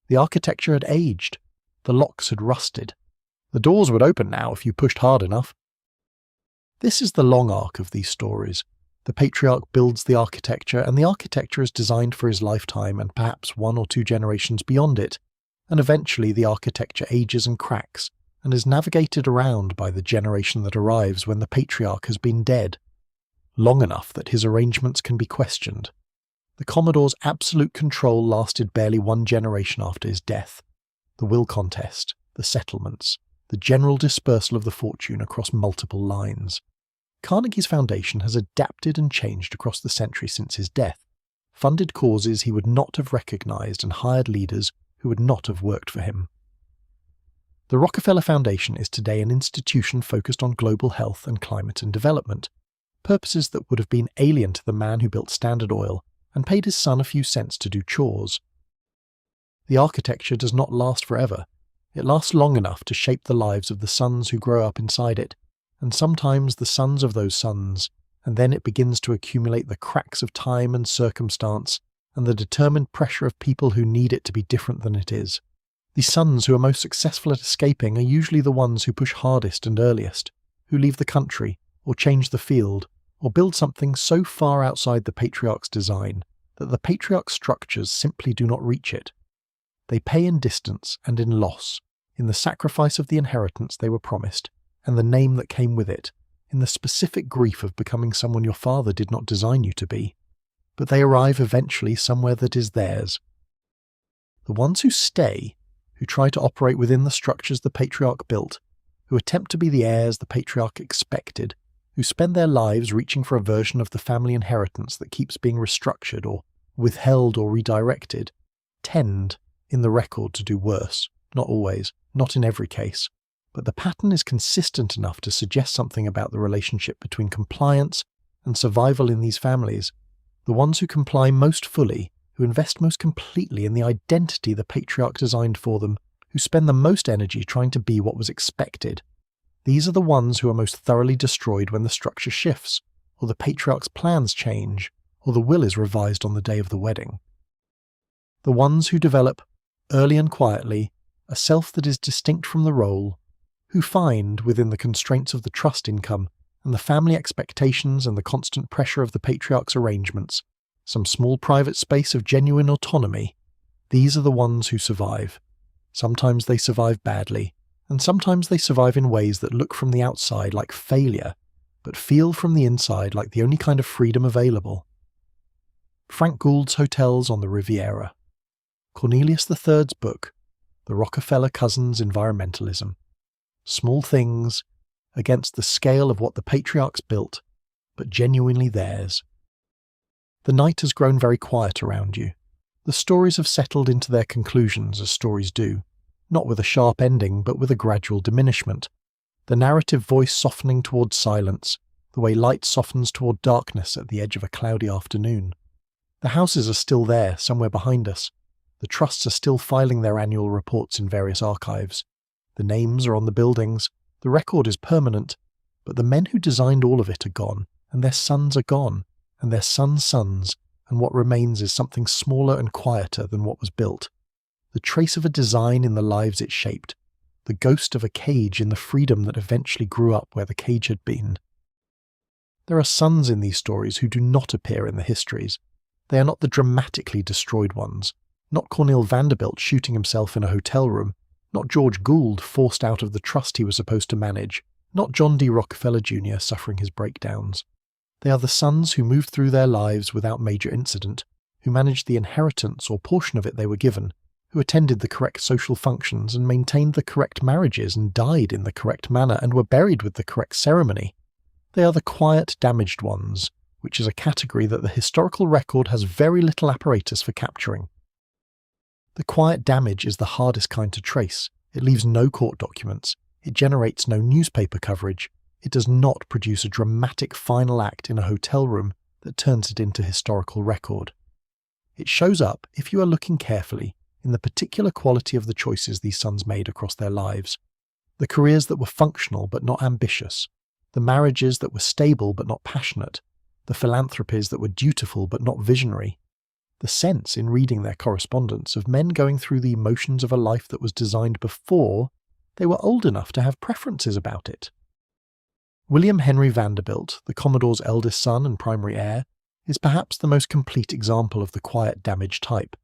The architecture had aged. The locks had rusted. The doors would open now if you pushed hard enough. This is the long arc of these stories. The patriarch builds the architecture, and the architecture is designed for his lifetime and perhaps 1 or 2 generations beyond it, and eventually the architecture ages and cracks, and is navigated around by the generation that arrives when the patriarch has been dead, long enough that his arrangements can be questioned. The Commodore's absolute control lasted barely 1 generation after his death. The will contest, the settlements, the general dispersal of the fortune across multiple lines. Carnegie's foundation has adapted and changed across the century since his death, funded causes he would not have recognized and hired leaders who would not have worked for him. The Rockefeller Foundation is today an institution focused on global health and climate and development, purposes that would have been alien to the man who built Standard Oil and paid his son a few cents to do chores. The architecture does not last forever. It lasts long enough to shape the lives of the sons who grow up inside it, and sometimes the sons of those sons, and then it begins to accumulate the cracks of time and circumstance and the determined pressure of people who need it to be different than it is. The sons who are most successful at escaping are usually the ones who push hardest and earliest, who leave the country, or change the field, or build something so far outside the patriarch's design that the patriarch's structures simply do not reach it. They pay in distance and in loss, in the sacrifice of the inheritance they were promised, and the name that came with it, in the specific grief of becoming someone your father did not design you to be. But they arrive eventually somewhere that is theirs. The ones who stay, who try to operate within the structures the patriarch built, who attempt to be the heirs the patriarch expected, who spend their lives reaching for a version of the family inheritance that keeps being restructured or withheld or redirected, tend, in the record, to do worse. Not always, not in every case. But the pattern is consistent enough to suggest something about the relationship between compliance and survival in these families. The ones who comply most fully, who invest most completely in the identity the patriarch designed for them, who spend the most energy trying to be what was expected. These are the ones who are most thoroughly destroyed when the structure shifts, or the patriarch's plans change, or the will is revised on the day of the wedding. The ones who develop, early and quietly, a self that is distinct from the role, who find, within the constraints of the trust income and the family expectations and the constant pressure of the patriarch's arrangements, some small private space of genuine autonomy, these are the ones who survive. Sometimes they survive badly, and sometimes they survive in ways that look from the outside like failure, but feel from the inside like the only kind of freedom available. Frank Gould's Hotels on the Riviera. Cornelius III's book, The Rockefeller Cousins' Environmentalism. Small things against the scale of what the patriarchs built, but genuinely theirs. The night has grown very quiet around you. The stories have settled into their conclusions as stories do, not with a sharp ending but with a gradual diminishment, the narrative voice softening towards silence, the way light softens toward darkness at the edge of a cloudy afternoon. The houses are still there, somewhere behind us. The trusts are still filing their annual reports in various archives. The names are on the buildings, the record is permanent, but the men who designed all of it are gone, and their sons are gone, and their sons' sons, and what remains is something smaller and quieter than what was built. The trace of a design in the lives it shaped, the ghost of a cage in the freedom that eventually grew up where the cage had been. There are sons in these stories who do not appear in the histories. They are not the dramatically destroyed ones, not Cornelius Vanderbilt shooting himself in a hotel room, not George Gould forced out of the trust he was supposed to manage, not John D. Rockefeller Jr. suffering his breakdowns. They are the sons who moved through their lives without major incident, who managed the inheritance or portion of it they were given, who attended the correct social functions and maintained the correct marriages and died in the correct manner and were buried with the correct ceremony. They are the quiet, damaged ones, which is a category that the historical record has very little apparatus for capturing. The quiet damage is the hardest kind to trace. It leaves no court documents. It generates no newspaper coverage. It does not produce a dramatic final act in a hotel room that turns it into historical record. It shows up, if you are looking carefully, in the particular quality of the choices these sons made across their lives. The careers that were functional but not ambitious. The marriages that were stable but not passionate. The philanthropies that were dutiful but not visionary. The sense in reading their correspondence of men going through the emotions of a life that was designed before they were old enough to have preferences about it. William Henry Vanderbilt, the Commodore's eldest son and primary heir, is perhaps the most complete example of the quiet damage type.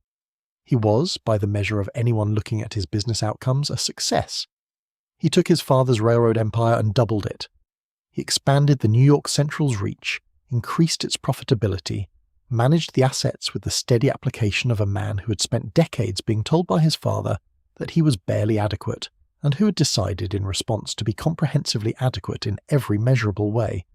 He was, by the measure of anyone looking at his business outcomes, a success. He took his father's railroad empire and doubled it. He expanded the New York Central's reach, increased its profitability, managed the assets with the steady application of a man who had spent decades being told by his father that he was barely adequate, and who had decided in response to be comprehensively adequate in every measurable way.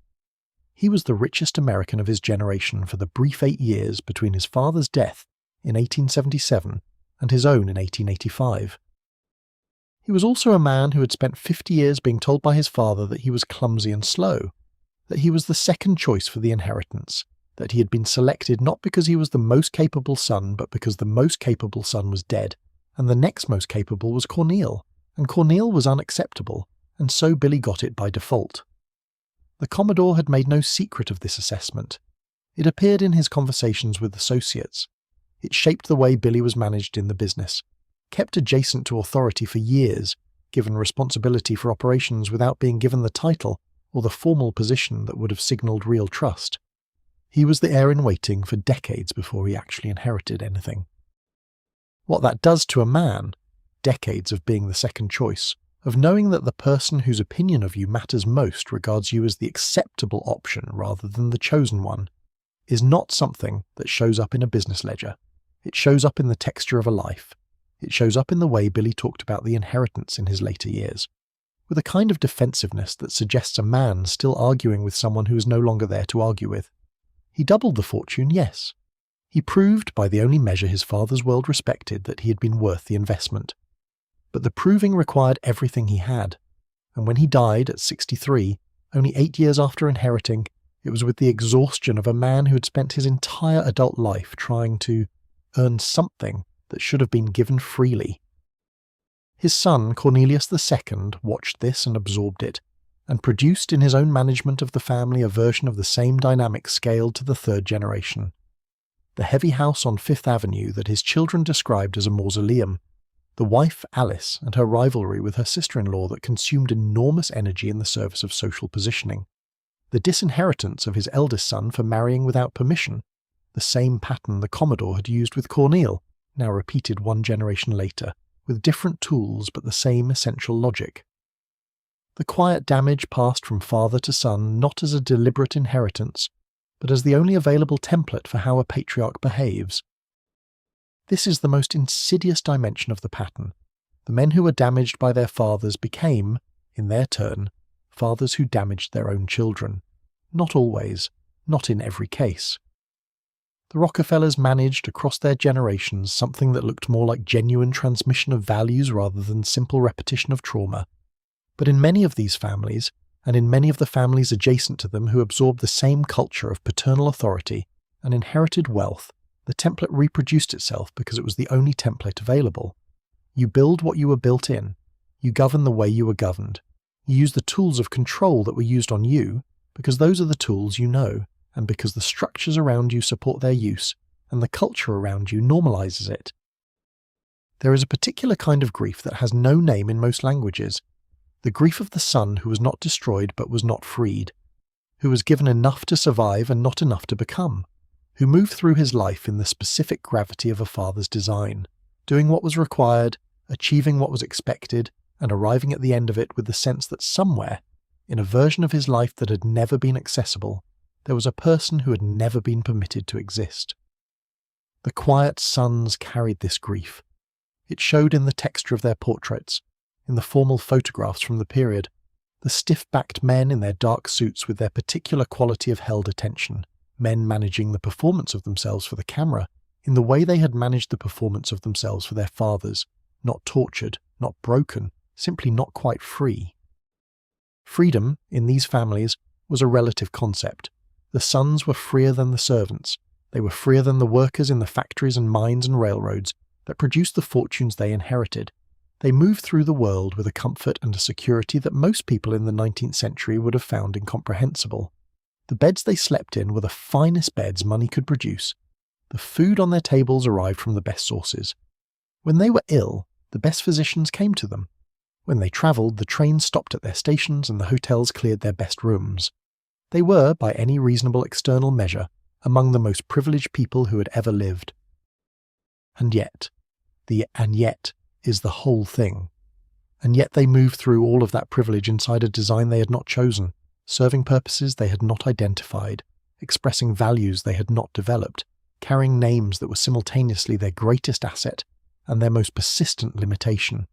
He was the richest American of his generation for the brief 8 years between his father's death in 1877 and his own in 1885. He was also a man who had spent 50 years being told by his father that he was clumsy and slow, that he was the second choice for the inheritance, that he had been selected not because he was the most capable son, but because the most capable son was dead, and the next most capable was Cornel, and Cornel was unacceptable, and so Billy got it by default. The Commodore had made no secret of this assessment. It appeared in his conversations with associates. It shaped the way Billy was managed in the business, kept adjacent to authority for years, given responsibility for operations without being given the title or the formal position that would have signalled real trust. He was the heir-in-waiting for decades before he actually inherited anything. What that does to a man, decades of being the second choice, of knowing that the person whose opinion of you matters most regards you as the acceptable option rather than the chosen one, is not something that shows up in a business ledger. It shows up in the texture of a life. It shows up in the way Billy talked about the inheritance in his later years, with a kind of defensiveness that suggests a man still arguing with someone who is no longer there to argue with. He doubled the fortune, yes. He proved by the only measure his father's world respected that he had been worth the investment. But the proving required everything he had, and when he died at 63, only 8 years after inheriting, it was with the exhaustion of a man who had spent his entire adult life trying to earn something that should have been given freely. His son, Cornelius II, watched this and absorbed it, and produced in his own management of the family a version of the same dynamic scaled to the third generation. The heavy house on Fifth Avenue that his children described as a mausoleum, the wife Alice and her rivalry with her sister-in-law that consumed enormous energy in the service of social positioning, the disinheritance of his eldest son for marrying without permission, the same pattern the Commodore had used with Cornel, now repeated 1 generation later, with different tools but the same essential logic. The quiet damage passed from father to son not as a deliberate inheritance, but as the only available template for how a patriarch behaves. This is the most insidious dimension of the pattern. The men who were damaged by their fathers became, in their turn, fathers who damaged their own children. Not always, not in every case. The Rockefellers managed across their generations something that looked more like genuine transmission of values rather than simple repetition of trauma. But in many of these families, and in many of the families adjacent to them who absorbed the same culture of paternal authority and inherited wealth, the template reproduced itself because it was the only template available. You build what you were built in. You govern the way you were governed. You use the tools of control that were used on you because those are the tools you know, and because the structures around you support their use, and the culture around you normalizes it. There is a particular kind of grief that has no name in most languages, the grief of the son who was not destroyed but was not freed, who was given enough to survive and not enough to become, who moved through his life in the specific gravity of a father's design, doing what was required, achieving what was expected, and arriving at the end of it with the sense that somewhere, in a version of his life that had never been accessible, there was a person who had never been permitted to exist. The quiet sons carried this grief. It showed in the texture of their portraits, in the formal photographs from the period, the stiff-backed men in their dark suits with their particular quality of held attention, men managing the performance of themselves for the camera in the way they had managed the performance of themselves for their fathers, not tortured, not broken, simply not quite free. Freedom, in these families, was a relative concept. The sons were freer than the servants. They were freer than the workers in the factories and mines and railroads that produced the fortunes they inherited. They moved through the world with a comfort and a security that most people in the 19th century would have found incomprehensible. The beds they slept in were the finest beds money could produce. The food on their tables arrived from the best sources. When they were ill, the best physicians came to them. When they travelled, the trains stopped at their stations and the hotels cleared their best rooms. They were, by any reasonable external measure, among the most privileged people who had ever lived. And yet, the "and yet" is the whole thing. And yet they moved through all of that privilege inside a design they had not chosen, serving purposes they had not identified, expressing values they had not developed, carrying names that were simultaneously their greatest asset and their most persistent limitation.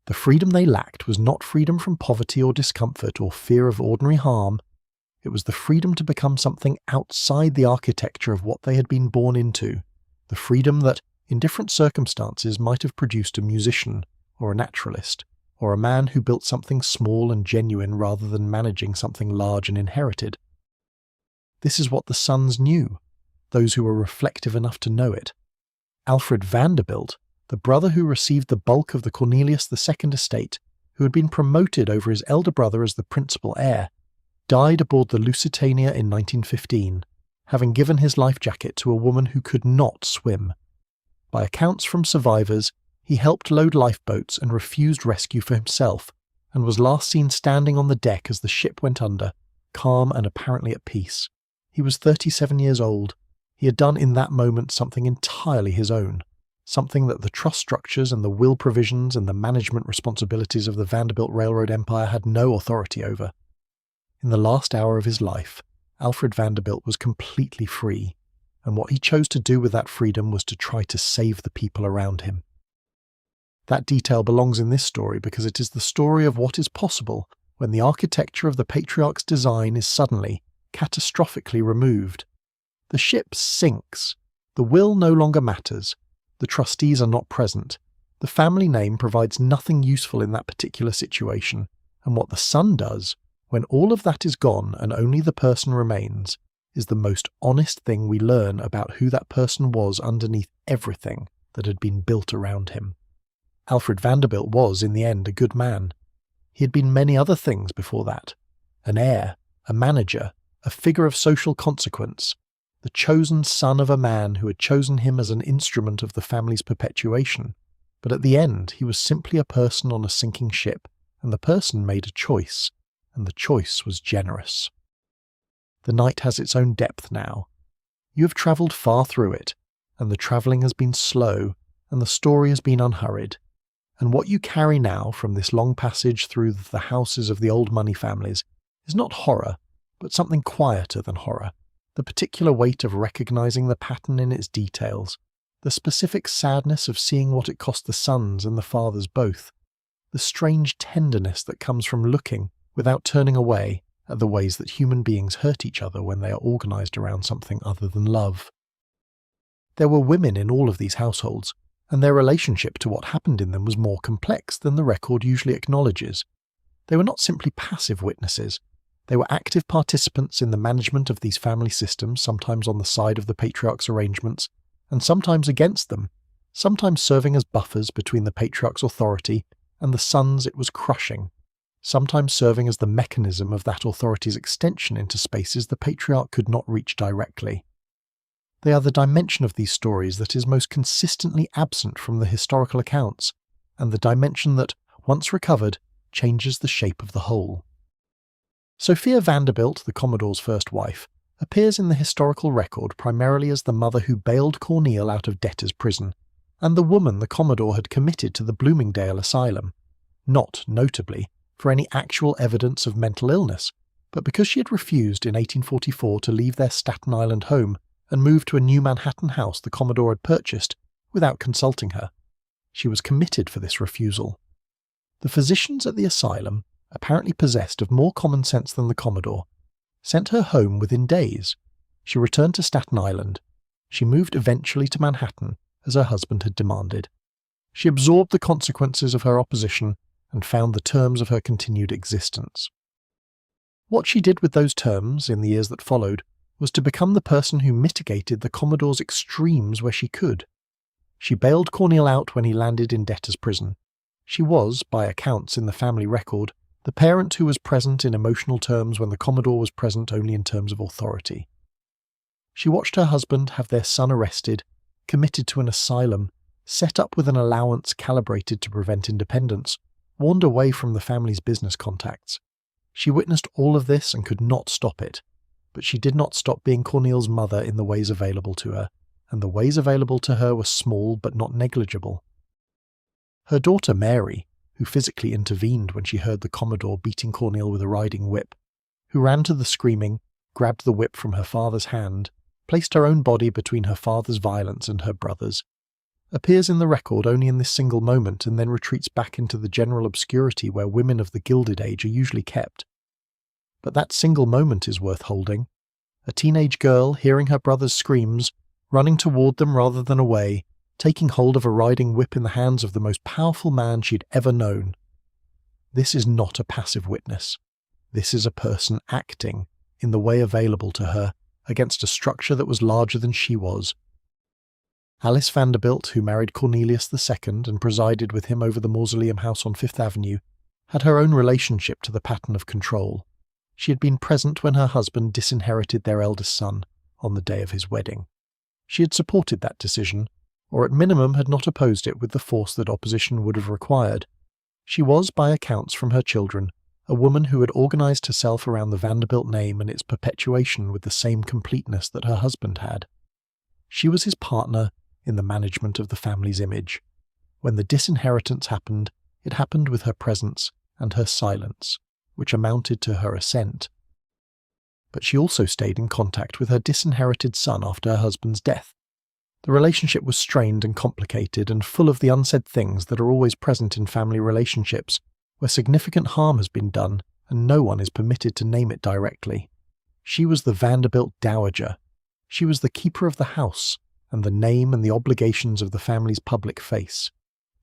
The freedom they lacked was not freedom from poverty or discomfort or fear of ordinary harm. It was the freedom to become something outside the architecture of what they had been born into, the freedom that, in different circumstances, might have produced a musician, or a naturalist, or a man who built something small and genuine rather than managing something large and inherited. This is what the sons knew, those who were reflective enough to know it. Alfred Vanderbilt, the brother who received the bulk of the Cornelius II estate, who had been promoted over his elder brother as the principal heir, died aboard the Lusitania in 1915, having given his life jacket to a woman who could not swim. By accounts from survivors, he helped load lifeboats and refused rescue for himself, and was last seen standing on the deck as the ship went under, calm and apparently at peace. He was 37 years old. He had done in that moment something entirely his own, something that the trust structures and the will provisions and the management responsibilities of the Vanderbilt Railroad Empire had no authority over. In the last hour of his life, Alfred Vanderbilt was completely free, and what he chose to do with that freedom was to try to save the people around him. That detail belongs in this story because it is the story of what is possible when the architecture of the Patriarchs' design is suddenly, catastrophically removed. The ship sinks. The will no longer matters. The trustees are not present. The family name provides nothing useful in that particular situation, and what the son does, when all of that is gone and only the person remains, is the most honest thing we learn about who that person was underneath everything that had been built around him. Alfred Vanderbilt was, in the end, a good man. He had been many other things before that. An heir, a manager, a figure of social consequence, the chosen son of a man who had chosen him as an instrument of the family's perpetuation. But at the end, he was simply a person on a sinking ship, and the person made a choice, and the choice was generous. The night has its own depth now. You have travelled far through it, and the travelling has been slow, and the story has been unhurried. And what you carry now from this long passage through the houses of the old money families is not horror, but something quieter than horror. The particular weight of recognising the pattern in its details, the specific sadness of seeing what it cost the sons and the fathers both, the strange tenderness that comes from looking, without turning away, at the ways that human beings hurt each other when they are organised around something other than love. There were women in all of these households, and their relationship to what happened in them was more complex than the record usually acknowledges. They were not simply passive witnesses. They were active participants in the management of these family systems, sometimes on the side of the patriarchs' arrangements, and sometimes against them, sometimes serving as buffers between the patriarch's authority and the sons it was crushing, sometimes serving as the mechanism of that authority's extension into spaces the patriarch could not reach directly. They are the dimension of these stories that is most consistently absent from the historical accounts, and the dimension that, once recovered, changes the shape of the whole. Sophia Vanderbilt, the Commodore's first wife, appears in the historical record primarily as the mother who bailed Cornel out of debtor's prison, and the woman the Commodore had committed to the Bloomingdale Asylum, not, notably, for any actual evidence of mental illness, but because she had refused in 1844 to leave their Staten Island home and move to a new Manhattan house the Commodore had purchased without consulting her. She was committed for this refusal. The physicians at the asylum, apparently possessed of more common sense than the Commodore, sent her home within days. She returned to Staten Island. She moved eventually to Manhattan, as her husband had demanded. She absorbed the consequences of her opposition and found the terms of her continued existence. What she did with those terms, in the years that followed, was to become the person who mitigated the Commodore's extremes where she could. She bailed Cornel out when he landed in debtor's prison. She was, by accounts in the family record, the parent who was present in emotional terms when the Commodore was present only in terms of authority. She watched her husband have their son arrested, committed to an asylum, set up with an allowance calibrated to prevent independence, warned away from the family's business contacts. She witnessed all of this and could not stop it, but she did not stop being Cornel's mother in the ways available to her, and the ways available to her were small but not negligible. Her daughter Mary, who physically intervened when she heard the Commodore beating Cornel with a riding whip, who ran to the screaming, grabbed the whip from her father's hand, placed her own body between her father's violence and her brother's, appears in the record only in this single moment and then retreats back into the general obscurity where women of the Gilded Age are usually kept. But that single moment is worth holding. A teenage girl hearing her brother's screams, running toward them rather than away, taking hold of a riding whip in the hands of the most powerful man she'd ever known. This is not a passive witness. This is a person acting, in the way available to her, against a structure that was larger than she was. Alice Vanderbilt, who married Cornelius II and presided with him over the Mausoleum House on Fifth Avenue, had her own relationship to the pattern of control. She had been present when her husband disinherited their eldest son on the day of his wedding. She had supported that decision, or at minimum had not opposed it with the force that opposition would have required. She was, by accounts from her children, a woman who had organized herself around the Vanderbilt name and its perpetuation with the same completeness that her husband had. She was his partner in the management of the family's image. When the disinheritance happened, it happened with her presence and her silence, which amounted to her assent. But she also stayed in contact with her disinherited son after her husband's death. The relationship was strained and complicated and full of the unsaid things that are always present in family relationships, where significant harm has been done and no one is permitted to name it directly. She was the Vanderbilt dowager. She was the keeper of the house, and the name and the obligations of the family's public face.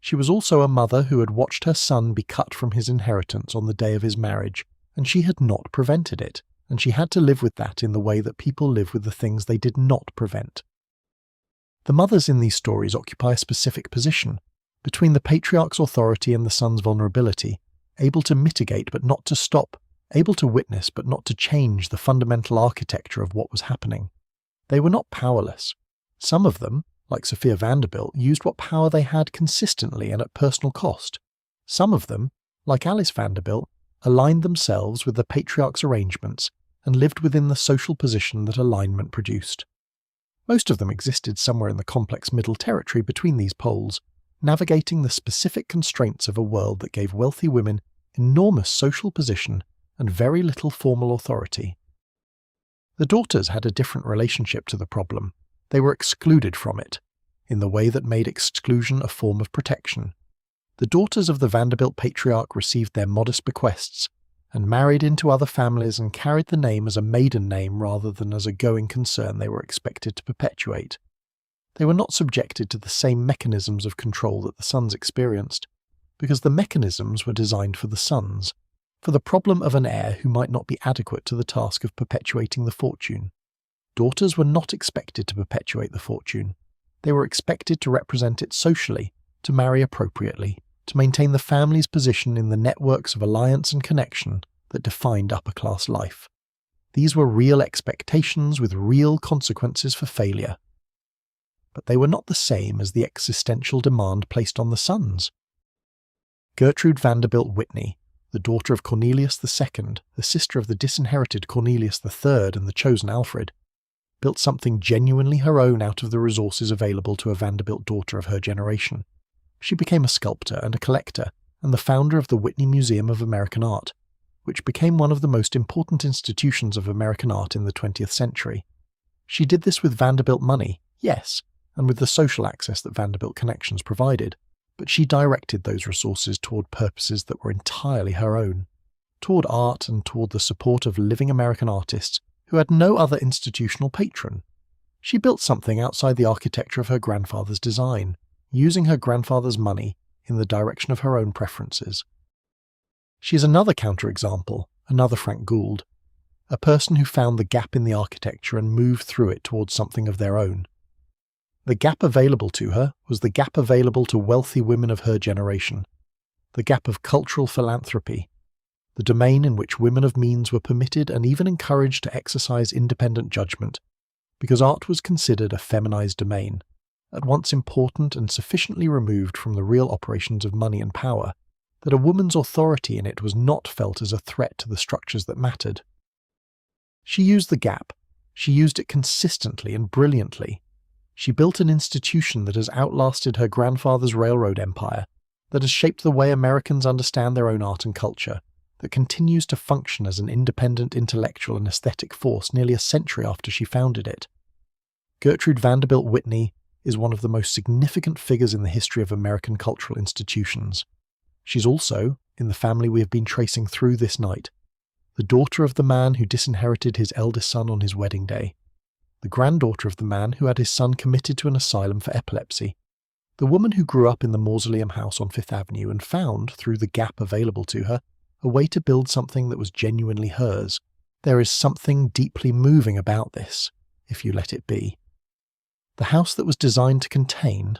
She was also a mother who had watched her son be cut from his inheritance on the day of his marriage, and she had not prevented it, and she had to live with that in the way that people live with the things they did not prevent. The mothers in these stories occupy a specific position, between the patriarch's authority and the son's vulnerability, able to mitigate but not to stop, able to witness but not to change the fundamental architecture of what was happening. They were not powerless. Some of them, like Sophia Vanderbilt, used what power they had consistently and at personal cost. Some of them, like Alice Vanderbilt, aligned themselves with the patriarch's arrangements and lived within the social position that alignment produced. Most of them existed somewhere in the complex middle territory between these poles, navigating the specific constraints of a world that gave wealthy women enormous social position and very little formal authority. The daughters had a different relationship to the problem. They were excluded from it, in the way that made exclusion a form of protection. The daughters of the Vanderbilt patriarch received their modest bequests, and married into other families and carried the name as a maiden name rather than as a going concern they were expected to perpetuate. They were not subjected to the same mechanisms of control that the sons experienced, because the mechanisms were designed for the sons, for the problem of an heir who might not be adequate to the task of perpetuating the fortune. Daughters were not expected to perpetuate the fortune. They were expected to represent it socially, to marry appropriately, to maintain the family's position in the networks of alliance and connection that defined upper-class life. These were real expectations with real consequences for failure. But they were not the same as the existential demand placed on the sons. Gertrude Vanderbilt Whitney, the daughter of Cornelius II, the sister of the disinherited Cornelius III and the chosen Alfred, built something genuinely her own out of the resources available to a Vanderbilt daughter of her generation. She became a sculptor and a collector, and the founder of the Whitney Museum of American Art, which became one of the most important institutions of American art in the 20th century. She did this with Vanderbilt money, yes, and with the social access that Vanderbilt connections provided, but she directed those resources toward purposes that were entirely her own, toward art and toward the support of living American artists who had no other institutional patron. She built something outside the architecture of her grandfather's design, using her grandfather's money in the direction of her own preferences. She is another counterexample, another Frank Gould, a person who found the gap in the architecture and moved through it towards something of their own. The gap available to her was the gap available to wealthy women of her generation, the gap of cultural philanthropy, the domain in which women of means were permitted and even encouraged to exercise independent judgment, because art was considered a feminized domain, at once important and sufficiently removed from the real operations of money and power, that a woman's authority in it was not felt as a threat to the structures that mattered. She used the gap. She used it consistently and brilliantly. She built an institution that has outlasted her grandfather's railroad empire, that has shaped the way Americans understand their own art and culture, that continues to function as an independent intellectual and aesthetic force nearly a century after she founded it. Gertrude Vanderbilt Whitney is one of the most significant figures in the history of American cultural institutions. She's also, in the family we have been tracing through this night, the daughter of the man who disinherited his eldest son on his wedding day, the granddaughter of the man who had his son committed to an asylum for epilepsy, the woman who grew up in the Mausoleum House on Fifth Avenue and found, through the gap available to her, a way to build something that was genuinely hers. There is something deeply moving about this, if you let it be. The house that was designed to contain,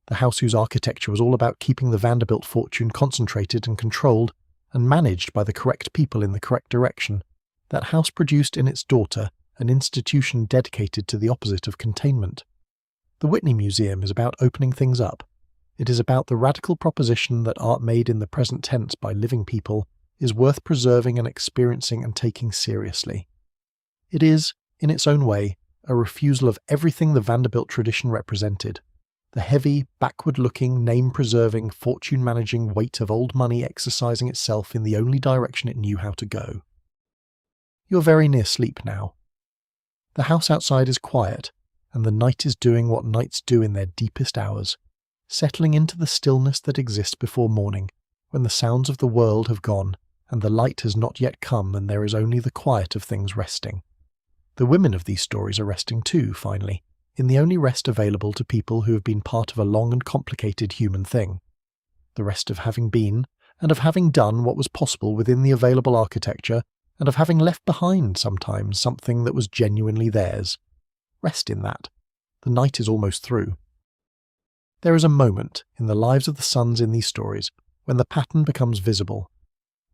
the house whose architecture was all about keeping the Vanderbilt fortune concentrated and controlled and managed by the correct people in the correct direction, that house produced in its daughter an institution dedicated to the opposite of containment. The Whitney Museum is about opening things up. It is about the radical proposition that art made in the present tense by living people is worth preserving and experiencing and taking seriously. It is, in its own way, a refusal of everything the Vanderbilt tradition represented, the heavy, backward-looking, name-preserving, fortune-managing weight of old money exercising itself in the only direction it knew how to go. You're very near sleep now. The house outside is quiet, and the night is doing what nights do in their deepest hours, settling into the stillness that exists before morning, when the sounds of the world have gone, and the light has not yet come, and there is only the quiet of things resting. The women of these stories are resting too, finally, in the only rest available to people who have been part of a long and complicated human thing. The rest of having been, and of having done what was possible within the available architecture, and of having left behind sometimes something that was genuinely theirs. Rest in that. The night is almost through. There is a moment in the lives of the sons in these stories when the pattern becomes visible,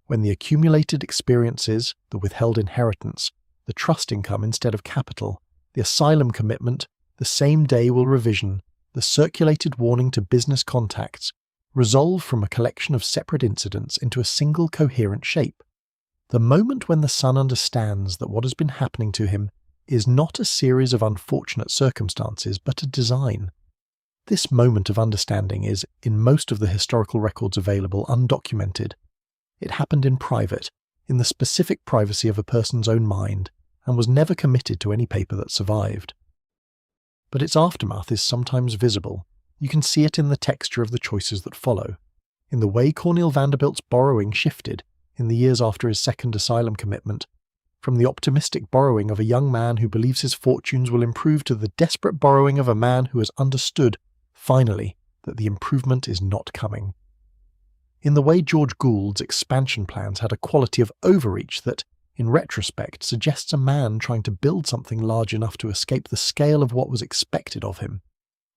when the accumulated experiences, the withheld inheritance, the trust income instead of capital, the asylum commitment, the same-day will revision, the circulated warning to business contacts, resolve from a collection of separate incidents into a single coherent shape. The moment when the son understands that what has been happening to him is not a series of unfortunate circumstances, but a design. This moment of understanding is, in most of the historical records available, undocumented. It happened in private, in the specific privacy of a person's own mind, and was never committed to any paper that survived. But its aftermath is sometimes visible. You can see it in the texture of the choices that follow, in the way Cornel Vanderbilt's borrowing shifted in the years after his second asylum commitment, from the optimistic borrowing of a young man who believes his fortunes will improve to the desperate borrowing of a man who has understood, finally, that the improvement is not coming. In the way George Gould's expansion plans had a quality of overreach that, in retrospect, suggests a man trying to build something large enough to escape the scale of what was expected of him,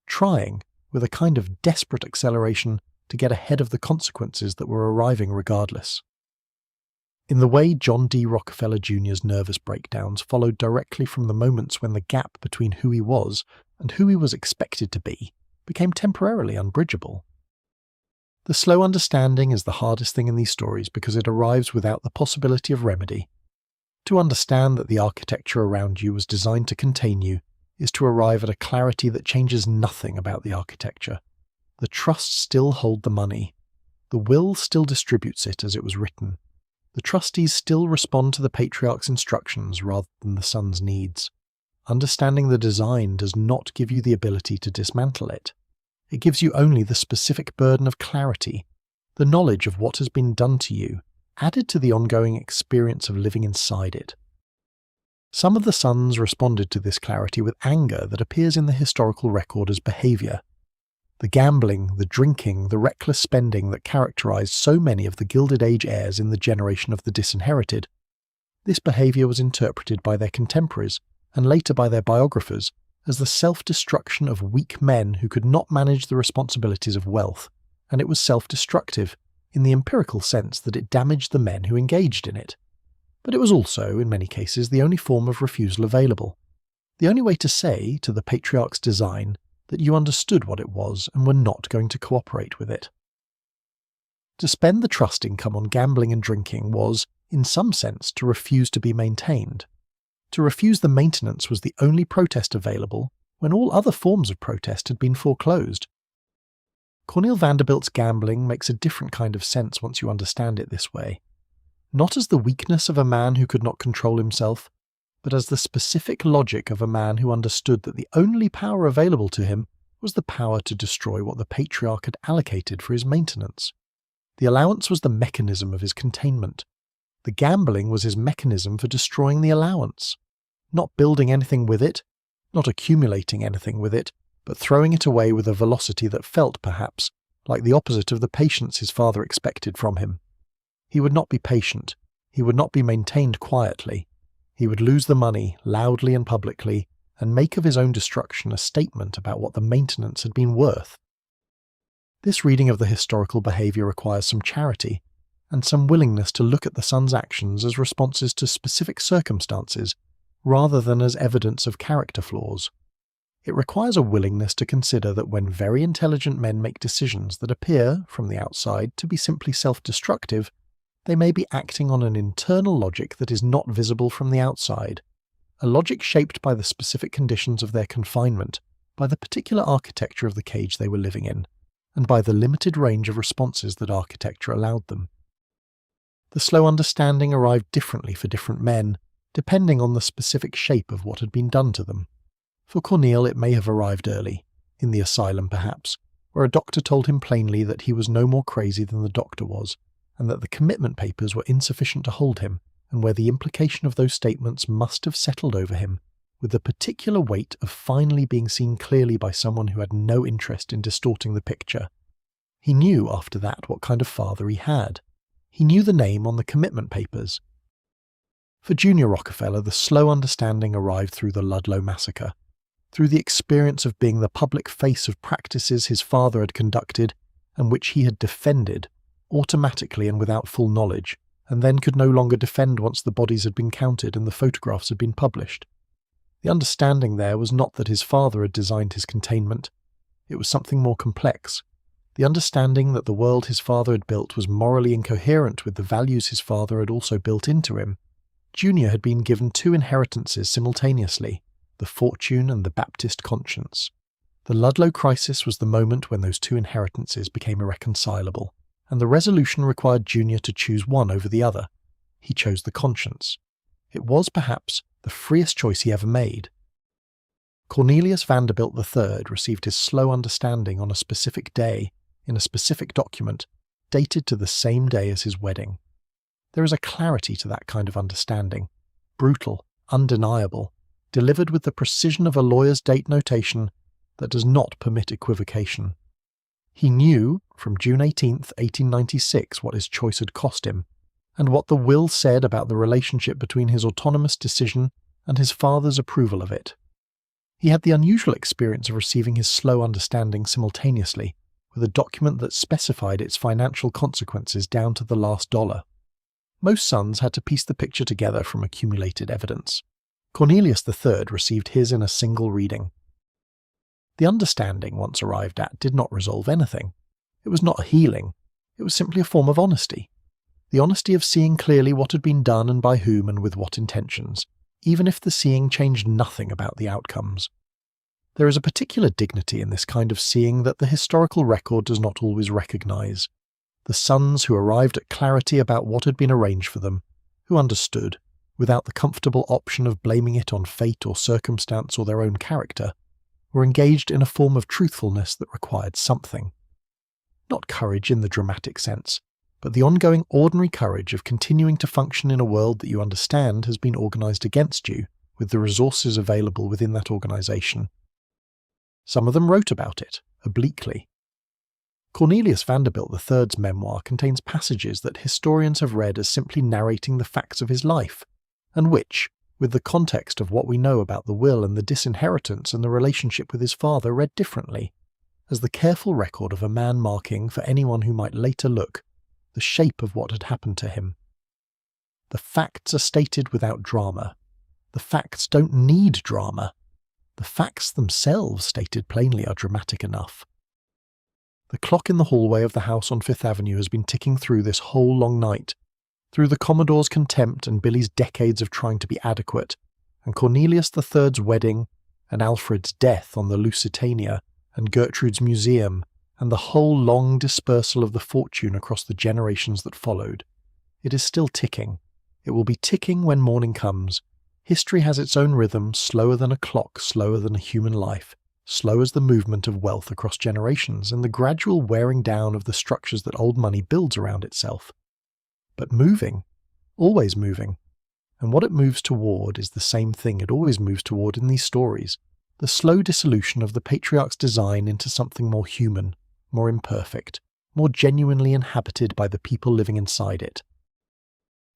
trying, with a kind of desperate acceleration, to get ahead of the consequences that were arriving regardless. In the way John D. Rockefeller Jr.'s nervous breakdowns followed directly from the moments when the gap between who he was and who he was expected to be became temporarily unbridgeable. The slow understanding is the hardest thing in these stories because it arrives without the possibility of remedy. To understand that the architecture around you was designed to contain you is to arrive at a clarity that changes nothing about the architecture. The trusts still hold the money. The will still distributes it as it was written. The trustees still respond to the patriarch's instructions rather than the son's needs. Understanding the design does not give you the ability to dismantle it. It gives you only the specific burden of clarity, the knowledge of what has been done to you, added to the ongoing experience of living inside it. Some of the sons responded to this clarity with anger that appears in the historical record as behaviour. The gambling, the drinking, the reckless spending that characterised so many of the Gilded Age heirs in the generation of the disinherited. This behaviour was interpreted by their contemporaries, and later by their biographers, as the self-destruction of weak men who could not manage the responsibilities of wealth, and it was self-destructive, in the empirical sense that it damaged the men who engaged in it. But it was also, in many cases, the only form of refusal available. The only way to say, to the Patriarchs' design, that you understood what it was and were not going to cooperate with it. To spend the trust income on gambling and drinking was, in some sense, to refuse to be maintained. To refuse the maintenance was the only protest available when all other forms of protest had been foreclosed. Cornelius Vanderbilt's gambling makes a different kind of sense once you understand it this way. Not as the weakness of a man who could not control himself, but as the specific logic of a man who understood that the only power available to him was the power to destroy what the Patriarch had allocated for his maintenance. The allowance was the mechanism of his containment. The gambling was his mechanism for destroying the allowance. Not building anything with it, not accumulating anything with it, but throwing it away with a velocity that felt, perhaps, like the opposite of the patience his father expected from him. He would not be patient. He would not be maintained quietly. He would lose the money, loudly and publicly, and make of his own destruction a statement about what the maintenance had been worth. This reading of the historical behaviour requires some charity, and some willingness to look at the son's actions as responses to specific circumstances, rather than as evidence of character flaws. It requires a willingness to consider that when very intelligent men make decisions that appear, from the outside, to be simply self-destructive, they may be acting on an internal logic that is not visible from the outside, a logic shaped by the specific conditions of their confinement, by the particular architecture of the cage they were living in, and by the limited range of responses that architecture allowed them. The slow understanding arrived differently for different men, depending on the specific shape of what had been done to them. For Cornelius it may have arrived early, in the asylum perhaps, where a doctor told him plainly that he was no more crazy than the doctor was, and that the commitment papers were insufficient to hold him, and where the implication of those statements must have settled over him, with the particular weight of finally being seen clearly by someone who had no interest in distorting the picture. He knew after that what kind of father he had. He knew the name on the commitment papers. For Junior Rockefeller, the slow understanding arrived through the Ludlow massacre, through the experience of being the public face of practices his father had conducted and which he had defended, automatically and without full knowledge, and then could no longer defend once the bodies had been counted and the photographs had been published. The understanding there was not that his father had designed his containment. It was something more complex. The understanding that the world his father had built was morally incoherent with the values his father had also built into him. Junior had been given two inheritances simultaneously, the fortune and the Baptist conscience. The Ludlow crisis was the moment when those two inheritances became irreconcilable, and the resolution required Junior to choose one over the other. He chose the conscience. It was, perhaps, the freest choice he ever made. Cornelius Vanderbilt III received his slow understanding on a specific day, in a specific document, dated to the same day as his wedding. There is a clarity to that kind of understanding, brutal, undeniable, delivered with the precision of a lawyer's date notation that does not permit equivocation. He knew, from June 18, 1896, what his choice had cost him, and what the will said about the relationship between his autonomous decision and his father's approval of it. He had the unusual experience of receiving his slow understanding simultaneously, with a document that specified its financial consequences down to the last dollar. Most sons had to piece the picture together from accumulated evidence. Cornelius III received his in a single reading. The understanding, once arrived at, did not resolve anything. It was not a healing. It was simply a form of honesty. The honesty of seeing clearly what had been done and by whom and with what intentions, even if the seeing changed nothing about the outcomes. There is a particular dignity in this kind of seeing that the historical record does not always recognize. The sons who arrived at clarity about what had been arranged for them, who understood, without the comfortable option of blaming it on fate or circumstance or their own character, were engaged in a form of truthfulness that required something. Not courage in the dramatic sense, but the ongoing ordinary courage of continuing to function in a world that you understand has been organized against you, with the resources available within that organisation. Some of them wrote about it, obliquely. Cornelius Vanderbilt III's memoir contains passages that historians have read as simply narrating the facts of his life, and which, with the context of what we know about the will and the disinheritance and the relationship with his father, read differently, as the careful record of a man marking, for anyone who might later look, the shape of what had happened to him. The facts are stated without drama. The facts don't need drama. The facts themselves, stated plainly, are dramatic enough. The clock in the hallway of the house on Fifth Avenue has been ticking through this whole long night, through the Commodore's contempt and Billy's decades of trying to be adequate, and Cornelius III's wedding, and Alfred's death on the Lusitania, and Gertrude's museum, and the whole long dispersal of the fortune across the generations that followed. It is still ticking. It will be ticking when morning comes. History has its own rhythm, slower than a clock, slower than a human life, slow as the movement of wealth across generations and the gradual wearing down of the structures that old money builds around itself. But moving, always moving, and what it moves toward is the same thing it always moves toward in these stories, the slow dissolution of the patriarch's design into something more human, more imperfect, more genuinely inhabited by the people living inside it.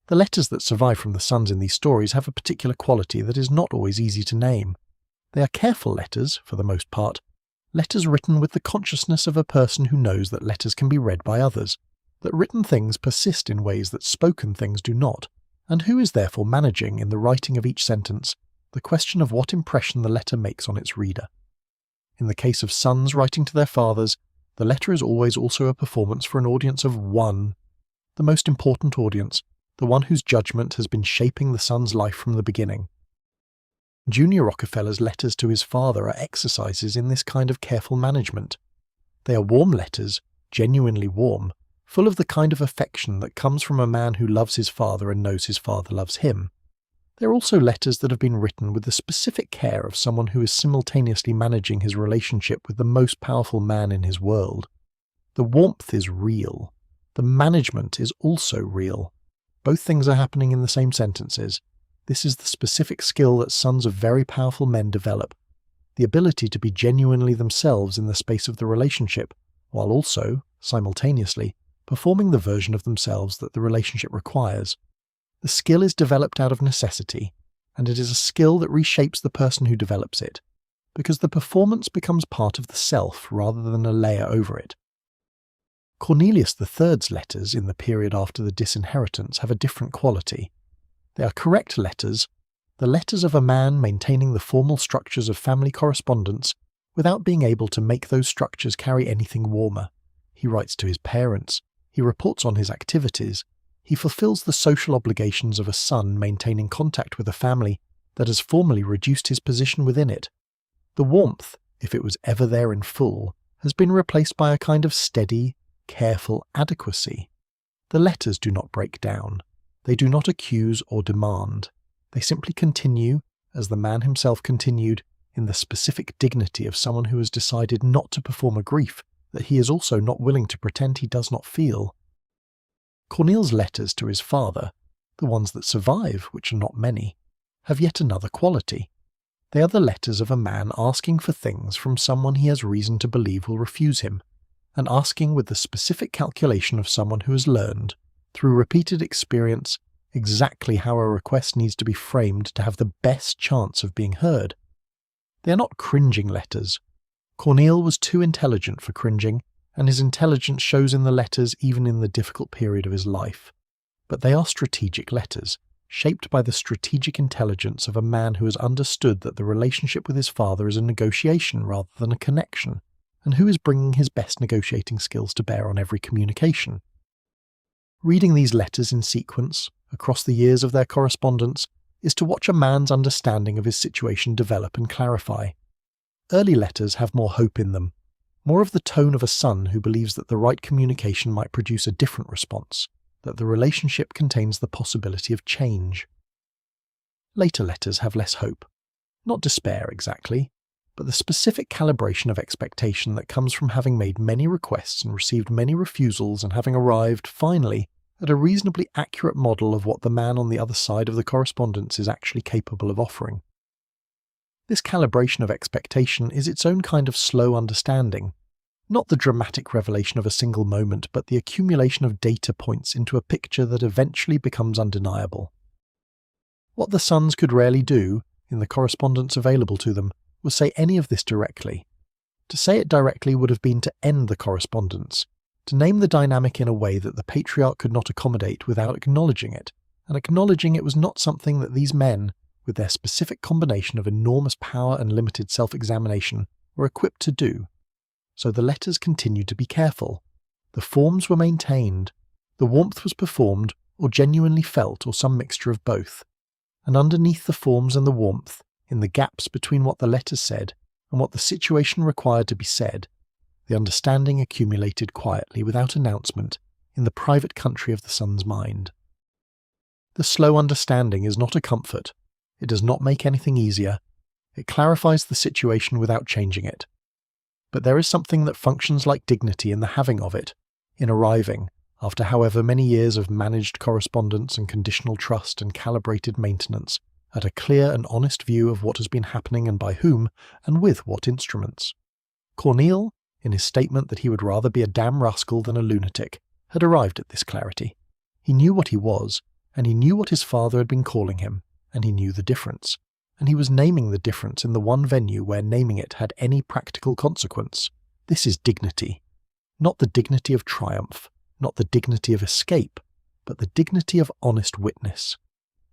The letters that survive from the sons in these stories have a particular quality that is not always easy to name. They are careful letters, for the most part, letters written with the consciousness of a person who knows that letters can be read by others, that written things persist in ways that spoken things do not, and who is therefore managing, in the writing of each sentence, the question of what impression the letter makes on its reader. In the case of sons writing to their fathers, the letter is always also a performance for an audience of one, the most important audience, the one whose judgment has been shaping the son's life from the beginning. Junior Rockefeller's letters to his father are exercises in this kind of careful management. They are warm letters, genuinely warm, full of the kind of affection that comes from a man who loves his father and knows his father loves him. They are also letters that have been written with the specific care of someone who is simultaneously managing his relationship with the most powerful man in his world. The warmth is real. The management is also real. Both things are happening in the same sentences. This is the specific skill that sons of very powerful men develop, the ability to be genuinely themselves in the space of the relationship, while also, simultaneously, performing the version of themselves that the relationship requires. The skill is developed out of necessity, and it is a skill that reshapes the person who develops it, because the performance becomes part of the self rather than a layer over it. Cornelius III's letters in the period after the disinheritance have a different quality. They are correct letters, the letters of a man maintaining the formal structures of family correspondence without being able to make those structures carry anything warmer. He writes to his parents, he reports on his activities, he fulfills the social obligations of a son maintaining contact with a family that has formally reduced his position within it. The warmth, if it was ever there in full, has been replaced by a kind of steady, careful adequacy. The letters do not break down. They do not accuse or demand. They simply continue, as the man himself continued, in the specific dignity of someone who has decided not to perform a grief that he is also not willing to pretend he does not feel. Cornel's letters to his father, the ones that survive, which are not many, have yet another quality. They are the letters of a man asking for things from someone he has reason to believe will refuse him, and asking with the specific calculation of someone who has learned, through repeated experience, exactly how a request needs to be framed to have the best chance of being heard. They are not cringing letters. Cornel was too intelligent for cringing, and his intelligence shows in the letters even in the difficult period of his life. But they are strategic letters, shaped by the strategic intelligence of a man who has understood that the relationship with his father is a negotiation rather than a connection, and who is bringing his best negotiating skills to bear on every communication. Reading these letters in sequence, across the years of their correspondence, is to watch a man's understanding of his situation develop and clarify. Early letters have more hope in them, more of the tone of a son who believes that the right communication might produce a different response, that the relationship contains the possibility of change. Later letters have less hope. Not despair exactly, but the specific calibration of expectation that comes from having made many requests and received many refusals and having arrived, finally, at a reasonably accurate model of what the man on the other side of the correspondence is actually capable of offering. This calibration of expectation is its own kind of slow understanding, not the dramatic revelation of a single moment, but the accumulation of data points into a picture that eventually becomes undeniable. What the sons could rarely do, in the correspondence available to them, was say any of this directly. To say it directly would have been to end the correspondence, to name the dynamic in a way that the patriarch could not accommodate without acknowledging it, and acknowledging it was not something that these men, with their specific combination of enormous power and limited self-examination, were equipped to do. So the letters continued to be careful. The forms were maintained. The warmth was performed, or genuinely felt, or some mixture of both. And underneath the forms and the warmth, in the gaps between what the letters said and what the situation required to be said, the understanding accumulated quietly without announcement in the private country of the son's mind. The slow understanding is not a comfort. It does not make anything easier. It clarifies the situation without changing it. But there is something that functions like dignity in the having of it, in arriving, after however many years of managed correspondence and conditional trust and calibrated maintenance, at a clear and honest view of what has been happening and by whom, and with what instruments. Cornel, in his statement that he would rather be a damn rascal than a lunatic, had arrived at this clarity. He knew what he was, and he knew what his father had been calling him, and he knew the difference, and he was naming the difference in the one venue where naming it had any practical consequence. This is dignity. Not the dignity of triumph, not the dignity of escape, but the dignity of honest witness,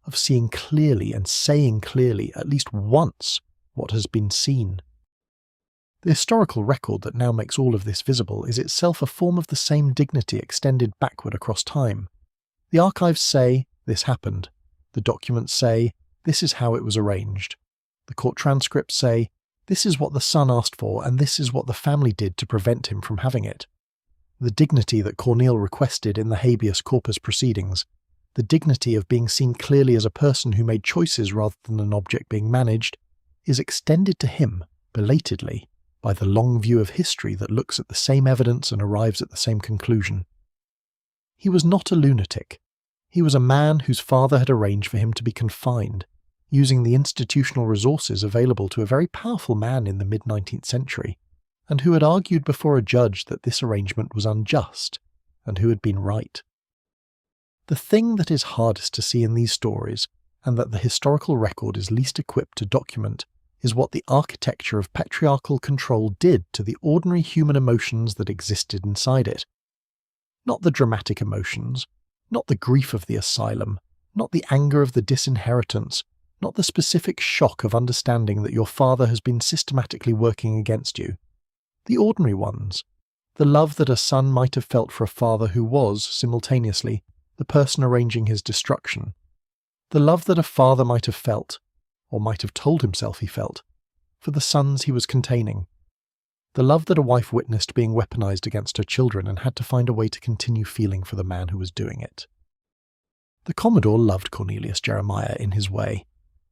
of seeing clearly and saying clearly at least once what has been seen. The historical record that now makes all of this visible is itself a form of the same dignity extended backward across time. The archives say, this happened. The documents say, this is how it was arranged. The court transcripts say, this is what the son asked for and this is what the family did to prevent him from having it. The dignity that Cornel requested in the habeas corpus proceedings, the dignity of being seen clearly as a person who made choices rather than an object being managed, is extended to him, belatedly, by the long view of history that looks at the same evidence and arrives at the same conclusion. He was not a lunatic. He was a man whose father had arranged for him to be confined, using the institutional resources available to a very powerful man in the mid-19th century, and who had argued before a judge that this arrangement was unjust, and who had been right. The thing that is hardest to see in these stories, and that the historical record is least equipped to document, is what the architecture of patriarchal control did to the ordinary human emotions that existed inside it. Not the dramatic emotions, not the grief of the asylum, not the anger of the disinheritance, not the specific shock of understanding that your father has been systematically working against you. The ordinary ones, the love that a son might have felt for a father who was, simultaneously, the person arranging his destruction. The love that a father might have felt, or might have told himself he felt, for the sons he was containing. The love that a wife witnessed being weaponized against her children and had to find a way to continue feeling for the man who was doing it. The Commodore loved Cornelius Jeremiah in his way.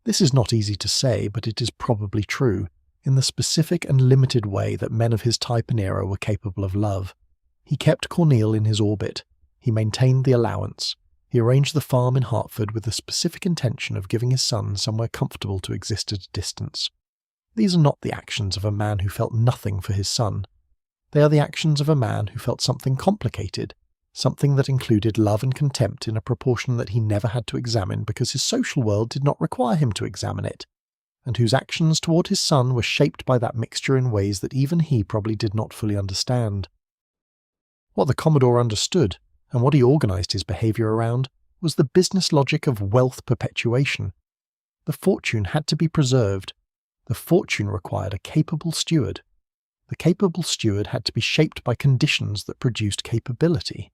This is not easy to say, but it is probably true, in the specific and limited way that men of his type and era were capable of love. He kept Cornel in his orbit. He maintained the allowance. He arranged the farm in Hartford with the specific intention of giving his son somewhere comfortable to exist at a distance. These are not the actions of a man who felt nothing for his son. They are the actions of a man who felt something complicated, something that included love and contempt in a proportion that he never had to examine because his social world did not require him to examine it, and whose actions toward his son were shaped by that mixture in ways that even he probably did not fully understand. What the Commodore understood, and what he organized his behavior around, was the business logic of wealth perpetuation. The fortune had to be preserved. The fortune required a capable steward. The capable steward had to be shaped by conditions that produced capability.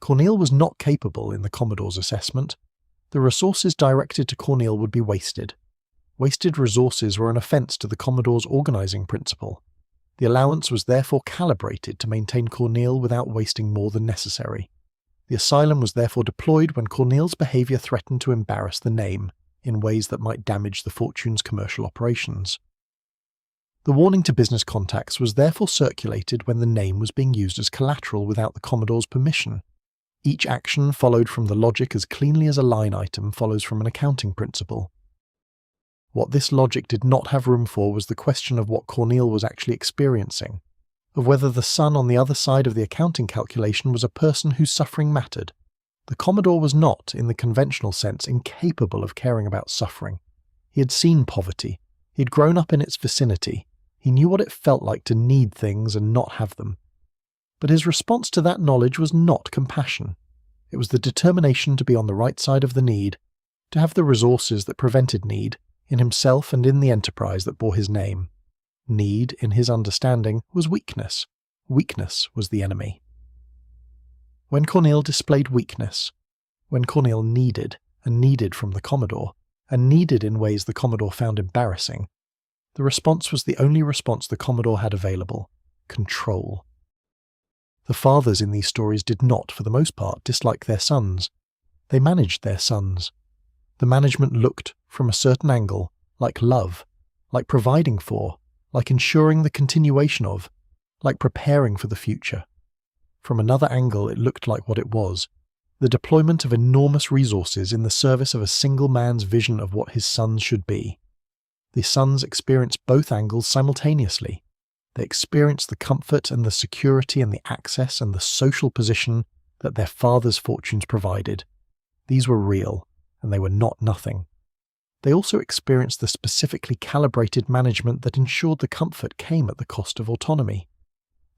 Cornel was not capable in the Commodore's assessment. The resources directed to Cornel would be wasted. Wasted resources were an offence to the Commodore's organizing principle. The allowance was therefore calibrated to maintain Cornel without wasting more than necessary. The asylum was therefore deployed when Cornel's behaviour threatened to embarrass the name in ways that might damage the fortune's commercial operations. The warning to business contacts was therefore circulated when the name was being used as collateral without the Commodore's permission. Each action followed from the logic as cleanly as a line item follows from an accounting principle. What this logic did not have room for was the question of what Cornel was actually experiencing, of whether the son on the other side of the accounting calculation was a person whose suffering mattered. The Commodore was not, in the conventional sense, incapable of caring about suffering. He had seen poverty. He had grown up in its vicinity. He knew what it felt like to need things and not have them. But his response to that knowledge was not compassion. It was the determination to be on the right side of the need, to have the resources that prevented need, in himself and in the enterprise that bore his name. Need, in his understanding, was weakness. Weakness was the enemy. When Cornel displayed weakness, when Cornel needed, and needed from the Commodore, and needed in ways the Commodore found embarrassing, the response was the only response the Commodore had available: control. The fathers in these stories did not, for the most part, dislike their sons. They managed their sons. The management looked, from a certain angle, like love, like providing for, like ensuring the continuation of, like preparing for the future. From another angle it looked like what it was: the deployment of enormous resources in the service of a single man's vision of what his sons should be. The sons experienced both angles simultaneously. They experienced the comfort and the security and the access and the social position that their father's fortunes provided. These were real, and they were not nothing. They also experienced the specifically calibrated management that ensured the comfort came at the cost of autonomy.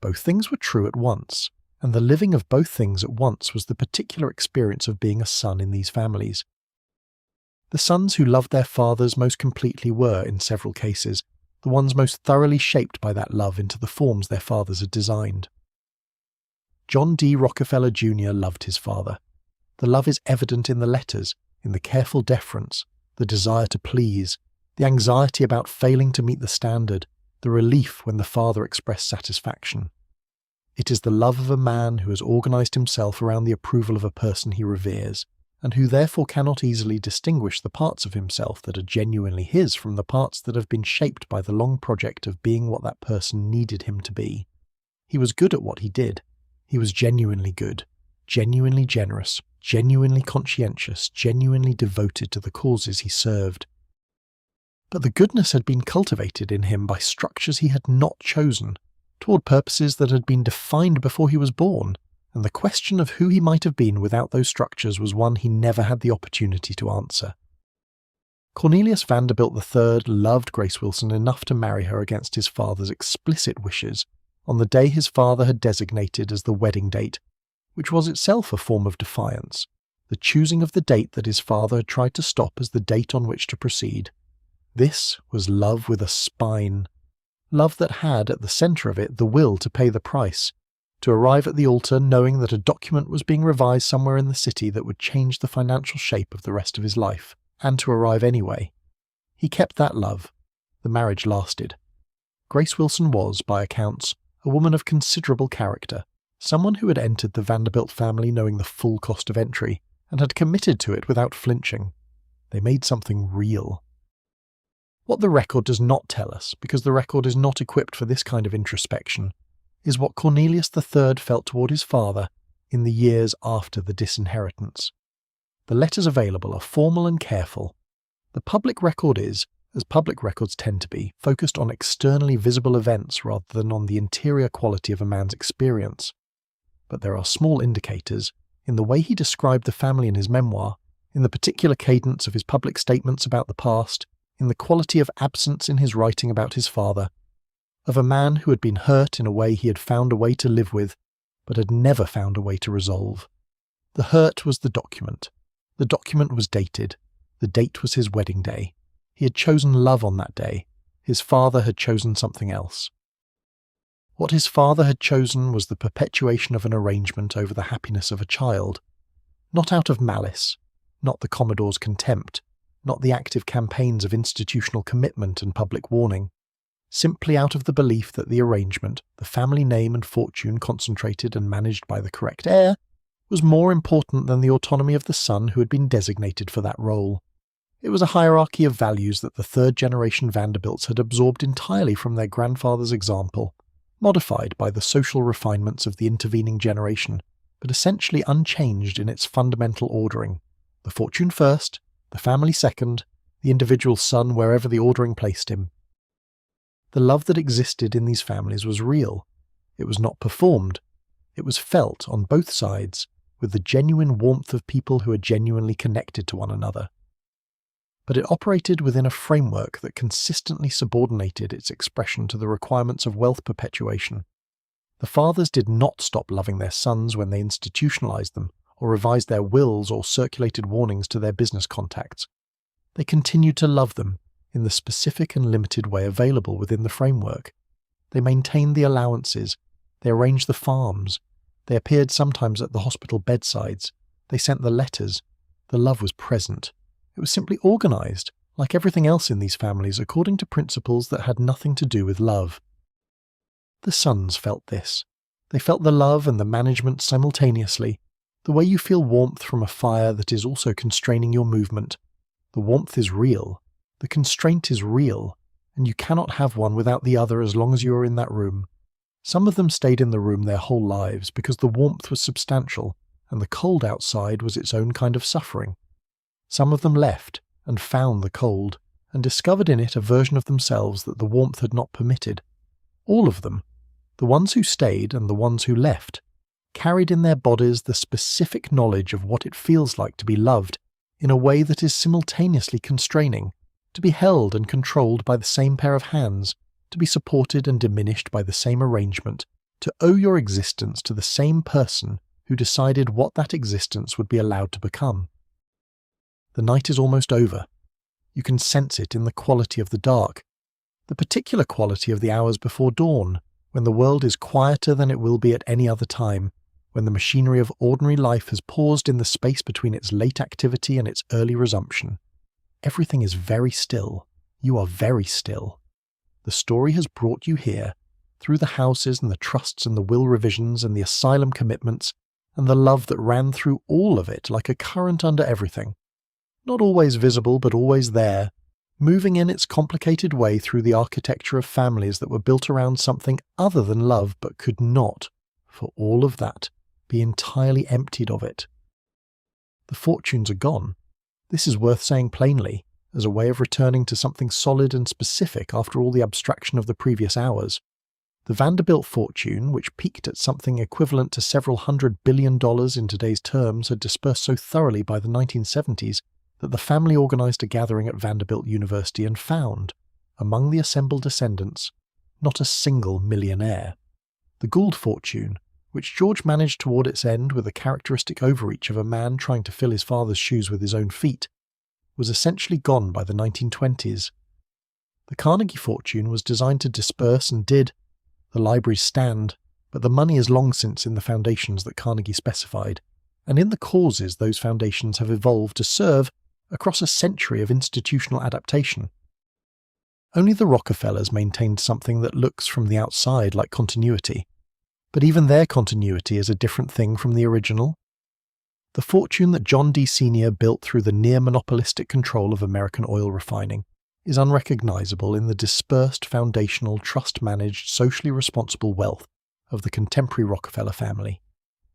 Both things were true at once, and the living of both things at once was the particular experience of being a son in these families. The sons who loved their fathers most completely were, in several cases, the ones most thoroughly shaped by that love into the forms their fathers had designed. John D. Rockefeller Jr. loved his father. The love is evident in the letters, in the careful deference, the desire to please, the anxiety about failing to meet the standard, the relief when the father expressed satisfaction. It is the love of a man who has organized himself around the approval of a person he reveres, and who therefore cannot easily distinguish the parts of himself that are genuinely his from the parts that have been shaped by the long project of being what that person needed him to be. He was good at what he did. He was genuinely good, genuinely generous, genuinely conscientious, genuinely devoted to the causes he served. But the goodness had been cultivated in him by structures he had not chosen, toward purposes that had been defined before he was born, and the question of who he might have been without those structures was one he never had the opportunity to answer. Cornelius Vanderbilt III loved Grace Wilson enough to marry her against his father's explicit wishes, on the day his father had designated as the wedding date, which was itself a form of defiance, the choosing of the date that his father had tried to stop as the date on which to proceed. This was love with a spine. Love that had, at the centre of it, the will to pay the price, to arrive at the altar knowing that a document was being revised somewhere in the city that would change the financial shape of the rest of his life, and to arrive anyway. He kept that love. The marriage lasted. Grace Wilson was, by accounts, a woman of considerable character, someone who had entered the Vanderbilt family knowing the full cost of entry, and had committed to it without flinching. They made something real. What the record does not tell us, because the record is not equipped for this kind of introspection, is what Cornelius III felt toward his father in the years after the disinheritance. The letters available are formal and careful. The public record is, as public records tend to be, focused on externally visible events rather than on the interior quality of a man's experience. But there are small indicators, in the way he described the family in his memoir, in the particular cadence of his public statements about the past, in the quality of absence in his writing about his father, of a man who had been hurt in a way he had found a way to live with, but had never found a way to resolve. The hurt was the document. The document was dated. The date was his wedding day. He had chosen love on that day. His father had chosen something else. What his father had chosen was the perpetuation of an arrangement over the happiness of a child, not out of malice, not the Commodore's contempt, not the active campaigns of institutional commitment and public warning, simply out of the belief that the arrangement, the family name and fortune concentrated and managed by the correct heir, was more important than the autonomy of the son who had been designated for that role. It was a hierarchy of values that the third-generation Vanderbilts had absorbed entirely from their grandfather's example, modified by the social refinements of the intervening generation, but essentially unchanged in its fundamental ordering: the fortune first, the family second, the individual son wherever the ordering placed him. The love that existed in these families was real. It was not performed. It was felt on both sides, with the genuine warmth of people who are genuinely connected to one another. But it operated within a framework that consistently subordinated its expression to the requirements of wealth perpetuation. The fathers did not stop loving their sons when they institutionalized them, or revised their wills or circulated warnings to their business contacts. They continued to love them in the specific and limited way available within the framework. They maintained the allowances. They arranged the farms. They appeared sometimes at the hospital bedsides. They sent the letters. The love was present. It was simply organized, like everything else in these families, according to principles that had nothing to do with love. The sons felt this. They felt the love and the management simultaneously, the way you feel warmth from a fire that is also constraining your movement. The warmth is real. The constraint is real, and you cannot have one without the other as long as you are in that room. Some of them stayed in the room their whole lives because the warmth was substantial, and the cold outside was its own kind of suffering. Some of them left and found the cold, and discovered in it a version of themselves that the warmth had not permitted. All of them, the ones who stayed and the ones who left, carried in their bodies the specific knowledge of what it feels like to be loved in a way that is simultaneously constraining, to be held and controlled by the same pair of hands, to be supported and diminished by the same arrangement, to owe your existence to the same person who decided what that existence would be allowed to become. The night is almost over. You can sense it in the quality of the dark, the particular quality of the hours before dawn, when the world is quieter than it will be at any other time, when the machinery of ordinary life has paused in the space between its late activity and its early resumption. Everything is very still. You are very still. The story has brought you here, through the houses and the trusts and the will revisions and the asylum commitments, and the love that ran through all of it like a current under everything. Not always visible, but always there, moving in its complicated way through the architecture of families that were built around something other than love, but could not, for all of that, be entirely emptied of it. The fortunes are gone. This is worth saying plainly, as a way of returning to something solid and specific after all the abstraction of the previous hours. The Vanderbilt fortune, which peaked at something equivalent to several $100 billion in today's terms, had dispersed so thoroughly by the 1970s that the family organized a gathering at Vanderbilt University and found, among the assembled descendants, not a single millionaire. The Gould fortune, which George managed toward its end with a characteristic overreach of a man trying to fill his father's shoes with his own feet, was essentially gone by the 1920s. The Carnegie fortune was designed to disperse and did. The libraries stand, but the money is long since in the foundations that Carnegie specified, and in the causes those foundations have evolved to serve across a century of institutional adaptation. Only the Rockefellers maintained something that looks from the outside like continuity, but even their continuity is a different thing from the original. The fortune that John D. Sr. built through the near-monopolistic control of American oil refining is unrecognizable in the dispersed, foundational, trust-managed, socially responsible wealth of the contemporary Rockefeller family.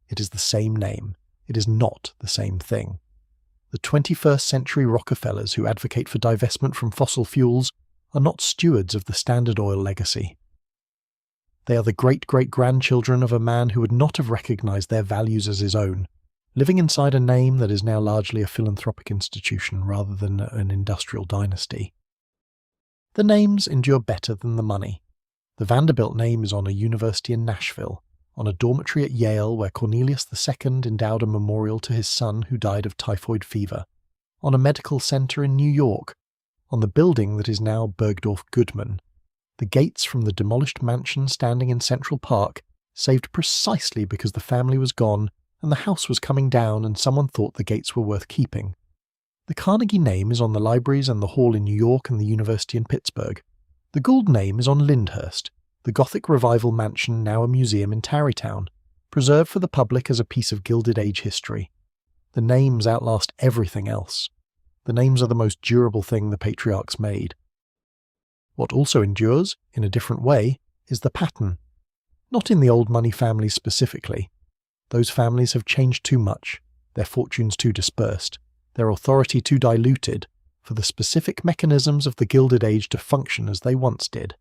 It is the same name. It is not the same thing. The 21st century Rockefellers who advocate for divestment from fossil fuels are not stewards of the Standard Oil legacy. They are the great-great-grandchildren of a man who would not have recognized their values as his own, living inside a name that is now largely a philanthropic institution rather than an industrial dynasty. The names endure better than the money. The Vanderbilt name is on a university in Nashville, on a dormitory at Yale where Cornelius II endowed a memorial to his son who died of typhoid fever, on a medical center in New York, on the building that is now Bergdorf Goodman. The gates from the demolished mansion standing in Central Park, saved precisely because the family was gone and the house was coming down and someone thought the gates were worth keeping. The Carnegie name is on the libraries and the hall in New York and the university in Pittsburgh. The Gould name is on Lyndhurst, the Gothic Revival mansion now a museum in Tarrytown, preserved for the public as a piece of Gilded Age history. The names outlast everything else. The names are the most durable thing the Patriarchs made. What also endures, in a different way, is the pattern. Not in the old money families specifically. Those families have changed too much, their fortunes too dispersed, their authority too diluted, for the specific mechanisms of the Gilded Age to function as they once did.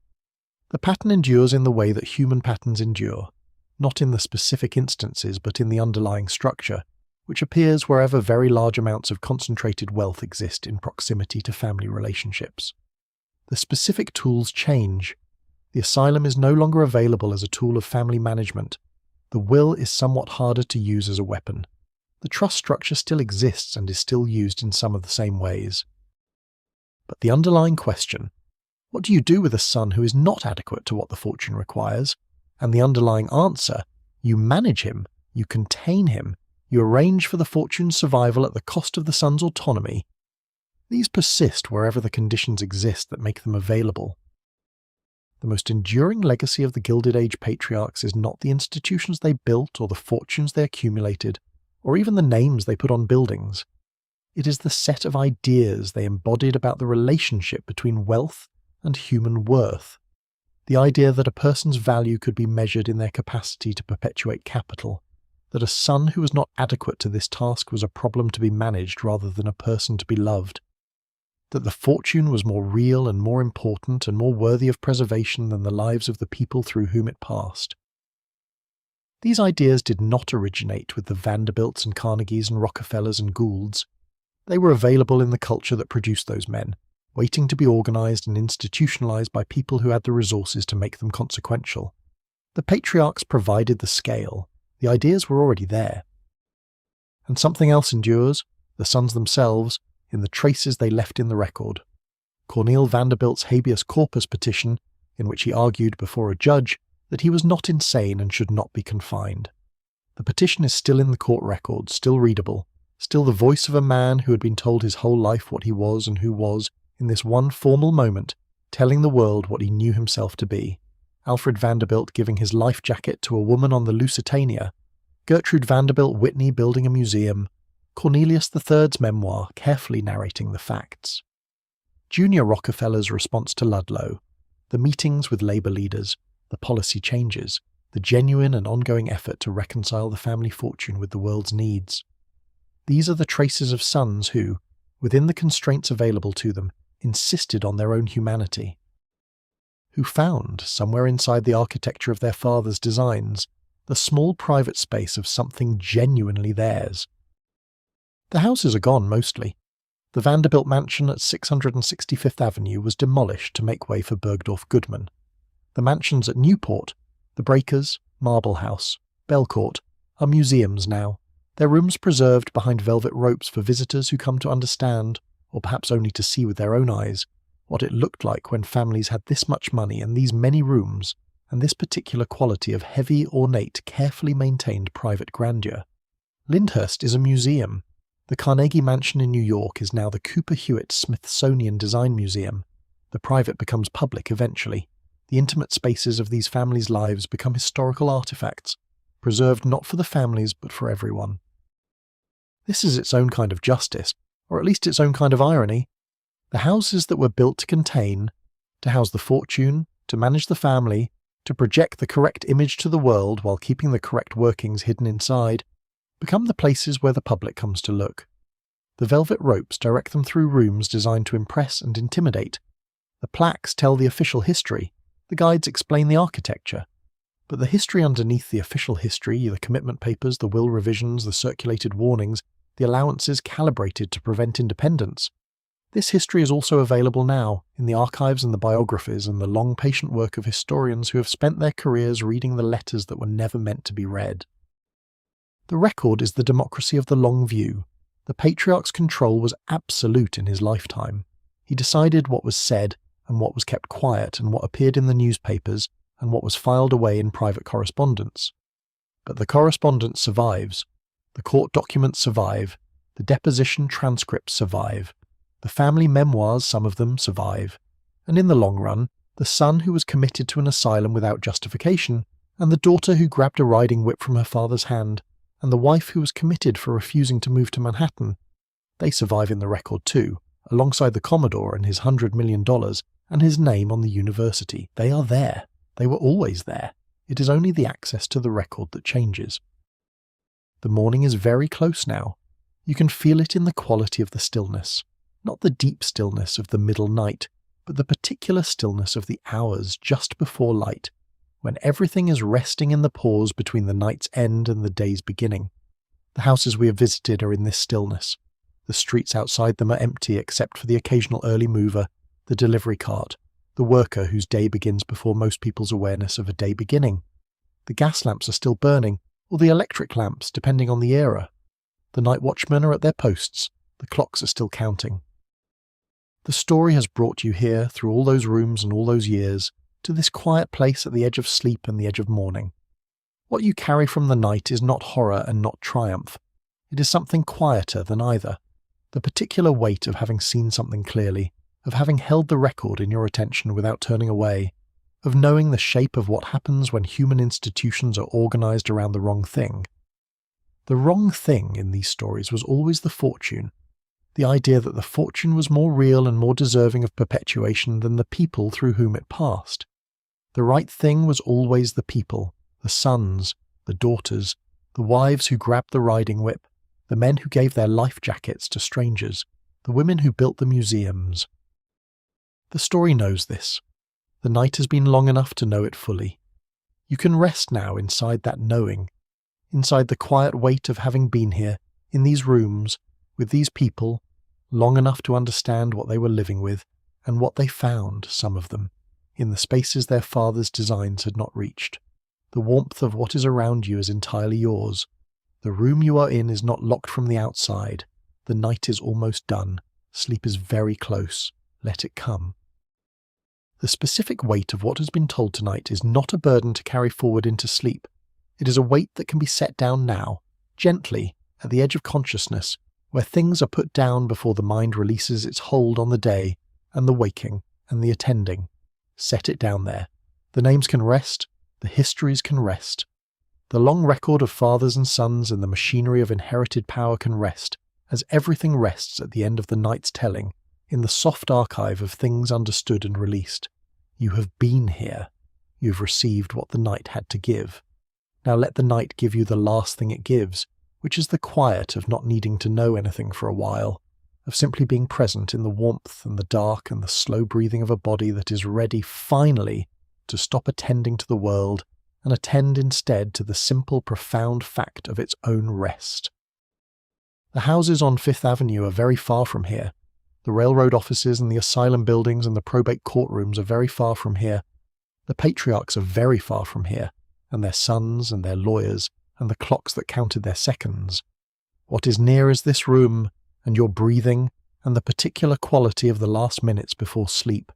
The pattern endures in the way that human patterns endure, not in the specific instances but in the underlying structure, which appears wherever very large amounts of concentrated wealth exist in proximity to family relationships. The specific tools change. The asylum is no longer available as a tool of family management. The will is somewhat harder to use as a weapon. The trust structure still exists and is still used in some of the same ways. But the underlying question, what do you do with a son who is not adequate to what the fortune requires? And the underlying answer, you manage him, you contain him, you arrange for the fortune's survival at the cost of the son's autonomy. These persist wherever the conditions exist that make them available. The most enduring legacy of the Gilded Age patriarchs is not the institutions they built or the fortunes they accumulated, or even the names they put on buildings. It is the set of ideas they embodied about the relationship between wealth and human worth. The idea that a person's value could be measured in their capacity to perpetuate capital, that a son who was not adequate to this task was a problem to be managed rather than a person to be loved, that the fortune was more real and more important and more worthy of preservation than the lives of the people through whom it passed. These ideas did not originate with the Vanderbilts and Carnegies and Rockefellers and Goulds. They were available in the culture that produced those men, waiting to be organized and institutionalized by people who had the resources to make them consequential. The patriarchs provided the scale. The ideas were already there. And something else endures, the sons themselves, in the traces they left in the record. Cornelius Vanderbilt's habeas corpus petition, in which he argued before a judge that he was not insane and should not be confined. The petition is still in the court record, still readable, still the voice of a man who had been told his whole life what he was and who was, in this one formal moment, telling the world what he knew himself to be. Alfred Vanderbilt giving his life jacket to a woman on the Lusitania, Gertrude Vanderbilt Whitney building a museum, Cornelius III's memoir carefully narrating the facts. Junior Rockefeller's response to Ludlow, the meetings with labour leaders, the policy changes, the genuine and ongoing effort to reconcile the family fortune with the world's needs. These are the traces of sons who, within the constraints available to them, insisted on their own humanity, who found, somewhere inside the architecture of their fathers' designs, the small private space of something genuinely theirs. The houses are gone mostly. The Vanderbilt mansion at 665th Avenue was demolished to make way for Bergdorf Goodman. The mansions at Newport, the Breakers, Marble House, Belcourt, are museums now, their rooms preserved behind velvet ropes for visitors who come to understand, or perhaps only to see with their own eyes, what it looked like when families had this much money and these many rooms, and this particular quality of heavy, ornate, carefully maintained private grandeur. Lyndhurst is a museum. The Carnegie Mansion in New York is now the Cooper Hewitt Smithsonian Design Museum. The private becomes public eventually. The intimate spaces of these families' lives become historical artifacts, preserved not for the families but for everyone. This is its own kind of justice, or at least its own kind of irony. The houses that were built to contain, to house the fortune, to manage the family, to project the correct image to the world while keeping the correct workings hidden inside, become the places where the public comes to look. The velvet ropes direct them through rooms designed to impress and intimidate. The plaques tell the official history, the guides explain the architecture. But the history underneath the official history, the commitment papers, the will revisions, the circulated warnings, the allowances calibrated to prevent independence, this history is also available now in the archives and the biographies and the long patient work of historians who have spent their careers reading the letters that were never meant to be read. The record is the democracy of the long view. The patriarch's control was absolute in his lifetime. He decided what was said and what was kept quiet and what appeared in the newspapers and what was filed away in private correspondence. But the correspondence survives. The court documents survive. The deposition transcripts survive. The family memoirs, some of them, survive. And in the long run, the son who was committed to an asylum without justification, and the daughter who grabbed a riding whip from her father's hand, and the wife who was committed for refusing to move to Manhattan, they survive in the record too, alongside the Commodore and his $100 million and his name on the university. They are there. They were always there. It is only the access to the record that changes. The morning is very close now. You can feel it in the quality of the stillness. not the deep stillness of the middle night, but the particular stillness of the hours just before light, when everything is resting in the pause between the night's end and the day's beginning. The houses we have visited are in this stillness. The streets outside them are empty except for the occasional early mover, the delivery cart, the worker whose day begins before most people's awareness of a day beginning. The gas lamps are still burning, or the electric lamps, depending on the era. The night watchmen are at their posts, the clocks are still counting. The story has brought you here, through all those rooms and all those years, to this quiet place at the edge of sleep and the edge of morning. What you carry from the night is not horror and not triumph. It is something quieter than either. The particular weight of having seen something clearly, of having held the record in your attention without turning away, of knowing the shape of what happens when human institutions are organized around the wrong thing. The wrong thing in these stories was always the fortune, the idea that the fortune was more real and more deserving of perpetuation than the people through whom it passed. The right thing was always the people, the sons, the daughters, the wives who grabbed the riding whip, the men who gave their life jackets to strangers, the women who built the museums. The story knows this. The night has been long enough to know it fully. You can rest now inside that knowing, inside the quiet weight of having been here, in these rooms, with these people, long enough to understand what they were living with, and what they found, some of them, in the spaces their fathers' designs had not reached. The warmth of what is around you is entirely yours. The room you are in is not locked from the outside. The night is almost done. Sleep is very close. Let it come. The specific weight of what has been told tonight is not a burden to carry forward into sleep. It is a weight that can be set down now, gently, at the edge of consciousness, where things are put down before the mind releases its hold on the day, and the waking, and the attending. Set it down there. The names can rest, the histories can rest. The long record of fathers and sons and the machinery of inherited power can rest, as everything rests at the end of the night's telling, in the soft archive of things understood and released. You have been here. You have received what the night had to give. Now let the night give you the last thing it gives, which is the quiet of not needing to know anything for a while, of simply being present in the warmth and the dark and the slow breathing of a body that is ready, finally, to stop attending to the world and attend instead to the simple, profound fact of its own rest. The houses on Fifth Avenue are very far from here. The railroad offices and the asylum buildings and the probate courtrooms are very far from here. The patriarchs are very far from here, and their sons and their lawyers and the clocks that counted their seconds. What is near is this room, and your breathing, and the particular quality of the last minutes before sleep.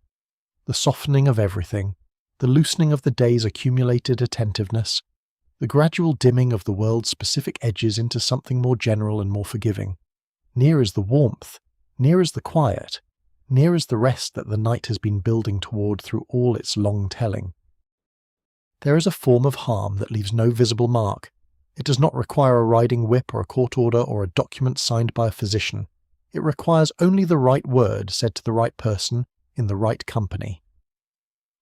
The softening of everything, the loosening of the day's accumulated attentiveness, the gradual dimming of the world's specific edges into something more general and more forgiving. Near is the warmth, near is the quiet, near is the rest that the night has been building toward through all its long telling. There is a form of harm that leaves no visible mark. It does not require a riding whip or a court order or a document signed by a physician. It requires only the right word said to the right person in the right company.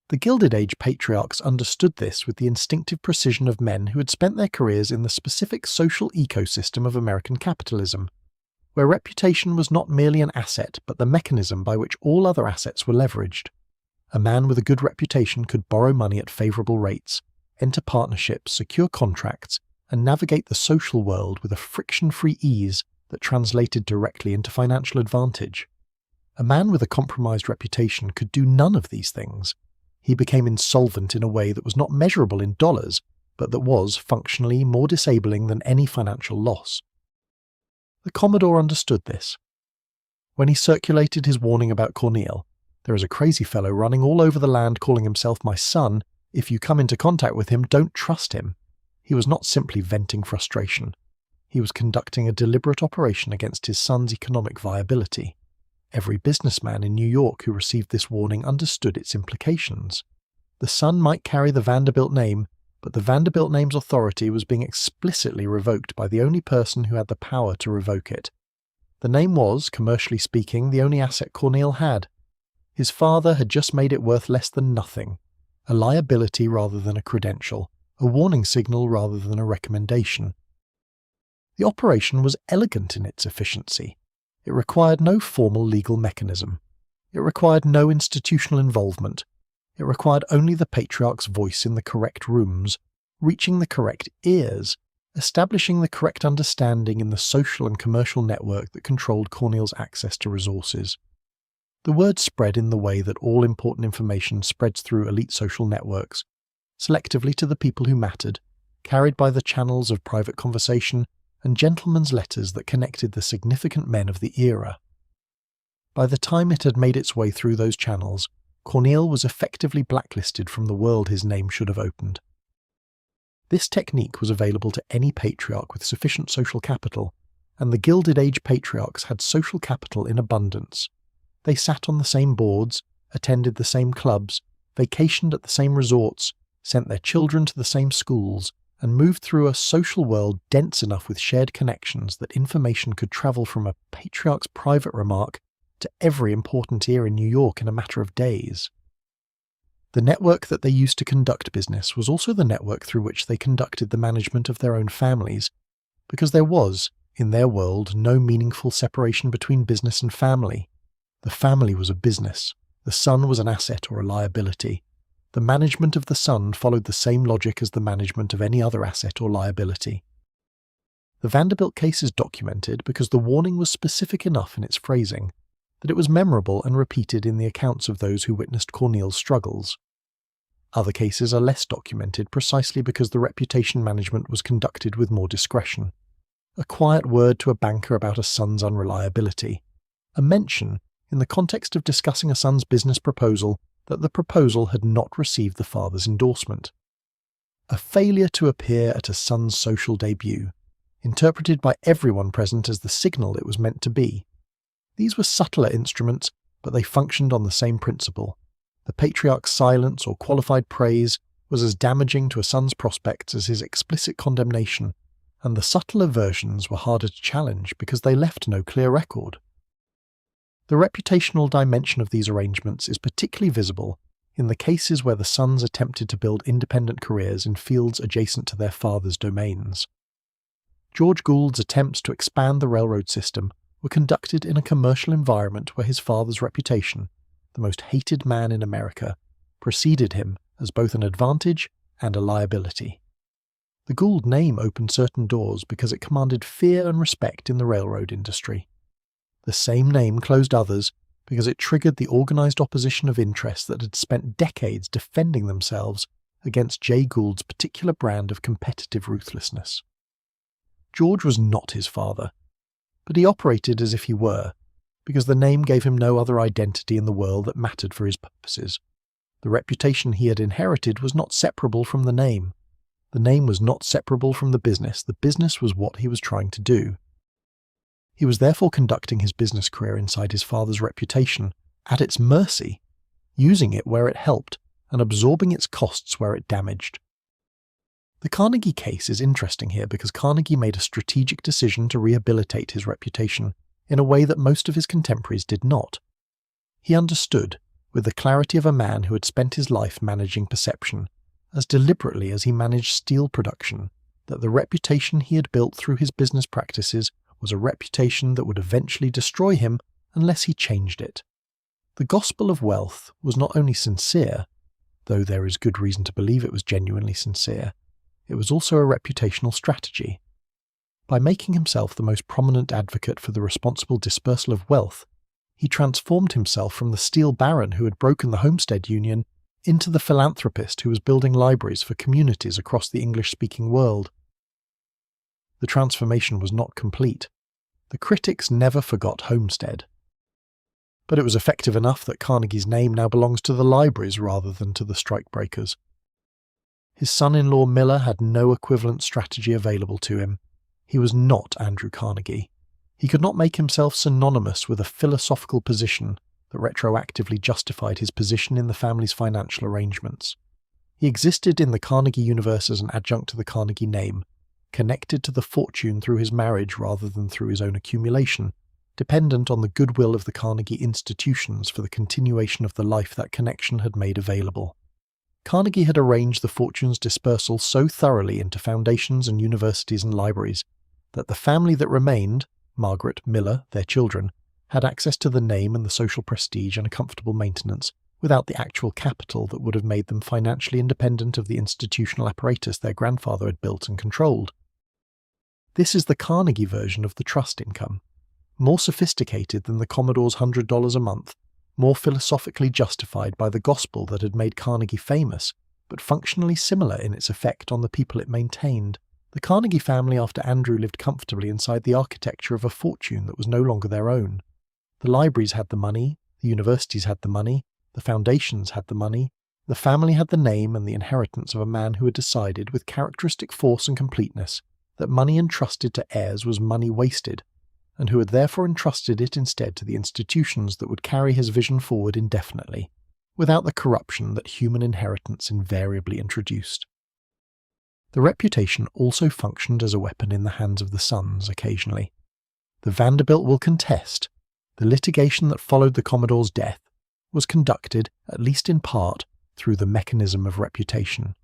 The Gilded Age patriarchs understood this with the instinctive precision of men who had spent their careers in the specific social ecosystem of American capitalism, where reputation was not merely an asset but the mechanism by which all other assets were leveraged. A man with a good reputation could borrow money at favourable rates, enter partnerships, secure contracts, and navigate the social world with a friction-free ease that translated directly into financial advantage. A man with a compromised reputation could do none of these things. He became insolvent in a way that was not measurable in dollars, but that was, functionally, more disabling than any financial loss. The Commodore understood this. When he circulated his warning about Cornel, "There is a crazy fellow running all over the land calling himself my son. If you come into contact with him, don't trust him," he was not simply venting frustration. He was conducting a deliberate operation against his son's economic viability. Every businessman in New York who received this warning understood its implications. The son might carry the Vanderbilt name, but the Vanderbilt name's authority was being explicitly revoked by the only person who had the power to revoke it. The name was, commercially speaking, the only asset Cornel had. His father had just made it worth less than nothing, a liability rather than a credential, a warning signal rather than a recommendation. The operation was elegant in its efficiency. It required no formal legal mechanism. It required no institutional involvement. It required only the patriarch's voice in the correct rooms, reaching the correct ears, establishing the correct understanding in the social and commercial network that controlled Cornel's access to resources. The word spread in the way that all important information spreads through elite social networks, selectively to the people who mattered, carried by the channels of private conversation and gentlemen's letters that connected the significant men of the era. By the time it had made its way through those channels, Cornel was effectively blacklisted from the world his name should have opened. This technique was available to any patriarch with sufficient social capital, and the Gilded Age patriarchs had social capital in abundance. They sat on the same boards, attended the same clubs, vacationed at the same resorts, sent their children to the same schools, and moved through a social world dense enough with shared connections that information could travel from a patriarch's private remark to every important ear in New York in a matter of days. The network that they used to conduct business was also the network through which they conducted the management of their own families, because there was, in their world, no meaningful separation between business and family. The family was a business, the son was an asset or a liability. The management of the son followed the same logic as the management of any other asset or liability. The Vanderbilt case is documented because the warning was specific enough in its phrasing that it was memorable and repeated in the accounts of those who witnessed Cornel's struggles. Other cases are less documented precisely because the reputation management was conducted with more discretion. A quiet word to a banker about a son's unreliability. A mention, in the context of discussing a son's business proposal, that the proposal had not received the father's endorsement. A failure to appear at a son's social debut, interpreted by everyone present as the signal it was meant to be. These were subtler instruments, but they functioned on the same principle. The patriarch's silence or qualified praise was as damaging to a son's prospects as his explicit condemnation, and the subtler versions were harder to challenge because they left no clear record. The reputational dimension of these arrangements is particularly visible in the cases where the sons attempted to build independent careers in fields adjacent to their father's domains. George Gould's attempts to expand the railroad system were conducted in a commercial environment where his father's reputation, the most hated man in America, preceded him as both an advantage and a liability. The Gould name opened certain doors because it commanded fear and respect in the railroad industry. The same name closed others because it triggered the organized opposition of interests that had spent decades defending themselves against Jay Gould's particular brand of competitive ruthlessness. George was not his father, but he operated as if he were, because the name gave him no other identity in the world that mattered for his purposes. The reputation he had inherited was not separable from the name. The name was not separable from the business was what he was trying to do. He was therefore conducting his business career inside his father's reputation, at its mercy, using it where it helped and absorbing its costs where it damaged. The Carnegie case is interesting here because Carnegie made a strategic decision to rehabilitate his reputation in a way that most of his contemporaries did not. He understood, with the clarity of a man who had spent his life managing perception, as deliberately as he managed steel production, that the reputation he had built through his business practices was a reputation that would eventually destroy him unless he changed it. The gospel of wealth was not only sincere, though there is good reason to believe it was genuinely sincere, it was also a reputational strategy. By making himself the most prominent advocate for the responsible dispersal of wealth, he transformed himself from the steel baron who had broken the Homestead Union into the philanthropist who was building libraries for communities across the English-speaking world. The transformation was not complete. The critics never forgot Homestead. But it was effective enough that Carnegie's name now belongs to the libraries rather than to the strikebreakers. His son-in-law Miller had no equivalent strategy available to him. He was not Andrew Carnegie. He could not make himself synonymous with a philosophical position that retroactively justified his position in the family's financial arrangements. He existed in the Carnegie universe as an adjunct to the Carnegie name, connected to the fortune through his marriage rather than through his own accumulation, dependent on the goodwill of the Carnegie institutions for the continuation of the life that connection had made available. Carnegie had arranged the fortune's dispersal so thoroughly into foundations and universities and libraries that the family that remained, Margaret, Miller, their children, had access to the name and the social prestige and a comfortable maintenance without the actual capital that would have made them financially independent of the institutional apparatus their grandfather had built and controlled. This is the Carnegie version of the trust income, more sophisticated than the Commodore's $100 a month, more philosophically justified by the gospel that had made Carnegie famous, but functionally similar in its effect on the people it maintained. The Carnegie family after Andrew lived comfortably inside the architecture of a fortune that was no longer their own. The libraries had the money, the universities had the money, the foundations had the money, the family had the name and the inheritance of a man who had decided with characteristic force and completeness that money entrusted to heirs was money wasted, and who had therefore entrusted it instead to the institutions that would carry his vision forward indefinitely, without the corruption that human inheritance invariably introduced. The reputation also functioned as a weapon in the hands of the sons occasionally. The Vanderbilt will contest, the litigation that followed the Commodore's death was conducted, at least in part, through the mechanism of reputation.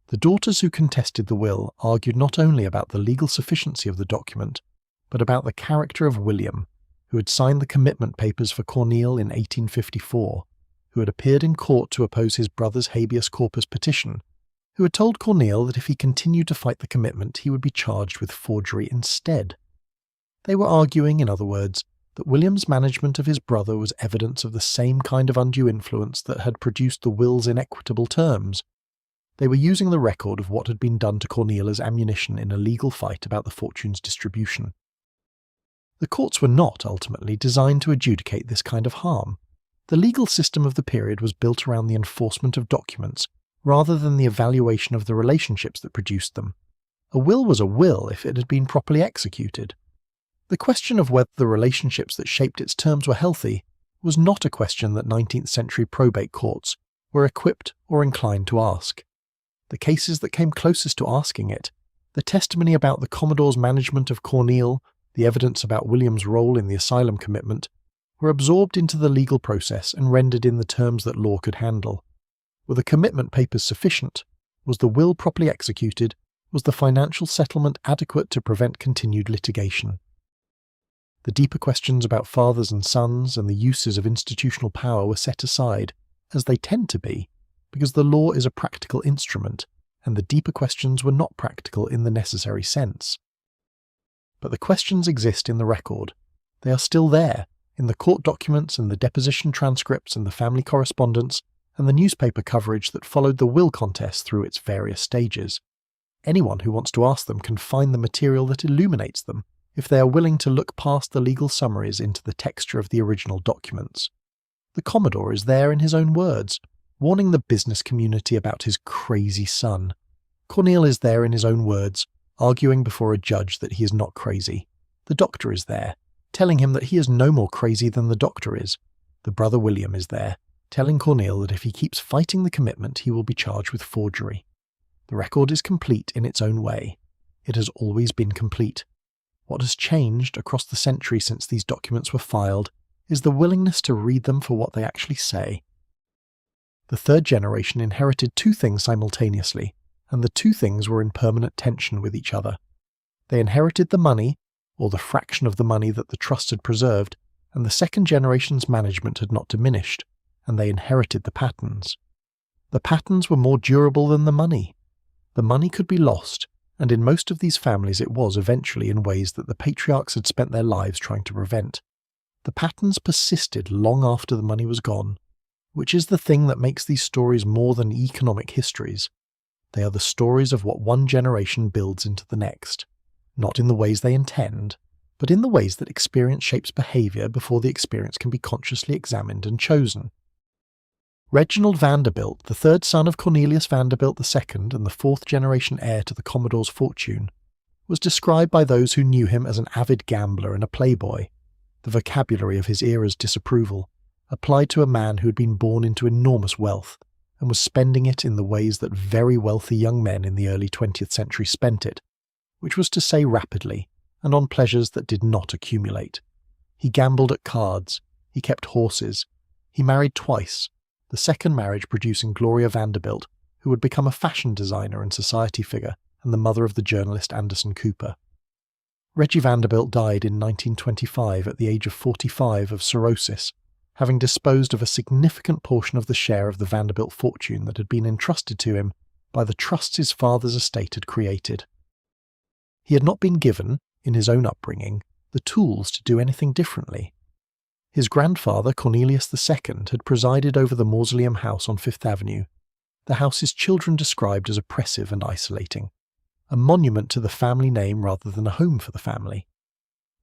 The daughters who contested the will argued not only about the legal sufficiency of the document, but about the character of William, who had signed the commitment papers for Cornelius in 1854, who had appeared in court to oppose his brother's habeas corpus petition, who had told Cornelius that if he continued to fight the commitment he would be charged with forgery instead. They were arguing, in other words, that William's management of his brother was evidence of the same kind of undue influence that had produced the will's inequitable terms. They were using the record of what had been done to Cornelius as ammunition in a legal fight about the fortune's distribution. The courts were not, ultimately, designed to adjudicate this kind of harm. The legal system of the period was built around the enforcement of documents, rather than the evaluation of the relationships that produced them. A will was a will if it had been properly executed. The question of whether the relationships that shaped its terms were healthy was not a question that 19th century probate courts were equipped or inclined to ask. The cases that came closest to asking it, the testimony about the Commodore's management of Cornelius, the evidence about William's role in the asylum commitment, were absorbed into the legal process and rendered in the terms that law could handle. Were the commitment papers sufficient? Was the will properly executed? Was the financial settlement adequate to prevent continued litigation? The deeper questions about fathers and sons and the uses of institutional power were set aside, as they tend to be, because the law is a practical instrument, and the deeper questions were not practical in the necessary sense. But the questions exist in the record. They are still there, in the court documents and the deposition transcripts and the family correspondence, and the newspaper coverage that followed the will contest through its various stages. Anyone who wants to ask them can find the material that illuminates them, if they are willing to look past the legal summaries into the texture of the original documents. The Commodore is there in his own words, warning the business community about his crazy son. Cornelius is there in his own words, arguing before a judge that he is not crazy. The doctor is there, telling him that he is no more crazy than the doctor is. The brother William is there, telling Cornelius that if he keeps fighting the commitment he will be charged with forgery. The record is complete in its own way. It has always been complete. What has changed across the century since these documents were filed is the willingness to read them for what they actually say. The third generation inherited two things simultaneously, and the two things were in permanent tension with each other. They inherited the money, or the fraction of the money that the trust had preserved, and the second generation's management had not diminished, and they inherited the patterns. The patterns were more durable than the money. The money could be lost, and in most of these families it was eventually in ways that the patriarchs had spent their lives trying to prevent. The patterns persisted long after the money was gone, which is the thing that makes these stories more than economic histories. They are the stories of what one generation builds into the next, not in the ways they intend, but in the ways that experience shapes behaviour before the experience can be consciously examined and chosen. Reginald Vanderbilt, the third son of Cornelius Vanderbilt II and the fourth-generation heir to the Commodore's fortune, was described by those who knew him as an avid gambler and a playboy. The vocabulary of his era's disapproval applied to a man who had been born into enormous wealth and was spending it in the ways that very wealthy young men in the early 20th century spent it, which was to say rapidly and on pleasures that did not accumulate. He gambled at cards, he kept horses, he married twice, the second marriage producing Gloria Vanderbilt, who would become a fashion designer and society figure, and the mother of the journalist Anderson Cooper. Reggie Vanderbilt died in 1925 at the age of 45 of cirrhosis, having disposed of a significant portion of the share of the Vanderbilt fortune that had been entrusted to him by the trusts his father's estate had created. He had not been given, in his own upbringing, the tools to do anything differently. His grandfather, Cornelius II, had presided over the Mausoleum House on Fifth Avenue, the house his children described as oppressive and isolating, a monument to the family name rather than a home for the family.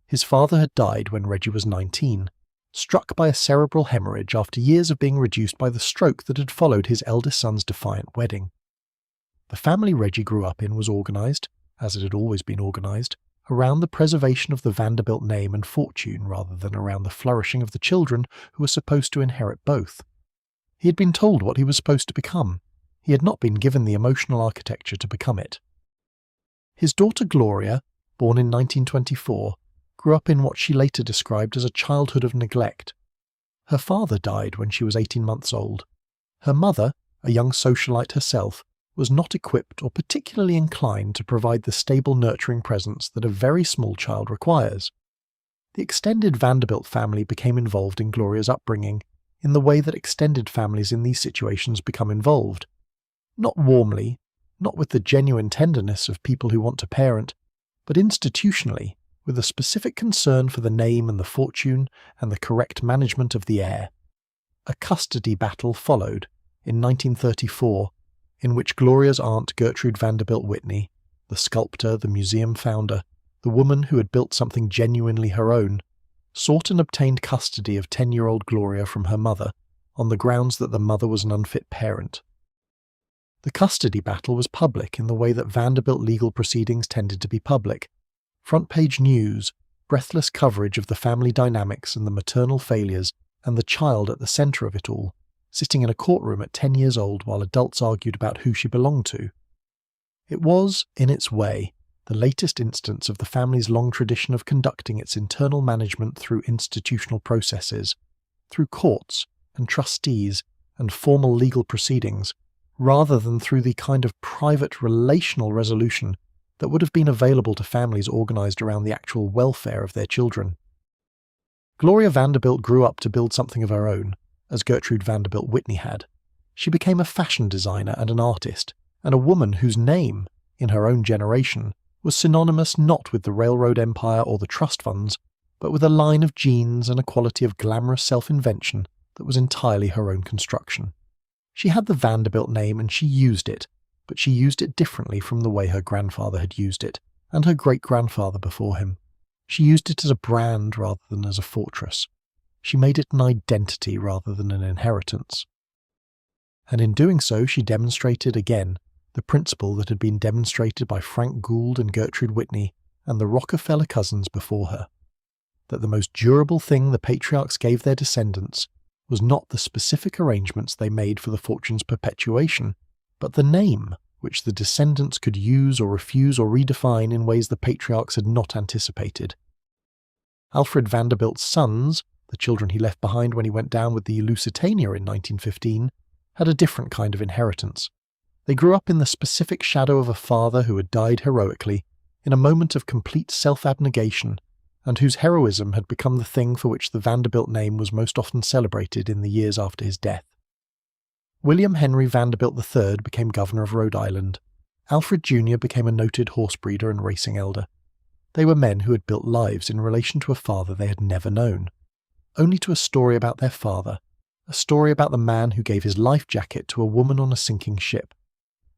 His father had died when Reggie was 19, struck by a cerebral hemorrhage after years of being reduced by the stroke that had followed his eldest son's defiant wedding. The family Reggie grew up in was organised, as it had always been organised, around the preservation of the Vanderbilt name and fortune rather than around the flourishing of the children who were supposed to inherit both. He had been told what he was supposed to become. He had not been given the emotional architecture to become it. His daughter Gloria, born in 1924, grew up in what she later described as a childhood of neglect. Her father died when she was 18 months old. Her mother, a young socialite herself, was not equipped or particularly inclined to provide the stable nurturing presence that a very small child requires. The extended Vanderbilt family became involved in Gloria's upbringing in the way that extended families in these situations become involved. Not warmly, not with the genuine tenderness of people who want to parent, but institutionally, with a specific concern for the name and the fortune and the correct management of the heir. A custody battle followed, in 1934, in which Gloria's aunt Gertrude Vanderbilt Whitney, the sculptor, the museum founder, the woman who had built something genuinely her own, sought and obtained custody of 10-year-old Gloria from her mother, on the grounds that the mother was an unfit parent. The custody battle was public in the way that Vanderbilt legal proceedings tended to be public. Front-page news, breathless coverage of the family dynamics and the maternal failures, and the child at the centre of it all, sitting in a courtroom at 10 years old while adults argued about who she belonged to. It was, in its way, the latest instance of the family's long tradition of conducting its internal management through institutional processes, through courts and trustees and formal legal proceedings, rather than through the kind of private relational resolution that would have been available to families organised around the actual welfare of their children. Gloria Vanderbilt grew up to build something of her own, as Gertrude Vanderbilt Whitney had. She became a fashion designer and an artist, and a woman whose name, in her own generation, was synonymous not with the railroad empire or the trust funds, but with a line of genes and a quality of glamorous self-invention that was entirely her own construction. She had the Vanderbilt name and she used it, but she used it differently from the way her grandfather had used it, and her great-grandfather before him. She used it as a brand rather than as a fortress. She made it an identity rather than an inheritance. And in doing so she demonstrated again the principle that had been demonstrated by Frank Gould and Gertrude Whitney and the Rockefeller cousins before her, that the most durable thing the patriarchs gave their descendants was not the specific arrangements they made for the fortune's perpetuation, but the name which the descendants could use or refuse or redefine in ways the patriarchs had not anticipated. Alfred Vanderbilt's sons, the children he left behind when he went down with the Lusitania in 1915, had a different kind of inheritance. They grew up in the specific shadow of a father who had died heroically, in a moment of complete self-abnegation, and whose heroism had become the thing for which the Vanderbilt name was most often celebrated in the years after his death. William Henry Vanderbilt III became governor of Rhode Island. Alfred Jr. became a noted horse breeder and racing elder. They were men who had built lives in relation to a father they had never known, only to a story about their father, a story about the man who gave his life jacket to a woman on a sinking ship.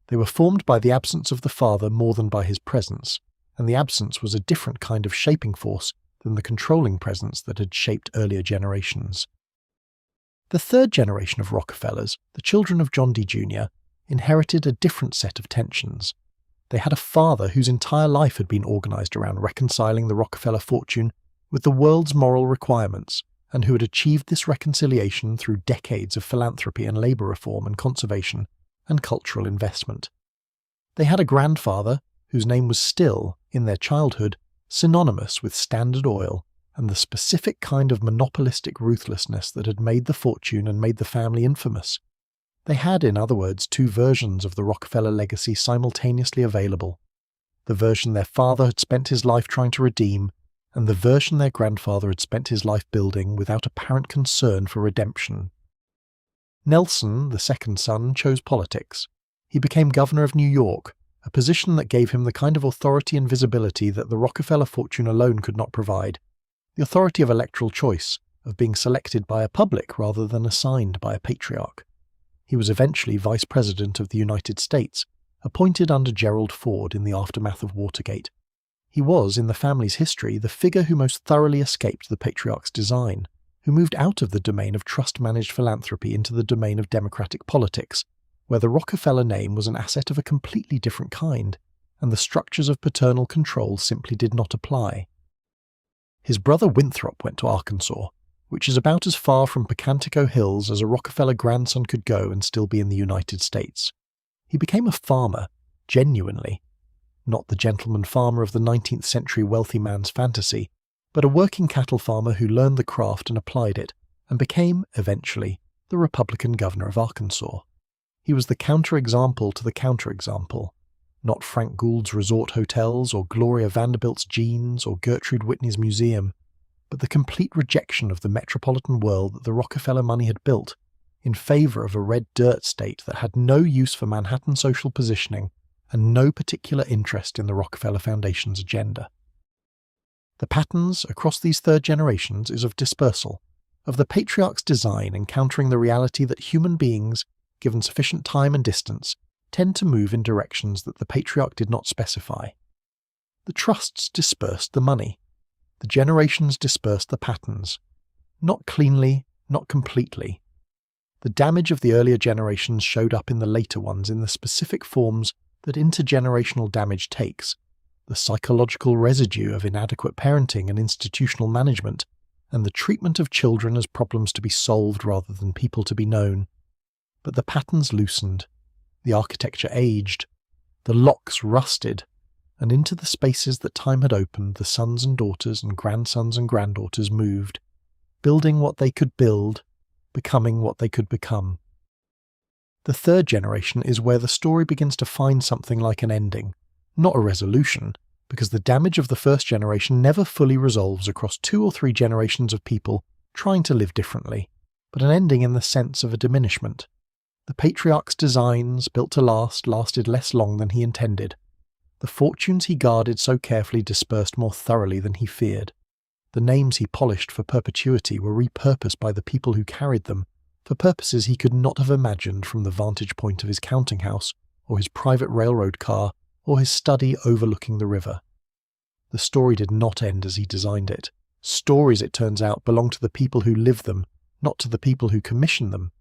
They were formed by the absence of the father more than by his presence, and the absence was a different kind of shaping force than the controlling presence that had shaped earlier generations. The third generation of Rockefellers, the children of John D. Jr., inherited a different set of tensions. They had a father whose entire life had been organised around reconciling the Rockefeller fortune with the world's moral requirements, and who had achieved this reconciliation through decades of philanthropy and labour reform and conservation and cultural investment. They had a grandfather whose name was still, in their childhood, synonymous with Standard Oil and the specific kind of monopolistic ruthlessness that had made the fortune and made the family infamous. They had, in other words, two versions of the Rockefeller legacy simultaneously available. the version their father had spent his life trying to redeem, and the version their grandfather had spent his life building without apparent concern for redemption. Nelson, the second son, chose politics. He became governor of New York, a position that gave him the kind of authority and visibility that the Rockefeller fortune alone could not provide. The authority of electoral choice, of being selected by a public rather than assigned by a patriarch. He was eventually Vice President of the United States, appointed under Gerald Ford in the aftermath of Watergate. He was, in the family's history, the figure who most thoroughly escaped the Patriarchs' design, who moved out of the domain of trust-managed philanthropy into the domain of democratic politics, where the Rockefeller name was an asset of a completely different kind, and the structures of paternal control simply did not apply. His brother Winthrop went to Arkansas, which is about as far from Pocantico Hills as a Rockefeller grandson could go and still be in the United States. He became a farmer, genuinely. Not the gentleman farmer of the 19th century wealthy man's fantasy, but a working cattle farmer who learned the craft and applied it, and became, eventually, the Republican governor of Arkansas. He was the counterexample to the counterexample. Not Frank Gould's resort hotels, or Gloria Vanderbilt's jeans, or Gertrude Whitney's museum, but the complete rejection of the metropolitan world that the Rockefeller money had built, in favour of a red dirt state that had no use for Manhattan social positioning and no particular interest in the Rockefeller Foundation's agenda. The patterns across these third generations is of dispersal, of the patriarch's design encountering the reality that human beings, given sufficient time and distance, tend to move in directions that the patriarch did not specify. The trusts dispersed the money. The generations dispersed the patterns. Not cleanly, not completely. The damage of the earlier generations showed up in the later ones in the specific forms that intergenerational damage takes, the psychological residue of inadequate parenting and institutional management, and the treatment of children as problems to be solved rather than people to be known. But the patterns loosened, the architecture aged, the locks rusted, and into the spaces that time had opened the sons and daughters and grandsons and granddaughters moved, building what they could build, becoming what they could become. The third generation is where the story begins to find something like an ending, not a resolution, because the damage of the first generation never fully resolves across 2 or 3 generations of people trying to live differently, but an ending in the sense of a diminishment. The patriarch's designs, built to last, lasted less long than he intended. The fortunes he guarded so carefully dispersed more thoroughly than he feared. The names he polished for perpetuity were repurposed by the people who carried them, for purposes he could not have imagined from the vantage point of his counting house, or his private railroad car, or his study overlooking the river. The story did not end as he designed it. Stories, it turns out, belong to the people who live them, not to the people who commission them.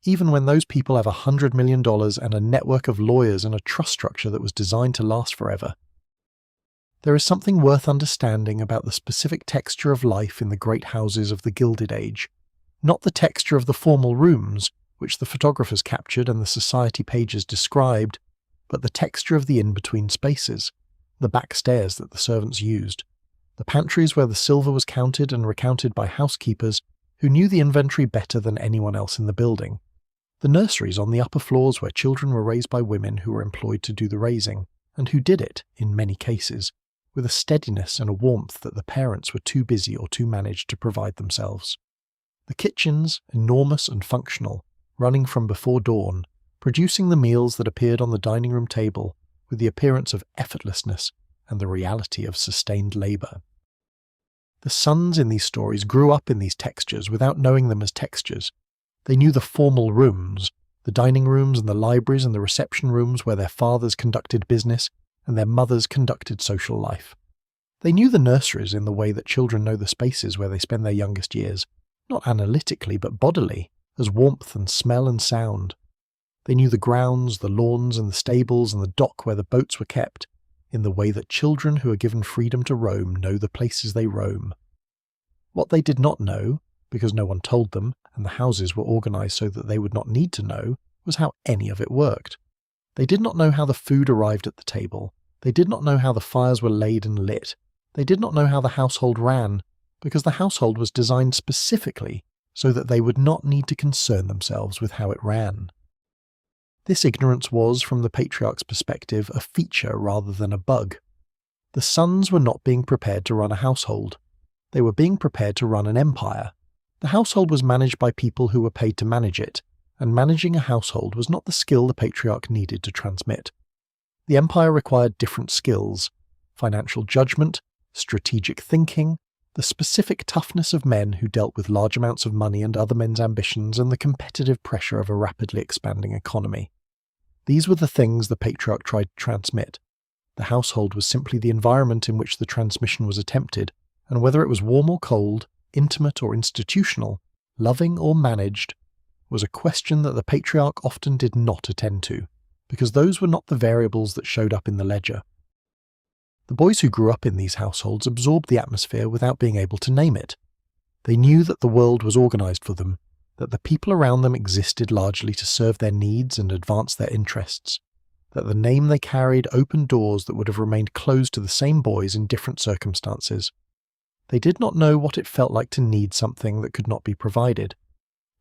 Even when those people have $100 million and a network of lawyers and a trust structure that was designed to last forever. There is something worth understanding about the specific texture of life in the great houses of the Gilded Age. Not the texture of the formal rooms, which the photographers captured and the society pages described, but the texture of the in-between spaces, the back stairs that the servants used, the pantries where the silver was counted and recounted by housekeepers who knew the inventory better than anyone else in the building, the nurseries on the upper floors where children were raised by women who were employed to do the raising, and who did it, in many cases, with a steadiness and a warmth that the parents were too busy or too managed to provide themselves. The kitchens, enormous and functional, running from before dawn, producing the meals that appeared on the dining room table with the appearance of effortlessness and the reality of sustained labour. The sons in these stories grew up in these textures without knowing them as textures. They knew the formal rooms, the dining rooms and the libraries and the reception rooms where their fathers conducted business and their mothers conducted social life. They knew the nurseries in the way that children know the spaces where they spend their youngest years, not analytically but bodily, as warmth and smell and sound. They knew the grounds, the lawns and the stables and the dock where the boats were kept, in the way that children who are given freedom to roam know the places they roam. What they did not know, because no one told them, and the houses were organised so that they would not need to know, was how any of it worked. They did not know how the food arrived at the table. They did not know how the fires were laid and lit. They did not know how the household ran, because the household was designed specifically so that they would not need to concern themselves with how it ran. This ignorance was, from the patriarch's perspective, a feature rather than a bug. The sons were not being prepared to run a household. They were being prepared to run an empire. The household was managed by people who were paid to manage it, and managing a household was not the skill the patriarch needed to transmit. The empire required different skills: financial judgment, strategic thinking, the specific toughness of men who dealt with large amounts of money and other men's ambitions, and the competitive pressure of a rapidly expanding economy. These were the things the patriarch tried to transmit. The household was simply the environment in which the transmission was attempted, and whether it was warm or cold, intimate or institutional, loving or managed, was a question that the patriarch often did not attend to, because those were not the variables that showed up in the ledger. The boys who grew up in these households absorbed the atmosphere without being able to name it. They knew that the world was organized for them, that the people around them existed largely to serve their needs and advance their interests, that the name they carried opened doors that would have remained closed to the same boys in different circumstances. They did not know what it felt like to need something that could not be provided.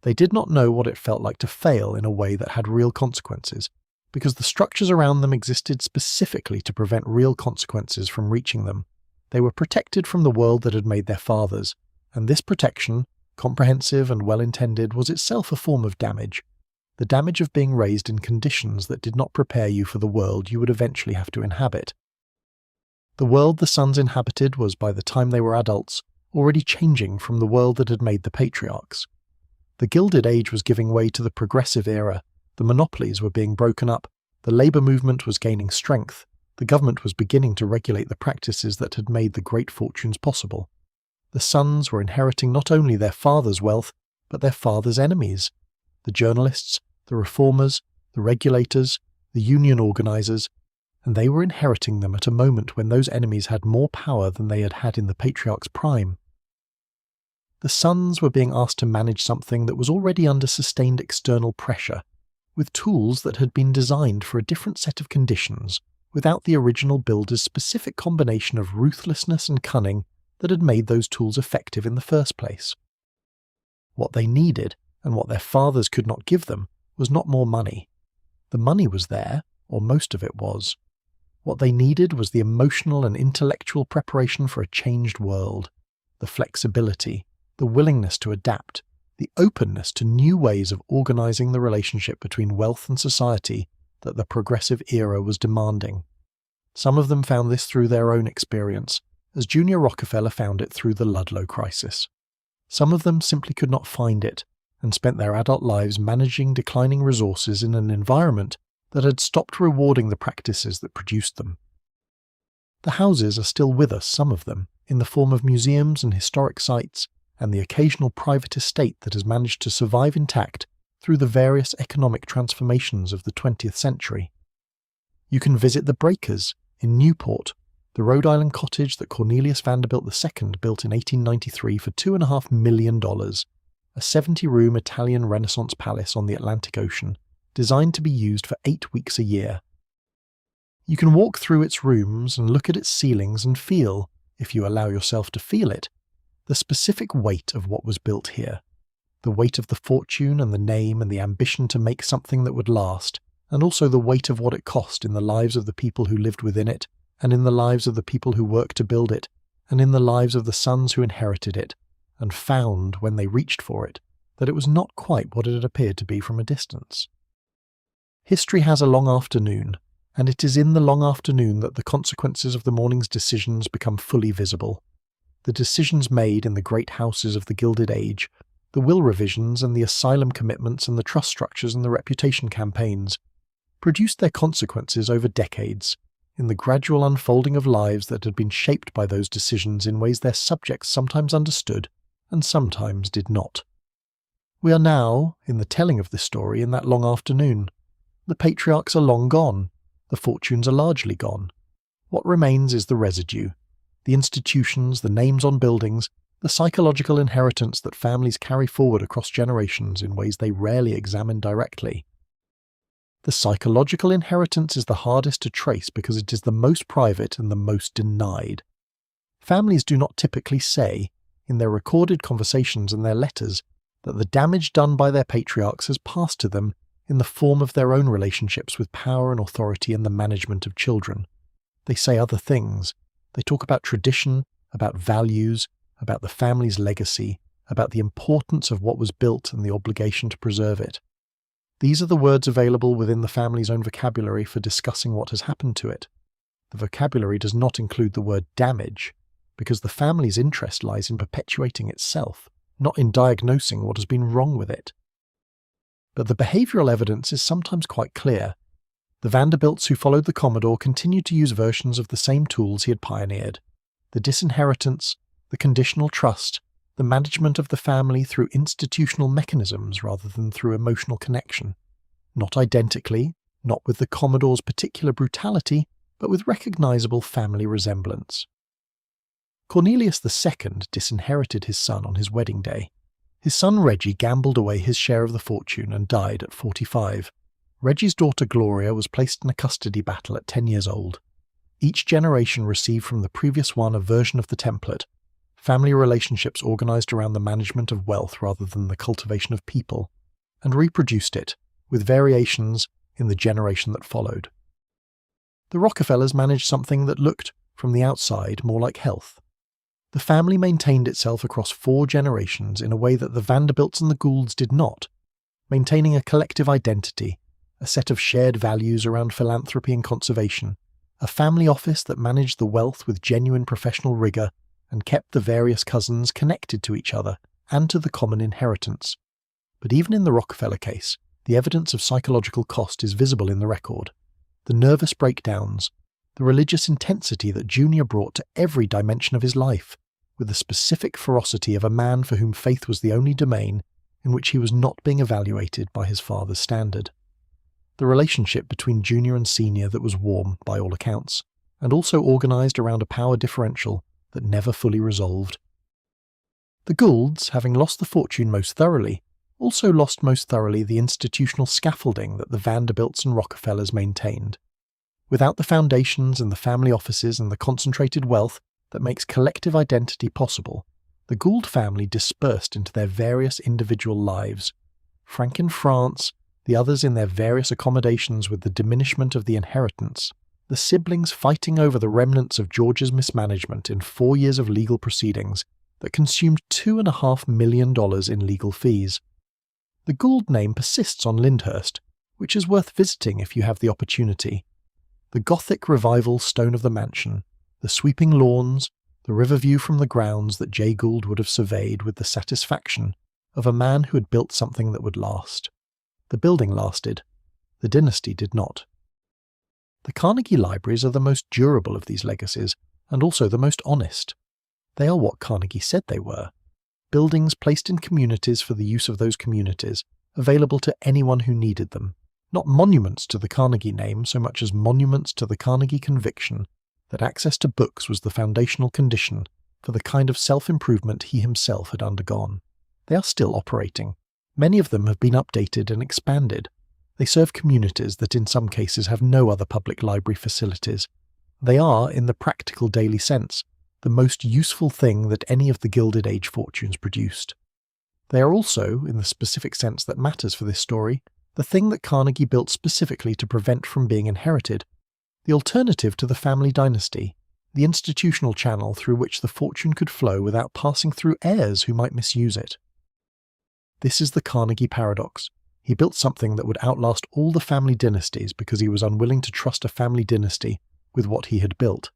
They did not know what it felt like to fail in a way that had real consequences, because the structures around them existed specifically to prevent real consequences from reaching them. They were protected from the world that had made their fathers, and this protection, comprehensive and well-intended, was itself a form of damage. The damage of being raised in conditions that did not prepare you for the world you would eventually have to inhabit. The world the sons inhabited was, by the time they were adults, already changing from the world that had made the patriarchs. The Gilded Age was giving way to the progressive era. The monopolies were being broken up, the labour movement was gaining strength, the government was beginning to regulate the practices that had made the great fortunes possible. The sons were inheriting not only their father's wealth, but their father's enemies: the journalists, the reformers, the regulators, the union organisers, and they were inheriting them at a moment when those enemies had more power than they had had in the patriarch's prime. The sons were being asked to manage something that was already under sustained external pressure, with tools that had been designed for a different set of conditions, without the original builder's specific combination of ruthlessness and cunning that had made those tools effective in the first place. What they needed, and what their fathers could not give them, was not more money. The money was there, or most of it was. What they needed was the emotional and intellectual preparation for a changed world, the flexibility, the willingness to adapt, the openness to new ways of organizing the relationship between wealth and society that the progressive era was demanding. Some of them found this through their own experience, as Junior Rockefeller found it through the Ludlow crisis. Some of them simply could not find it, and spent their adult lives managing declining resources in an environment that had stopped rewarding the practices that produced them. The houses are still with us, some of them, in the form of museums and historic sites, and the occasional private estate that has managed to survive intact through the various economic transformations of the 20th century. You can visit the Breakers in Newport, the Rhode Island cottage that Cornelius Vanderbilt II built in 1893 for $2.5 million, a 70-room Italian Renaissance palace on the Atlantic Ocean, designed to be used for 8 weeks a year. You can walk through its rooms and look at its ceilings and feel, if you allow yourself to feel it, the specific weight of what was built here, the weight of the fortune and the name and the ambition to make something that would last, and also the weight of what it cost in the lives of the people who lived within it, and in the lives of the people who worked to build it, and in the lives of the sons who inherited it, and found, when they reached for it, that it was not quite what it had appeared to be from a distance. History has a long afternoon, and it is in the long afternoon that the consequences of the morning's decisions become fully visible. The decisions made in the great houses of the Gilded Age, the will revisions and the asylum commitments and the trust structures and the reputation campaigns, produced their consequences over decades, in the gradual unfolding of lives that had been shaped by those decisions in ways their subjects sometimes understood and sometimes did not. We are now, in the telling of this story, in that long afternoon. The patriarchs are long gone. The fortunes are largely gone. What remains is the residue. The institutions, the names on buildings, the psychological inheritance that families carry forward across generations in ways they rarely examine directly. The psychological inheritance is the hardest to trace because it is the most private and the most denied. Families do not typically say, in their recorded conversations and their letters, that the damage done by their patriarchs has passed to them in the form of their own relationships with power and authority and the management of children. They say other things. They talk about tradition, about values, about the family's legacy, about the importance of what was built and the obligation to preserve it. These are the words available within the family's own vocabulary for discussing what has happened to it. The vocabulary does not include the word damage, because the family's interest lies in perpetuating itself, not in diagnosing what has been wrong with it. But the behavioural evidence is sometimes quite clear. The Vanderbilts who followed the Commodore continued to use versions of the same tools he had pioneered: the disinheritance, the conditional trust, the management of the family through institutional mechanisms rather than through emotional connection. Not identically, not with the Commodore's particular brutality, but with recognisable family resemblance. Cornelius II disinherited his son on his wedding day. His son Reggie gambled away his share of the fortune and died at 45. Reggie's daughter Gloria was placed in a custody battle at 10 years old. Each generation received from the previous one a version of the template, family relationships organised around the management of wealth rather than the cultivation of people, and reproduced it, with variations, in the generation that followed. The Rockefellers managed something that looked, from the outside, more like health. The family maintained itself across 4 generations in a way that the Vanderbilts and the Goulds did not, maintaining a collective identity, a set of shared values around philanthropy and conservation, a family office that managed the wealth with genuine professional rigour and kept the various cousins connected to each other and to the common inheritance. But even in the Rockefeller case, the evidence of psychological cost is visible in the record. The nervous breakdowns, the religious intensity that Junior brought to every dimension of his life, with the specific ferocity of a man for whom faith was the only domain in which he was not being evaluated by his father's standard. The relationship between Junior and Senior that was warm, by all accounts, and also organised around a power differential that never fully resolved. The Goulds, having lost the fortune most thoroughly, also lost most thoroughly the institutional scaffolding that the Vanderbilts and Rockefellers maintained. Without the foundations and the family offices and the concentrated wealth that makes collective identity possible, the Gould family dispersed into their various individual lives, Frank in France, the others in their various accommodations with the diminishment of the inheritance, the siblings fighting over the remnants of George's mismanagement in 4 years of legal proceedings that consumed $2.5 million in legal fees. The Gould name persists on Lyndhurst, which is worth visiting if you have the opportunity. The Gothic revival stone of the mansion, the sweeping lawns, the river view from the grounds that Jay Gould would have surveyed with the satisfaction of a man who had built something that would last. The building lasted. The dynasty did not. The Carnegie libraries are the most durable of these legacies, and also the most honest. They are what Carnegie said they were: buildings placed in communities for the use of those communities, available to anyone who needed them. Not monuments to the Carnegie name so much as monuments to the Carnegie conviction that access to books was the foundational condition for the kind of self-improvement he himself had undergone. They are still operating. Many of them have been updated and expanded. They serve communities that in some cases have no other public library facilities. They are, in the practical daily sense, the most useful thing that any of the Gilded Age fortunes produced. They are also, in the specific sense that matters for this story, the thing that Carnegie built specifically to prevent from being inherited, the alternative to the family dynasty, the institutional channel through which the fortune could flow without passing through heirs who might misuse it. This is the Carnegie paradox. He built something that would outlast all the family dynasties because he was unwilling to trust a family dynasty with what he had built.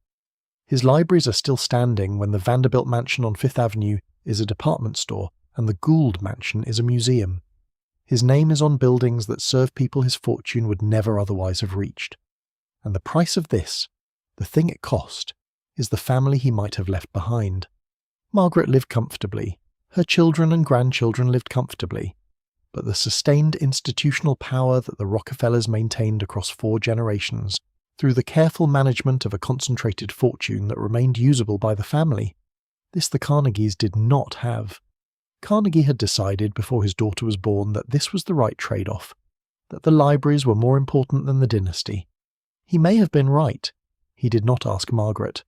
His libraries are still standing when the Vanderbilt mansion on Fifth Avenue is a department store and the Gould mansion is a museum. His name is on buildings that serve people his fortune would never otherwise have reached. And the price of this, the thing it cost, is the family he might have left behind. Margaret lived comfortably. Her children and grandchildren lived comfortably. But the sustained institutional power that the Rockefellers maintained across 4 generations, through the careful management of a concentrated fortune that remained usable by the family, this the Carnegies did not have. Carnegie had decided before his daughter was born that this was the right trade-off, that the libraries were more important than the dynasty. He may have been right. He did not ask Margaret.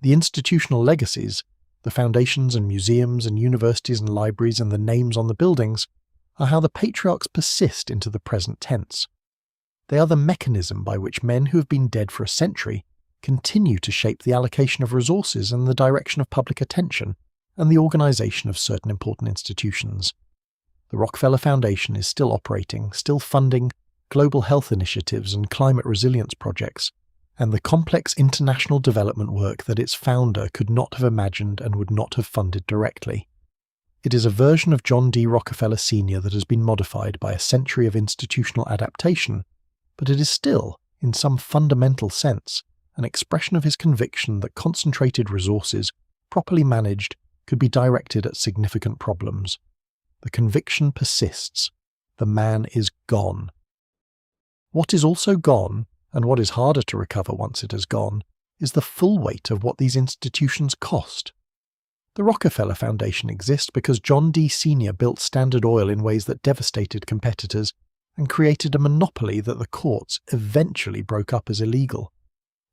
The institutional legacies, the foundations and museums and universities and libraries and the names on the buildings, are how the patriarchs persist into the present tense. They are the mechanism by which men who have been dead for a century continue to shape the allocation of resources and the direction of public attention and the organization of certain important institutions. The Rockefeller Foundation is still operating, still funding global health initiatives and climate resilience projects, and the complex international development work that its founder could not have imagined and would not have funded directly. It is a version of John D. Rockefeller Sr. that has been modified by a century of institutional adaptation, but it is still, in some fundamental sense, an expression of his conviction that concentrated resources, properly managed, could be directed at significant problems. The conviction persists. The man is gone. What is also gone, and what is harder to recover once it has gone, is the full weight of what these institutions cost. The Rockefeller Foundation exists because John D. Sr. built Standard Oil in ways that devastated competitors and created a monopoly that the courts eventually broke up as illegal.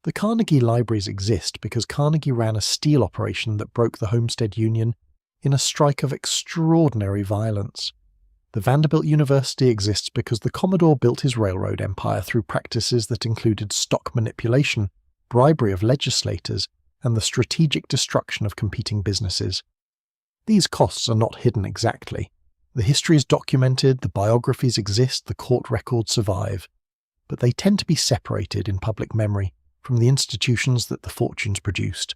The Carnegie Libraries exist because Carnegie ran a steel operation that broke the Homestead Union in a strike of extraordinary violence. The Vanderbilt University exists because the Commodore built his railroad empire through practices that included stock manipulation, bribery of legislators, and the strategic destruction of competing businesses. These costs are not hidden exactly. The history is documented, the biographies exist, the court records survive, but they tend to be separated in public memory from the institutions that the fortunes produced.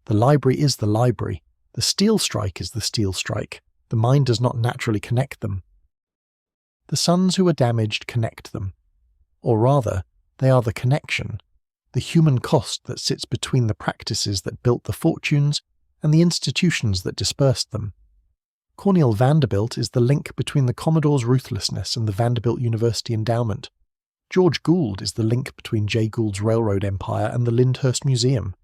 The library is the library. The steel strike is the steel strike. The mind does not naturally connect them. The sons who are damaged connect them. Or rather, they are the connection, the human cost that sits between the practices that built the fortunes and the institutions that dispersed them. Cornelius Vanderbilt is the link between the Commodore's ruthlessness and the Vanderbilt University endowment. George Gould is the link between Jay Gould's railroad empire and the Lyndhurst Museum.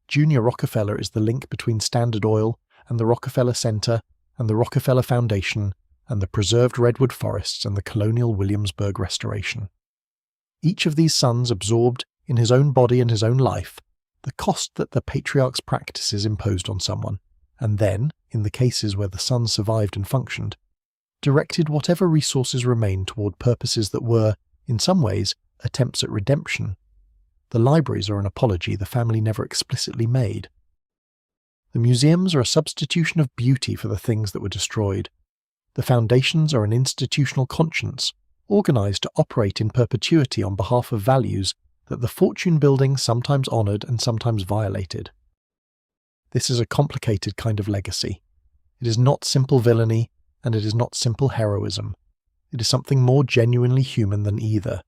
Junior Rockefeller is the link between Standard Oil and the Rockefeller Center and the Rockefeller Foundation and the preserved redwood forests and the colonial Williamsburg restoration. Each of these sons absorbed, in his own body and his own life, the cost that the Patriarchs' practices imposed on someone, and then, in the cases where the sons survived and functioned, directed whatever resources remained toward purposes that were, in some ways, attempts at redemption. The libraries are an apology the family never explicitly made. The museums are a substitution of beauty for the things that were destroyed. The foundations are an institutional conscience, organized to operate in perpetuity on behalf of values that the fortune-building sometimes honored and sometimes violated. This is a complicated kind of legacy. It is not simple villainy, and it is not simple heroism. It is something more genuinely human than either.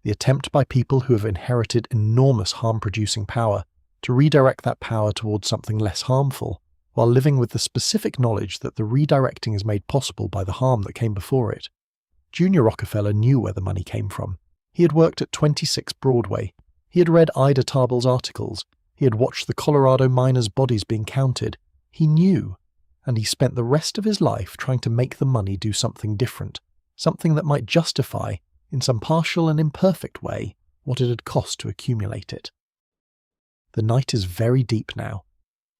The attempt by people who have inherited enormous harm-producing power to redirect that power towards something less harmful, while living with the specific knowledge that the redirecting is made possible by the harm that came before it. Junior Rockefeller knew where the money came from. He had worked at 26 Broadway. He had read Ida Tarbell's articles. He had watched the Colorado miners' bodies being counted. He knew, and he spent the rest of his life trying to make the money do something different, something that might justify, in some partial and imperfect way, what it had cost to accumulate it. The night is very deep now.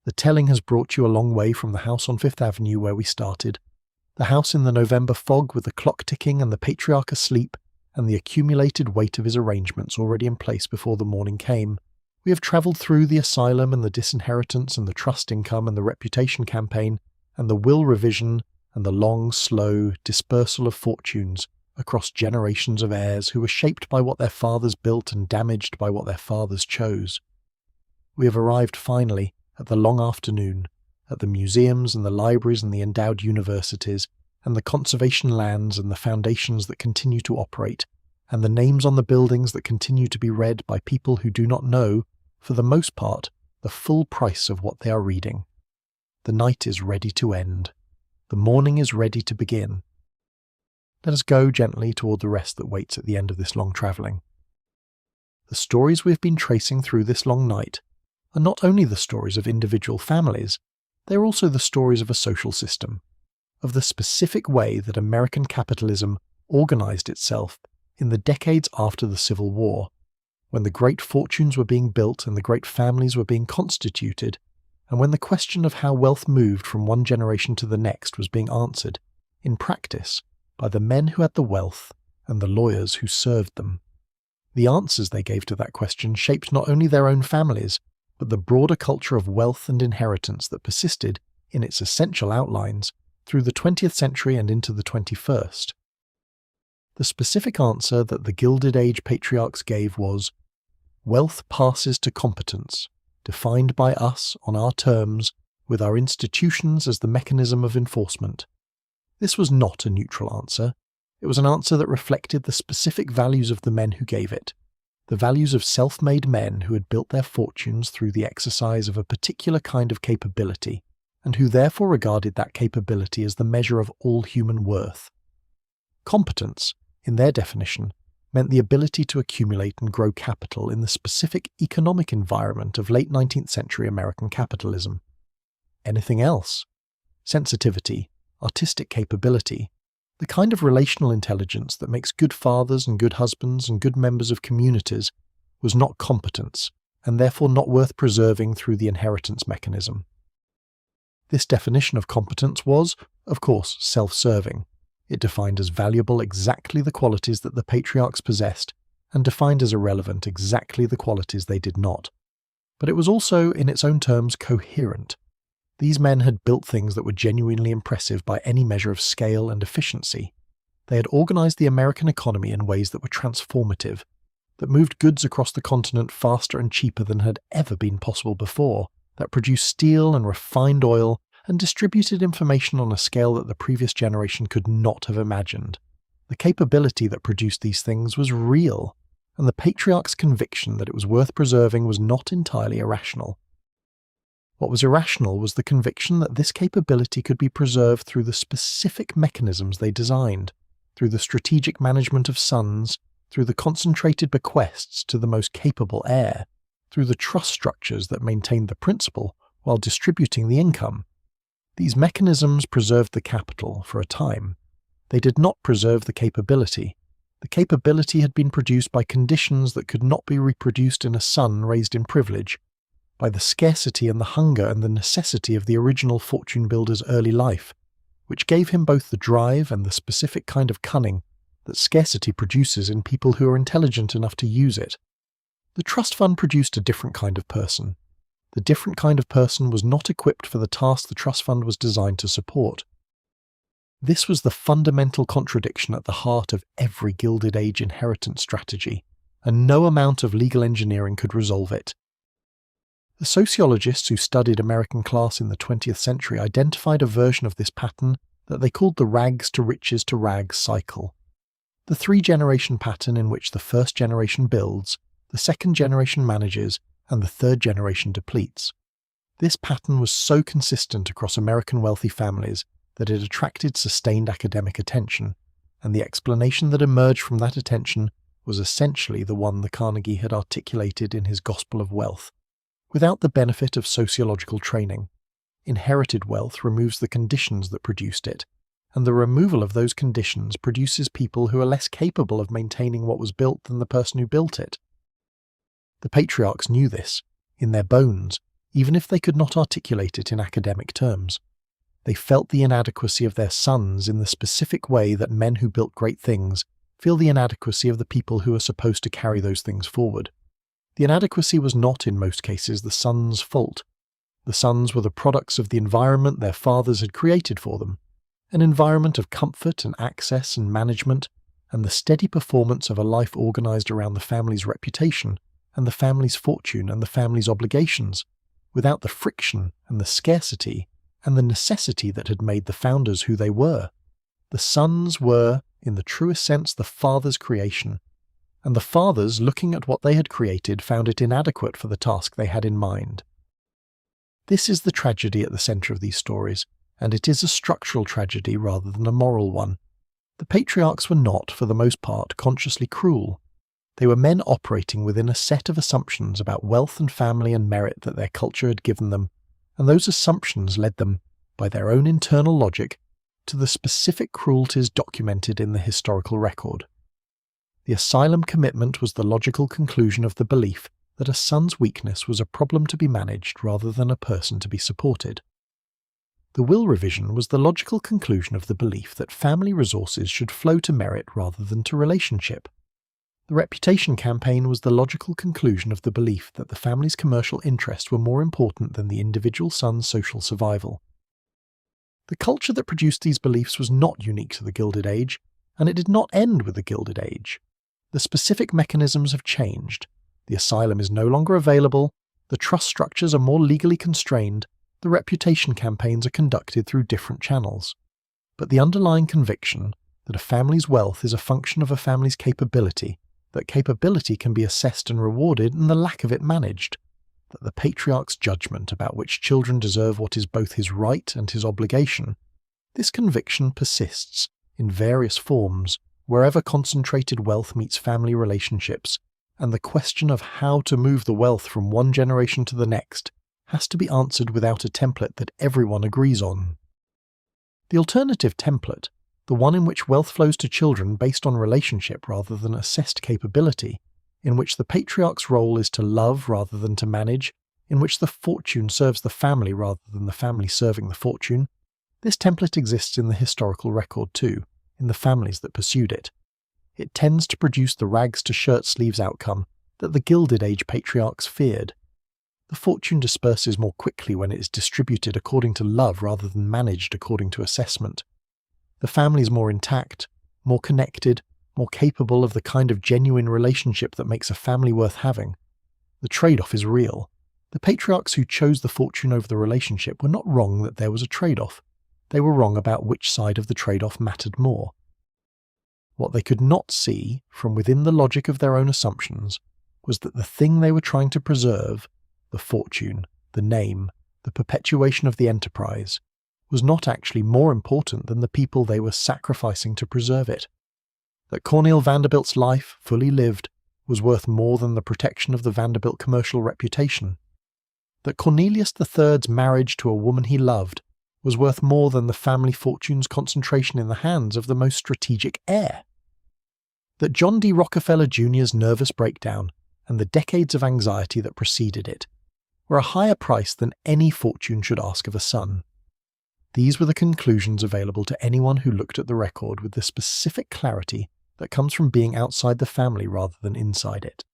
The telling has brought you a long way from the house on Fifth Avenue where we started, the house in the November fog with the clock ticking and the patriarch asleep, and the accumulated weight of his arrangements already in place before the morning came. We have travelled through the asylum and the disinheritance and the trust income and the reputation campaign and the will revision and the long, slow dispersal of fortunes across generations of heirs who were shaped by what their fathers built and damaged by what their fathers chose. We have arrived finally at the long afternoon, at the museums and the libraries and the endowed universities, and the conservation lands and the foundations that continue to operate, and the names on the buildings that continue to be read by people who do not know, for the most part, the full price of what they are reading. The night is ready to end. The morning is ready to begin. Let us go gently toward the rest that waits at the end of this long travelling. The stories we have been tracing through this long night are not only the stories of individual families, they are also the stories of a social system, of the specific way that American capitalism organized itself in the decades after the Civil War, when the great fortunes were being built and the great families were being constituted, and when the question of how wealth moved from one generation to the next was being answered, in practice, by the men who had the wealth and the lawyers who served them. The answers they gave to that question shaped not only their own families, but the broader culture of wealth and inheritance that persisted, in its essential outlines, through the 20th century and into the 21st. The specific answer that the Gilded Age patriarchs gave was, "Wealth passes to competence, defined by us on our terms, with our institutions as the mechanism of enforcement." This was not a neutral answer. It was an answer that reflected the specific values of the men who gave it, the values of self-made men who had built their fortunes through the exercise of a particular kind of capability, and who therefore regarded that capability as the measure of all human worth. Competence, in their definition, meant the ability to accumulate and grow capital in the specific economic environment of late 19th century American capitalism. Anything else? Sensitivity, artistic capability, the kind of relational intelligence that makes good fathers and good husbands and good members of communities, was not competence, and therefore not worth preserving through the inheritance mechanism. This definition of competence was, of course, self-serving. It defined as valuable exactly the qualities that the patriarchs possessed, and defined as irrelevant exactly the qualities they did not. But it was also, in its own terms, coherent. These men had built things that were genuinely impressive by any measure of scale and efficiency. They had organized the American economy in ways that were transformative, that moved goods across the continent faster and cheaper than had ever been possible before, that produced steel and refined oil, and distributed information on a scale that the previous generation could not have imagined. The capability that produced these things was real, and the patriarch's conviction that it was worth preserving was not entirely irrational. What was irrational was the conviction that this capability could be preserved through the specific mechanisms they designed, through the strategic management of sons, through the concentrated bequests to the most capable heir, through the trust structures that maintained the principal while distributing the income. These mechanisms preserved the capital for a time. They did not preserve the capability. The capability had been produced by conditions that could not be reproduced in a son raised in privilege, by the scarcity and the hunger and the necessity of the original fortune builder's early life, which gave him both the drive and the specific kind of cunning that scarcity produces in people who are intelligent enough to use it. The trust fund produced a different kind of person. The different kind of person was not equipped for the task the trust fund was designed to support. This was the fundamental contradiction at the heart of every Gilded Age inheritance strategy, and no amount of legal engineering could resolve it. The sociologists who studied American class in the 20th century identified a version of this pattern that they called the rags to rags cycle. The three-generation pattern in which the first generation builds, the second generation manages, and the third generation depletes. This pattern was so consistent across American wealthy families that it attracted sustained academic attention, and the explanation that emerged from that attention was essentially the one the Carnegie had articulated in his Gospel of Wealth. Without the benefit of sociological training, inherited wealth removes the conditions that produced it, and the removal of those conditions produces people who are less capable of maintaining what was built than the person who built it. The patriarchs knew this, in their bones, even if they could not articulate it in academic terms. They felt the inadequacy of their sons in the specific way that men who built great things feel the inadequacy of the people who are supposed to carry those things forward. The inadequacy was not, in most cases, the sons' fault. The sons were the products of the environment their fathers had created for them, an environment of comfort and access and management, and the steady performance of a life organized around the family's reputation and the family's fortune and the family's obligations, without the friction and the scarcity and the necessity that had made the founders who they were. The sons were, in the truest sense, the father's creation, and the fathers, looking at what they had created, found it inadequate for the task they had in mind. This is the tragedy at the centre of these stories, and it is a structural tragedy rather than a moral one. The patriarchs were not, for the most part, consciously cruel. They were men operating within a set of assumptions about wealth and family and merit that their culture had given them, and those assumptions led them, by their own internal logic, to the specific cruelties documented in the historical record. The asylum commitment was the logical conclusion of the belief that a son's weakness was a problem to be managed rather than a person to be supported. The will revision was the logical conclusion of the belief that family resources should flow to merit rather than to relationship. The reputation campaign was the logical conclusion of the belief that the family's commercial interests were more important than the individual son's social survival. The culture that produced these beliefs was not unique to the Gilded Age, and it did not end with the Gilded Age. The specific mechanisms have changed. The asylum is no longer available, the trust structures are more legally constrained, the reputation campaigns are conducted through different channels. But the underlying conviction that a family's wealth is a function of a family's capability, that capability can be assessed and rewarded and the lack of it managed, that the patriarch's judgment about which children deserve what is both his right and his obligation, this conviction persists in various forms wherever concentrated wealth meets family relationships, and the question of how to move the wealth from one generation to the next has to be answered without a template that everyone agrees on. The alternative template, the one in which wealth flows to children based on relationship rather than assessed capability, in which the patriarch's role is to love rather than to manage, in which the fortune serves the family rather than the family serving the fortune, this template exists in the historical record too, in the families that pursued it. It tends to produce the rags-to-shirt-sleeves outcome that the Gilded Age patriarchs feared. The fortune disperses more quickly when it is distributed according to love rather than managed according to assessment. The family is more intact, more connected, more capable of the kind of genuine relationship that makes a family worth having. The trade-off is real. The patriarchs who chose the fortune over the relationship were not wrong that there was a trade-off. They were wrong about which side of the trade-off mattered more. What they could not see, from within the logic of their own assumptions, was that the thing they were trying to preserve, the fortune, the name, the perpetuation of the enterprise, was not actually more important than the people they were sacrificing to preserve it. That Cornelius Vanderbilt's life, fully lived, was worth more than the protection of the Vanderbilt commercial reputation. That Cornelius III's marriage to a woman he loved was worth more than the family fortune's concentration in the hands of the most strategic heir. That John D. Rockefeller Jr.'s nervous breakdown and the decades of anxiety that preceded it were a higher price than any fortune should ask of a son. These were the conclusions available to anyone who looked at the record with the specific clarity that comes from being outside the family rather than inside it.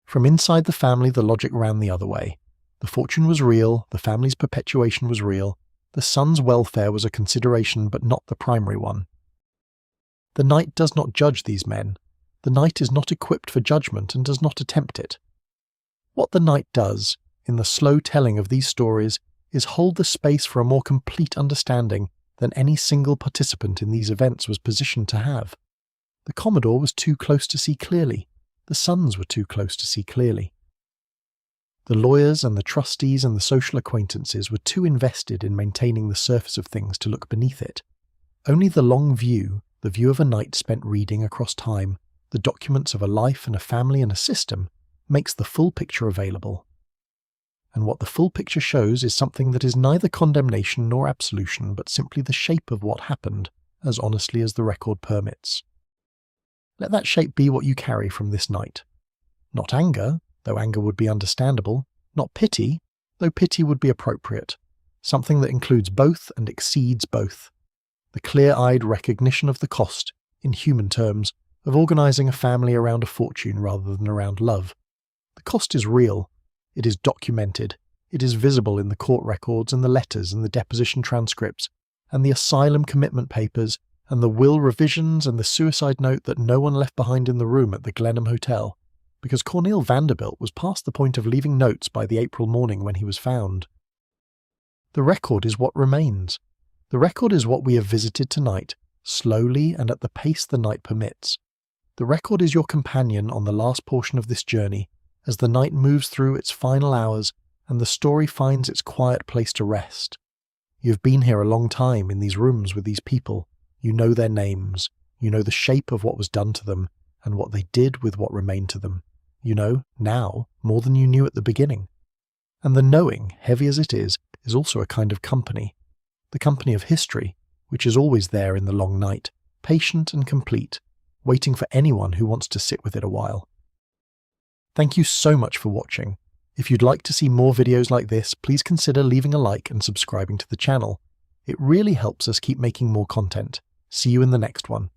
From inside the family, the logic ran the other way. The fortune was real, the family's perpetuation was real, the son's welfare was a consideration but not the primary one. The knight does not judge these men. The knight is not equipped for judgment and does not attempt it. What the knight does, in the slow telling of these stories, is hold the space for a more complete understanding than any single participant in these events was positioned to have. The Commodore was too close to see clearly. The sons were too close to see clearly. The lawyers and the trustees and the social acquaintances were too invested in maintaining the surface of things to look beneath it. Only the long view, the view of a night spent reading across time, the documents of a life and a family and a system, makes the full picture available. And what the full picture shows is something that is neither condemnation nor absolution, but simply the shape of what happened, as honestly as the record permits. Let that shape be what you carry from this night. Not anger, though anger would be understandable, not pity, though pity would be appropriate, something that includes both and exceeds both. The clear-eyed recognition of the cost, in human terms, of organising a family around a fortune rather than around love. The cost is real. It is documented. It is visible in the court records and the letters and the deposition transcripts and the asylum commitment papers and the will revisions and the suicide note that no one left behind in the room at the Glenham Hotel, because Cornelius Vanderbilt was past the point of leaving notes by the April morning when he was found. The record is what remains. The record is what we have visited tonight, slowly and at the pace the night permits. The record is your companion on the last portion of this journey, as the night moves through its final hours and the story finds its quiet place to rest. You have been here a long time in these rooms with these people. You know their names. You know the shape of what was done to them and what they did with what remained to them. You know, now, more than you knew at the beginning. And the knowing, heavy as it is also a kind of company. The company of history, which is always there in the long night, patient and complete, waiting for anyone who wants to sit with it a while. Thank you so much for watching. If you'd like to see more videos like this, please consider leaving a like and subscribing to the channel. It really helps us keep making more content. See you in the next one.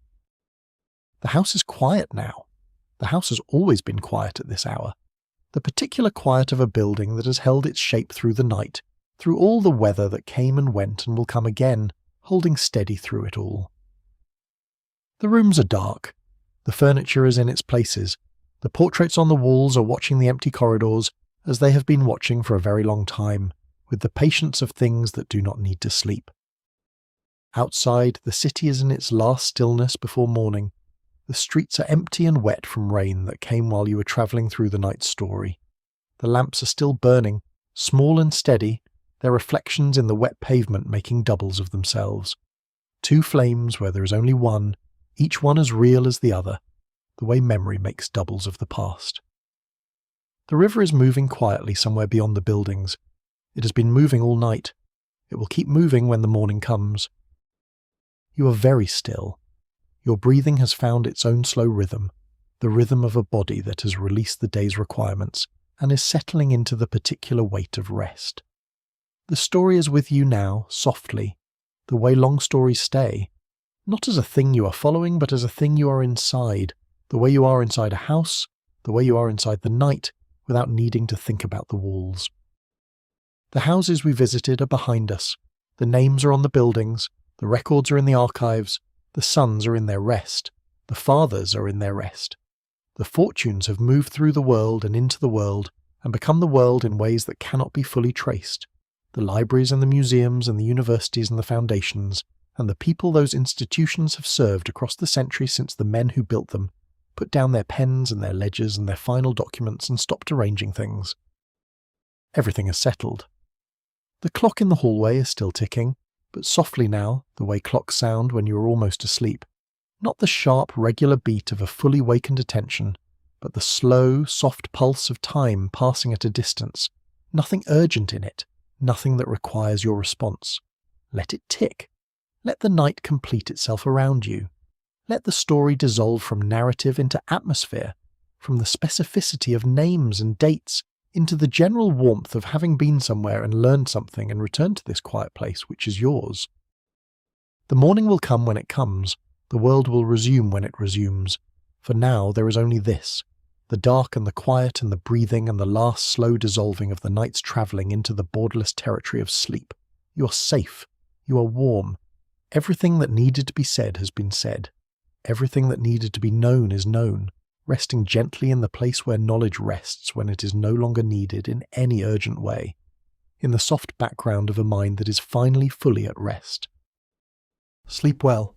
The house is quiet now. The house has always been quiet at this hour. The particular quiet of a building that has held its shape through the night, through all the weather that came and went and will come again, holding steady through it all. The rooms are dark. The furniture is in its places. The portraits on the walls are watching the empty corridors, as they have been watching for a very long time, with the patience of things that do not need to sleep. Outside, the city is in its last stillness before morning. The streets are empty and wet from rain that came while you were travelling through the night's story. The lamps are still burning, small and steady, their reflections in the wet pavement making doubles of themselves. Two flames where there is only one, each one as real as the other, the way memory makes doubles of the past. The river is moving quietly somewhere beyond the buildings. It has been moving all night. It will keep moving when the morning comes. You are very still. Your breathing has found its own slow rhythm, the rhythm of a body that has released the day's requirements and is settling into the particular weight of rest. The story is with you now, softly, the way long stories stay, not as a thing you are following, but as a thing you are inside, the way you are inside a house, the way you are inside the night, without needing to think about the walls. The houses we visited are behind us. The names are on the buildings, the records are in the archives, the sons are in their rest, the fathers are in their rest. The fortunes have moved through the world and into the world, and become the world in ways that cannot be fully traced. The libraries and the museums and the universities and the foundations, and the people those institutions have served across the centuries since the men who built them put down their pens and their ledgers and their final documents and stopped arranging things. Everything is settled. The clock in the hallway is still ticking, but softly now, the way clocks sound when you are almost asleep. Not the sharp, regular beat of a fully wakened attention, but the slow, soft pulse of time passing at a distance. Nothing urgent in it, nothing that requires your response. Let it tick. Let the night complete itself around you. Let the story dissolve from narrative into atmosphere, from the specificity of names and dates into the general warmth of having been somewhere and learned something and returned to this quiet place which is yours. The morning will come when it comes, the world will resume when it resumes. For now there is only this, the dark and the quiet and the breathing and the last slow dissolving of the night's travelling into the borderless territory of sleep. You are safe. You are warm. Everything that needed to be said has been said. Everything that needed to be known is known, resting gently in the place where knowledge rests when it is no longer needed in any urgent way, in the soft background of a mind that is finally fully at rest. Sleep well.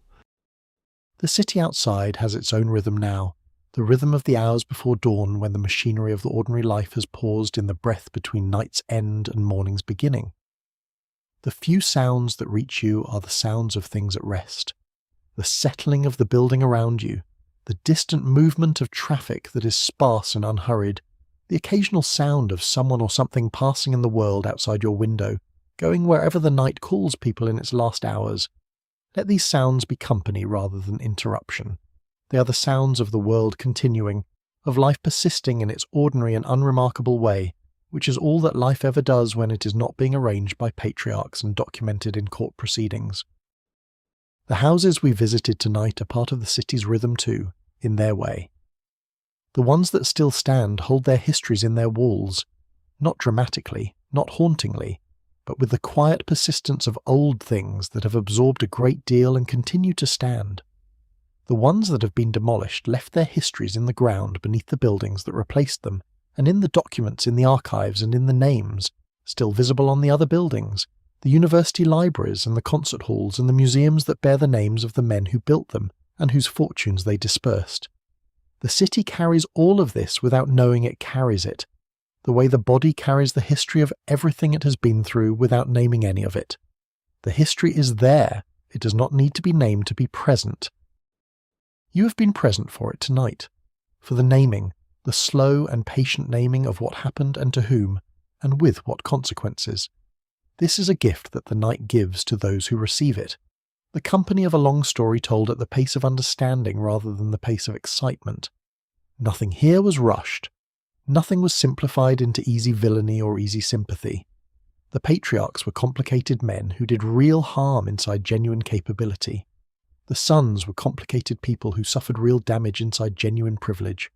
The city outside has its own rhythm now, the rhythm of the hours before dawn when the machinery of the ordinary life has paused in the breath between night's end and morning's beginning. The few sounds that reach you are the sounds of things at rest, the settling of the building around you, the distant movement of traffic that is sparse and unhurried, the occasional sound of someone or something passing in the world outside your window, going wherever the night calls people in its last hours. Let these sounds be company rather than interruption. They are the sounds of the world continuing, of life persisting in its ordinary and unremarkable way, which is all that life ever does when it is not being arranged by patriarchs and documented in court proceedings. The houses we visited tonight are part of the city's rhythm too, in their way. The ones that still stand hold their histories in their walls, not dramatically, not hauntingly, but with the quiet persistence of old things that have absorbed a great deal and continue to stand. The ones that have been demolished left their histories in the ground beneath the buildings that replaced them, and in the documents in the archives and in the names, still visible on the other buildings, the university libraries and the concert halls and the museums that bear the names of the men who built them and whose fortunes they dispersed. The city carries all of this without knowing it carries it, the way the body carries the history of everything it has been through without naming any of it. The history is there, it does not need to be named to be present. You have been present for it tonight, for the naming, the slow and patient naming of what happened and to whom, and with what consequences. This is a gift that the night gives to those who receive it, the company of a long story told at the pace of understanding rather than the pace of excitement. Nothing here was rushed. Nothing was simplified into easy villainy or easy sympathy. The patriarchs were complicated men who did real harm inside genuine capability. The sons were complicated people who suffered real damage inside genuine privilege.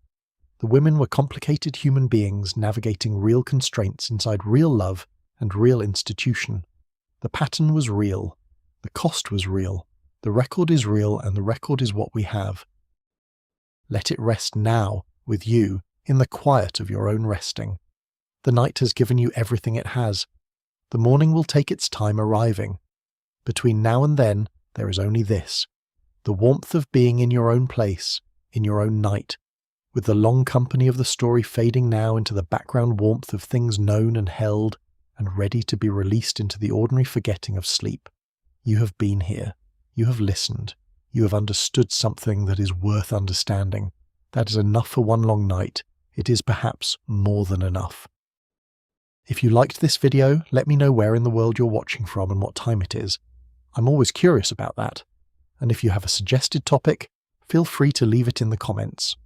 The women were complicated human beings navigating real constraints inside real love and real institution. The pattern was real. The cost was real. The record is real, and the record is what we have. Let it rest now, with you, in the quiet of your own resting. The night has given you everything it has. The morning will take its time arriving. Between now and then, there is only this: the warmth of being in your own place, in your own night, with the long company of the story fading now into the background warmth of things known and held, and ready to be released into the ordinary forgetting of sleep. You have been here. You have listened. You have understood something that is worth understanding. That is enough for one long night. It is perhaps more than enough. If you liked this video, let me know where in the world you're watching from and what time it is. I'm always curious about that. And if you have a suggested topic, feel free to leave it in the comments.